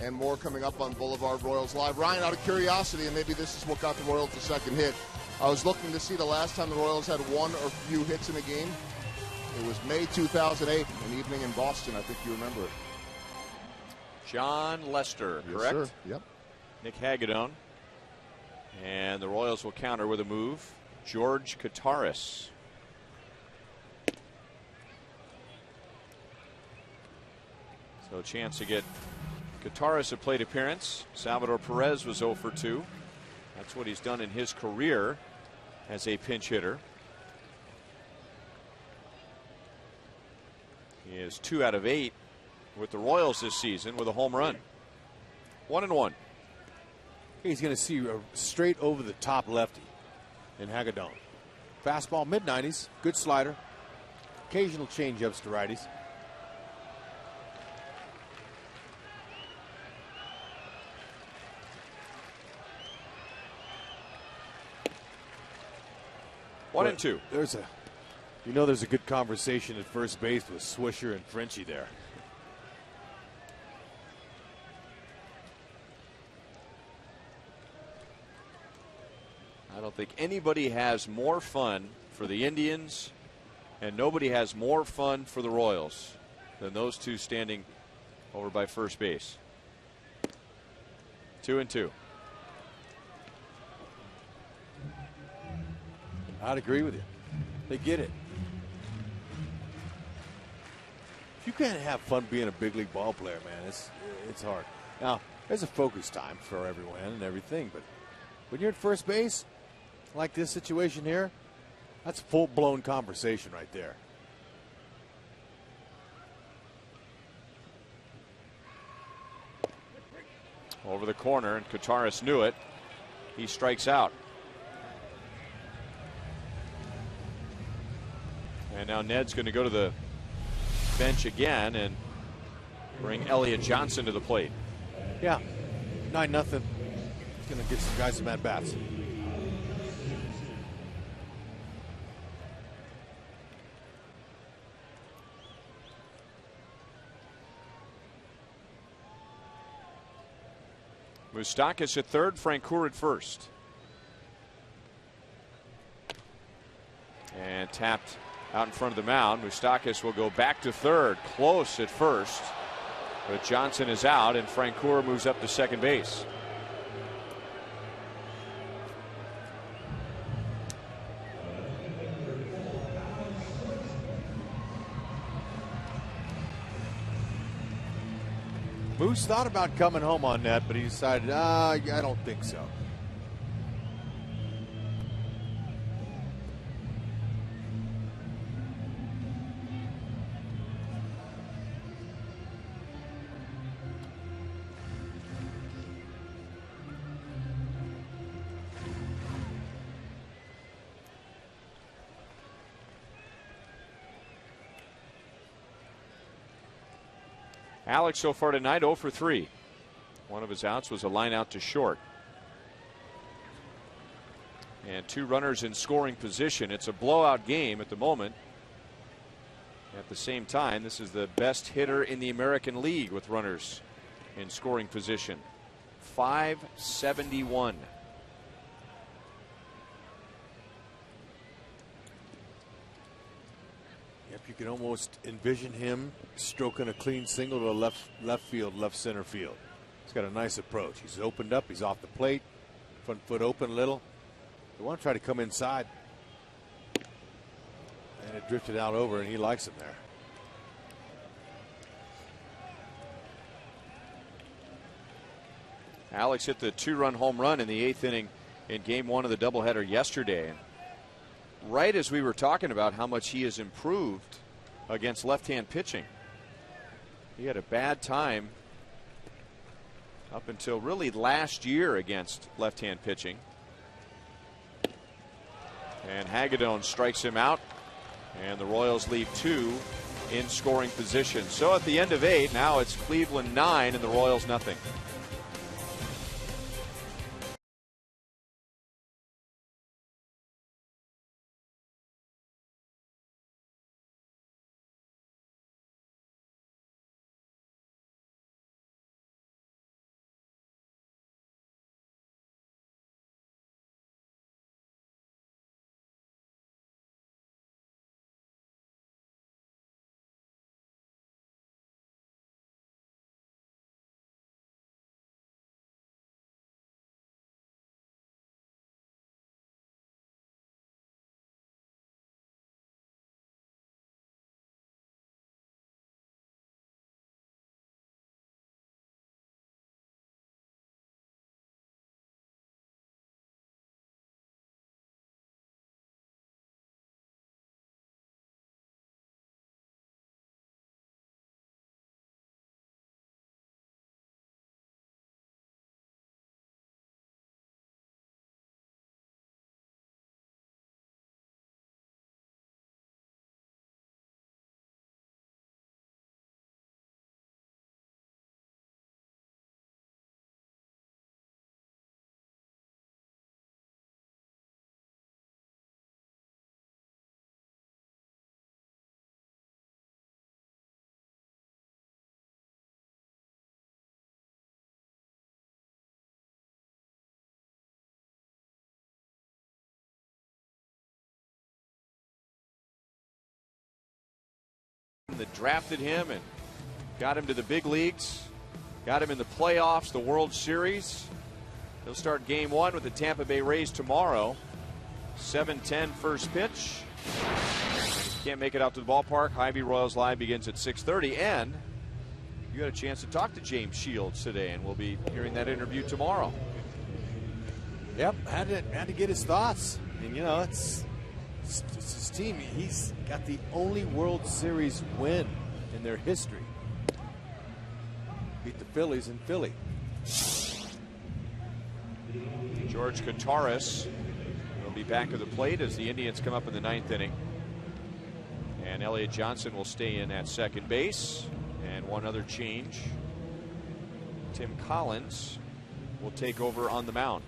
and more coming up on Boulevard Royals Live. Ryan, out of curiosity, and maybe this is what got the Royals the second hit, I was looking to see the last time the Royals had one or few hits in a game. It was May 2008, an evening in Boston. I think you remember it. John Lester, Yes, correct? sir. Yep. Nick Hagedorn. And the Royals will counter with a move. George Kataris. So a chance to get Kataris a plate appearance. Salvador Perez was 0 for 2. That's what he's done in his career as a pinch hitter. He is 2 out of 8 with the Royals this season with a home run. 1-1. He's going to see a straight over the top lefty in Hagedorn. Fastball mid-90s, good slider. Occasional change-ups to righties. One and two. There's a good conversation at first base with Swisher and Frenchie there. I don't think anybody has more fun for the Indians, and nobody has more fun for the Royals than those two standing over by first base. 2-2. I'd agree with you. They get it. If you can't have fun being a big league ball player, man, it's hard. Now, there's a focus time for everyone and everything, but when you're at first base, like this situation here, that's full-blown conversation right there. Over the corner, and Kataris knew it. He strikes out. And now Ned's going to go to the bench again and bring Elliott Johnson to the plate. Yeah, 9-0. He's going to get some guys some at-bats. Moustakas at third, Francoeur at first. And tapped out in front of the mound. Moustakas will go back to third, close at first. But Johnson is out, and Francoeur moves up to second base. Moose thought about coming home on that, but he decided, I don't think so. Alex so far tonight 0 for 3. One of his outs was a line out to short. And 2 runners in scoring position. It's a blowout game at the moment. At the same time, this is the best hitter in the American League with runners in scoring position. 571. You can almost envision him stroking a clean single to left field, left center field. He's got a nice approach. He's opened up. He's off the plate. Front foot open a little. They want to try to come inside. And it drifted out over, and he likes him there. Alex hit the 2-run home run in the 8th inning in game 1 of the doubleheader yesterday. And right as we were talking about how much he has improved against left-hand pitching. He had a bad time up until really last year against left-hand pitching. And Hagedorn strikes him out, and the Royals leave 2 in scoring position. So at the end of 8, now it's Cleveland 9 and the Royals nothing. that drafted him and got him to the big leagues, got him in the playoffs, the World Series. He'll start game 1 with the Tampa Bay Rays tomorrow. 7:10 first pitch. Can't make it out to the ballpark. Hy-Vee Royals Live begins at 6:30, and you got a chance to talk to James Shields today, and we'll be hearing that interview tomorrow. Yep, had to get his thoughts. And you know, it's his team. He's got the only World Series win in their history. Beat the Phillies in Philly. George Kataris will be back at the plate as the Indians come up in the 9th inning. And Elliott Johnson will stay in at second base. And one other change. Tim Collins will take over on the mound.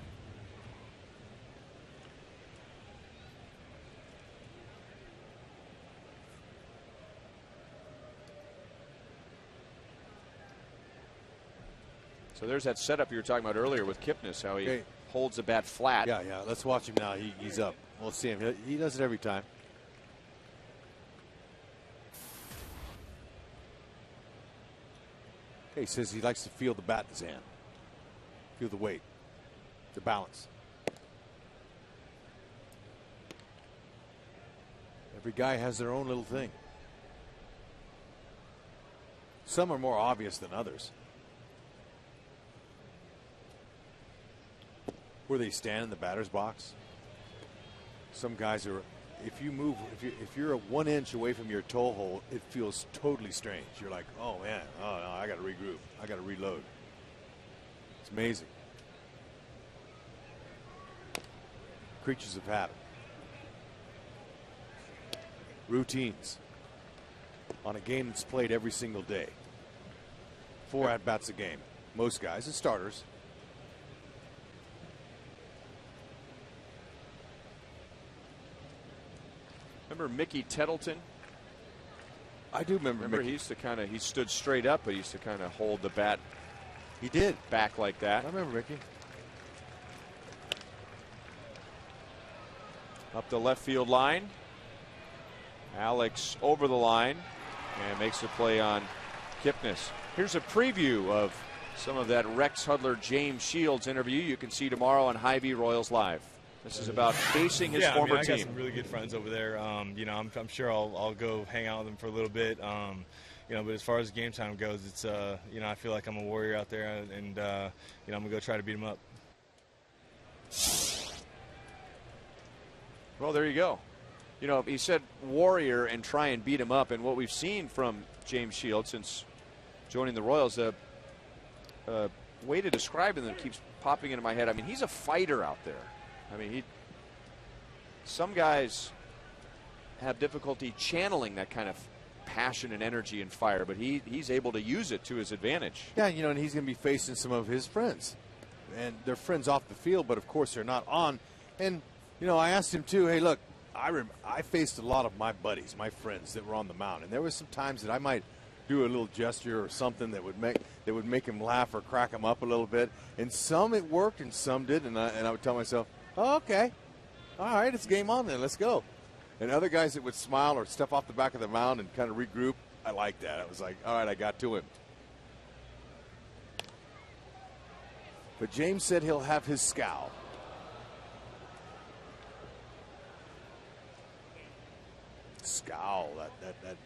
So there's that setup you were talking about earlier with Kipnis, how he holds the bat flat. Yeah, let's watch him now. He's up. We'll see him. He does it every time. He says he likes to feel the bat in his hand. Feel the weight, the balance. Every guy has their own little thing. Some are more obvious than others. Where they stand in the batter's box. Some guys are, if you're a 1 inch away from your toe hole, it feels totally strange. You're like, oh man, oh no, I got to regroup, I got to reload. It's amazing. Creatures of habit. Routines. On a game that's played every single day. 4 at-bats a game. Most guys, as starters. Remember Mickey Tettleton? I do remember Mickey. Mickey. He used to he stood straight up, but he used to kind of hold the bat. He did. Back like that. I remember Mickey. Up the left field line. Alex over the line and makes the play on Kipnis. Here's a preview of some of that Rex Hudler James Shields interview you can see tomorrow on Hy-Vee Royals Live. This is about facing his former I team. I got some really good friends over there. You know, I'm sure I'll go hang out with them for a little bit. You know, but as far as game time goes, it's you know, I feel like I'm a warrior out there, and you know, I'm gonna go try to beat him up. Well, there you go. You know, he said warrior and try and beat him up, and what we've seen from James Shields since joining the Royals, a way to describe him that keeps popping into my head. I mean, he's a fighter out there. I mean, some guys have difficulty channeling that kind of passion and energy and fire, but he's able to use it to his advantage. Yeah, you know, and he's going to be facing some of his friends. And they're friends off the field, but of course they're not on. And, you know, I asked him too, hey, look, I faced a lot of my buddies, my friends that were on the mound. And there was some times that I might do a little gesture or something that would make him laugh or crack him up a little bit. And some it worked and some didn't. And I would tell myself, oh, okay, all right, it's game on then, let's go. And other guys that would smile or step off the back of the mound and kind of regroup, I liked that. I was like, all right, I got to him. But James said he'll have his scowl. Scowl, that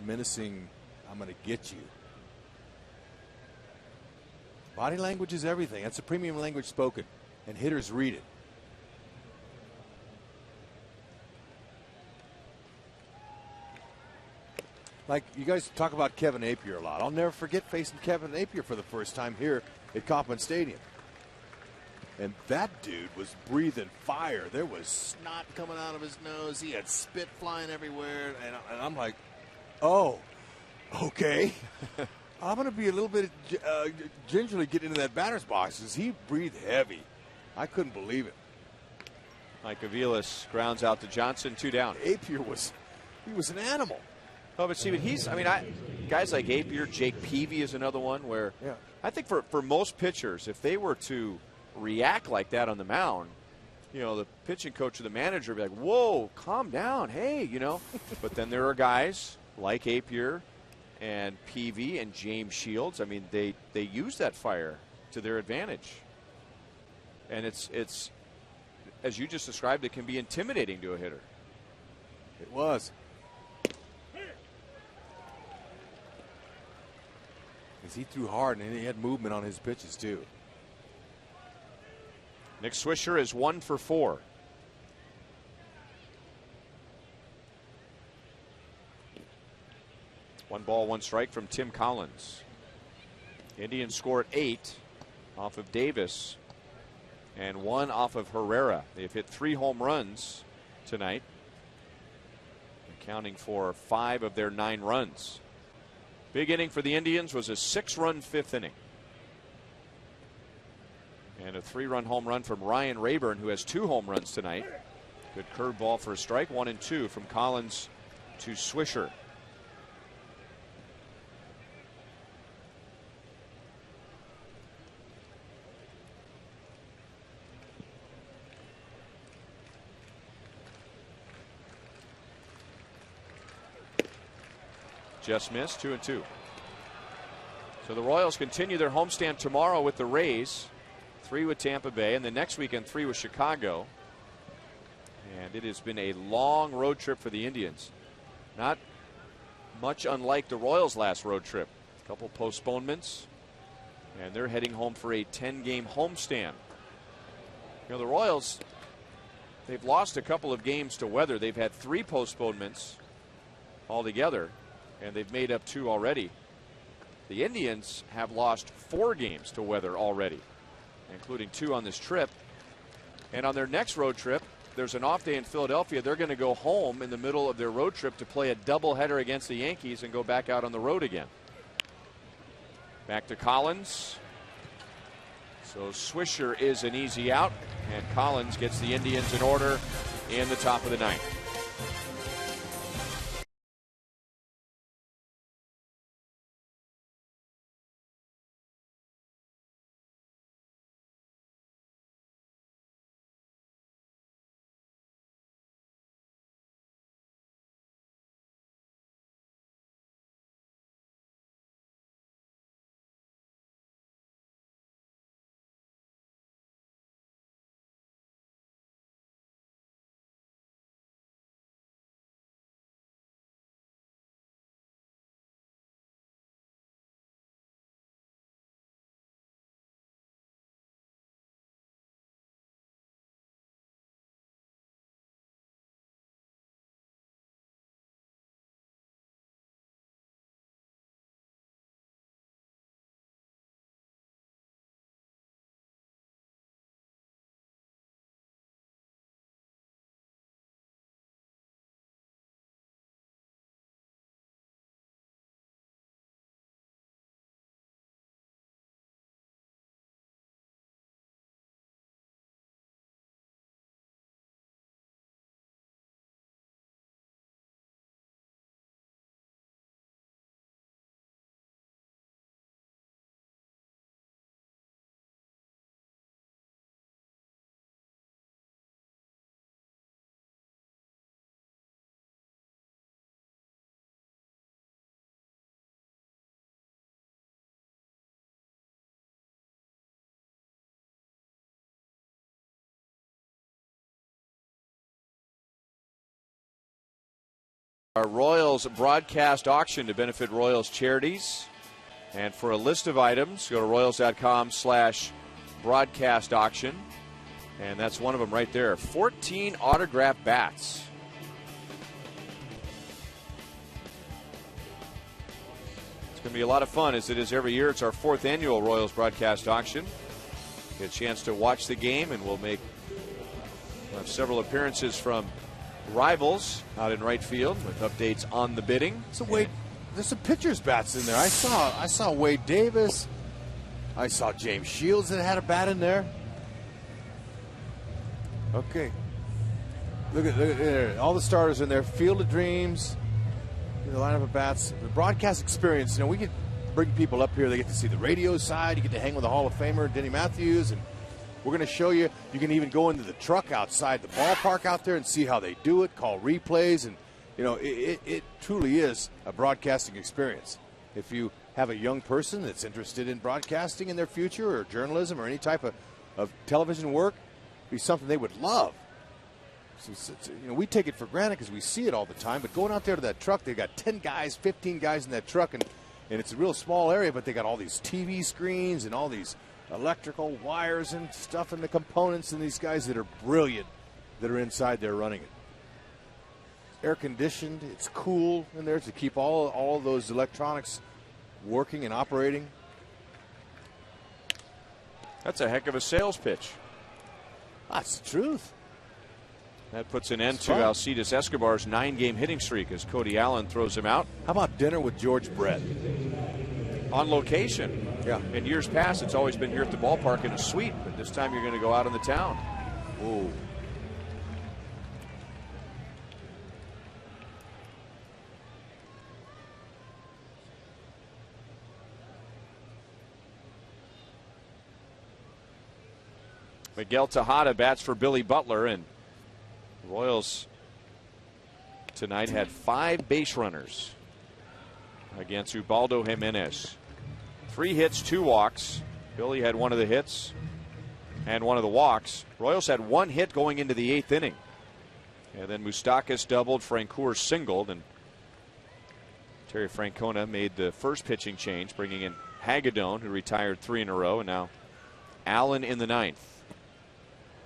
menacing, I'm going to get you. Body language is everything. That's a premium language spoken, and hitters read it. Like, you guys talk about Kevin Napier a lot. I'll never forget facing Kevin Napier for the first time here at Kauffman Stadium. And that dude was breathing fire. There was snot coming out of his nose. He had spit flying everywhere. And I'm like, oh, okay. I'm going to be a little bit gingerly get into that batter's box because he breathed heavy. I couldn't believe it. Mike Aviles grounds out to Johnson, 2 down. Napier he was an animal. Oh, but Steven, guys like Apier, Jake Peavy is another one where I think for most pitchers, if they were to react like that on the mound, you know, the pitching coach or the manager would be like, whoa, calm down, hey, you know. But then there are guys like Apier and Peavy and James Shields, I mean, they use that fire to their advantage. And it's as you just described, it can be intimidating to a hitter. It was. Because he threw hard and he had movement on his pitches too. Nick Swisher is 1 for 4. One ball, one strike from Tim Collins. Indians scored 8 off of Davis and 1 off of Herrera. They've hit 3 home runs tonight, accounting for 5 of their 9 runs. Big inning for the Indians was a 6-run 5th inning. And a 3-run home run from Ryan Rayburn, who has 2 home runs tonight. Good curveball for a strike. 1 and 2 from Collins to Swisher. Just missed. 2 and 2. So the Royals continue their homestand tomorrow with the Rays. 3 with Tampa Bay, and the next weekend 3 with Chicago. And it has been a long road trip for the Indians. Not much unlike the Royals' last road trip. A couple postponements, and they're heading home for a 10-game homestand. You know, the Royals, they've lost a couple of games to weather. They've had 3 postponements altogether, and they've made up 2 already. The Indians have lost 4 games to weather already, including 2 on this trip. And on their next road trip, there's an off day in Philadelphia. They're going to go home in the middle of their road trip to play a doubleheader against the Yankees and go back out on the road again. Back to Collins. So Swisher is an easy out, and Collins gets the Indians in order in the top of the 9th. Our Royals broadcast auction to benefit Royals charities. And for a list of items, go to Royals.com/broadcast auction. And that's one of them right there. 14 autographed bats. It's going to be a lot of fun, as it is every year. It's our 4th annual Royals broadcast auction. Get a chance to watch the game, and we'll have several appearances from rivals out in right field with updates on the bidding. So Wade, there's some pitchers' bats in there. I saw Wade Davis. I saw James Shields that had a bat in there. Okay. Look at there. All the starters in there. Field of Dreams. The lineup of bats. The broadcast experience. You know, we get bring people up here. They get to see the radio side. You get to hang with the Hall of Famer Denny Matthews, and we're going to show you. You can even go into the truck outside the ballpark out there and see how they do it, call replays, and You know, it truly is a broadcasting experience. If you have a young person that's interested in broadcasting in their future, or journalism, or any type of television work, it'd be something they would love. So, you know, we take it for granted because we see it all the time, but going out there to that truck, they've got 10 guys, 15 guys in that truck, and it's a real small area, but they got all these TV screens and all these electrical wires and stuff and the components, and these guys that are brilliant that are inside there running it. Air conditioned, it's cool in there to keep all those electronics working and operating. That's a heck of a sales pitch. That's the truth. That puts an end to Alcides Escobar's 9-game hitting streak as Cody Allen throws him out. How about dinner with George Brett? On location. Yeah. In years past, it's always been here at the ballpark in a suite, but this time you're going to go out in the town. Ooh. Miguel Tejada bats for Billy Butler, and the Royals tonight had 5 base runners against Ubaldo Jimenez. 3 hits, 2 walks. Billy had one of the hits and one of the walks. Royals had 1 hit going into the 8th inning. And then Moustakas doubled, Francoeur singled, and Terry Francona made the first pitching change, bringing in Hagedorn, who retired 3 in a row, and now Allen in the 9th.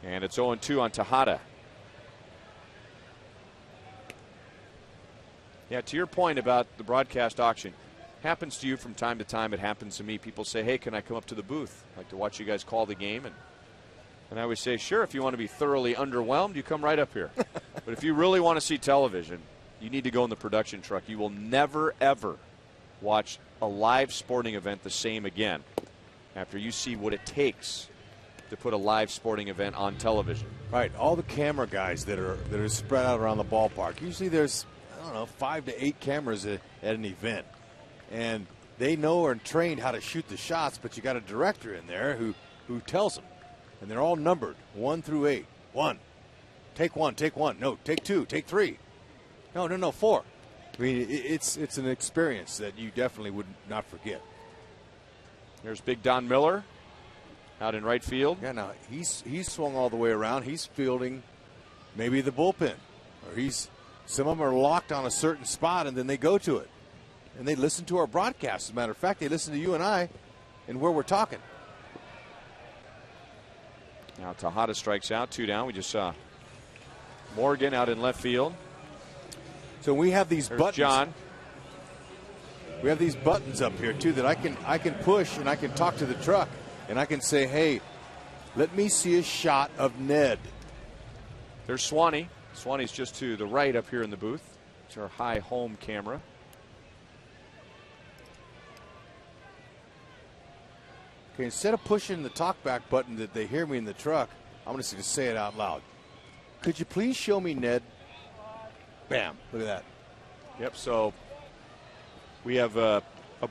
And it's 0-2 on Tejada. Yeah, to your point about the broadcast auction, happens to you from time to time. It happens to me. People say, hey, can I come up to the booth? I'd like to watch you guys call the game. And I always say, sure, if you want to be thoroughly underwhelmed, you come right up here. But if you really want to see television, you need to go in the production truck. You will never, ever watch a live sporting event the same again after you see what it takes to put a live sporting event on television. Right, all the camera guys that are spread out around the ballpark. Usually there's, I don't know, 5 to 8 cameras at an event, and they know or trained how to shoot the shots. But you got a director in there who tells them, and they're all numbered 1 through 8. 1, take 1, take 1. No, take 2, take 3. No, 4. I mean, it's an experience that you definitely would not forget. There's Big Don Miller out in right field. Yeah, now he's swung all the way around. He's fielding maybe the bullpen, or some of them are locked on a certain spot and then they go to it, and they listen to our broadcast. As a matter of fact, they listen to you and I and where we're talking. Now Tejada strikes out, 2 down. We just saw Morgan out in left field. So we have these buttons. John. We have these buttons up here too that I can push, and I can talk to the truck. And I can say, hey, let me see a shot of Ned. There's Swanee. Swanee's just to the right up here in the booth. It's our high home camera. Okay, instead of pushing the talkback button that they hear me in the truck, I'm going to just say it out loud. Could you please show me Ned? Bam. Look at that. Yep, so we have a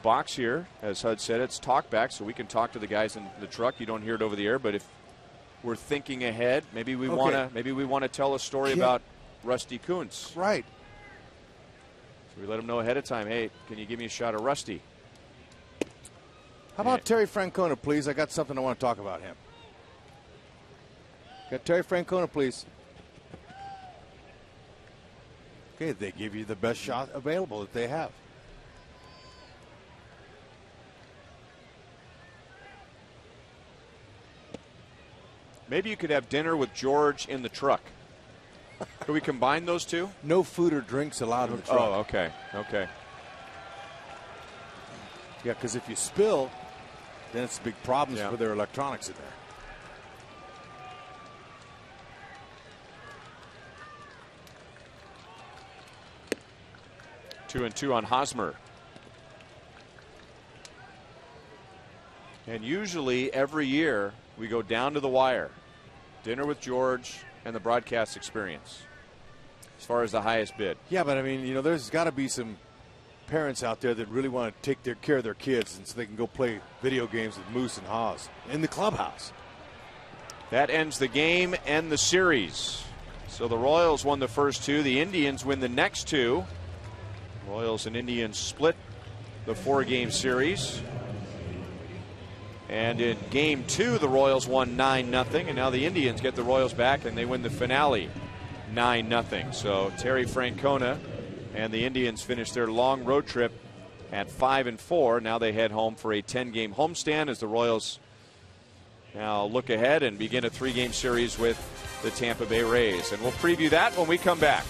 box here, as Hud said. It's talkback, so we can talk to the guys in the truck. You don't hear it over the air, but if we're thinking ahead, maybe we want to tell a story about Rusty Kuntz. Right. So we let them know ahead of time. Hey, can you give me a shot of Rusty? How about Terry Francona, please? I got something I want to talk about him. Got Terry Francona, please. Okay, they give you the best shot available that they have. Maybe you could have dinner with George in the truck. Could we combine those two? No food or drinks allowed in the truck. Oh, okay. Yeah, because if you spill, then it's big problems for their electronics in there. 2-2 on Hosmer. And usually every year we go down to the wire. Dinner with George and the broadcast experience as far as the highest bid. Yeah, but I mean, you know, there's got to be some parents out there that really want to take care of their kids, and so they can go play video games with Moose and Haas in the clubhouse. That ends the game and the series. So the Royals won the first two. The Indians win the next two. Royals and Indians split the 4-game series. And in game 2, the Royals won 9-0. And now the Indians get the Royals back and they win the finale 9-0. So Terry Francona and the Indians finish their long road trip at 5-4. Now they head home for a 10-game homestand as the Royals now look ahead and begin a 3-game series with the Tampa Bay Rays. And we'll preview that when we come back.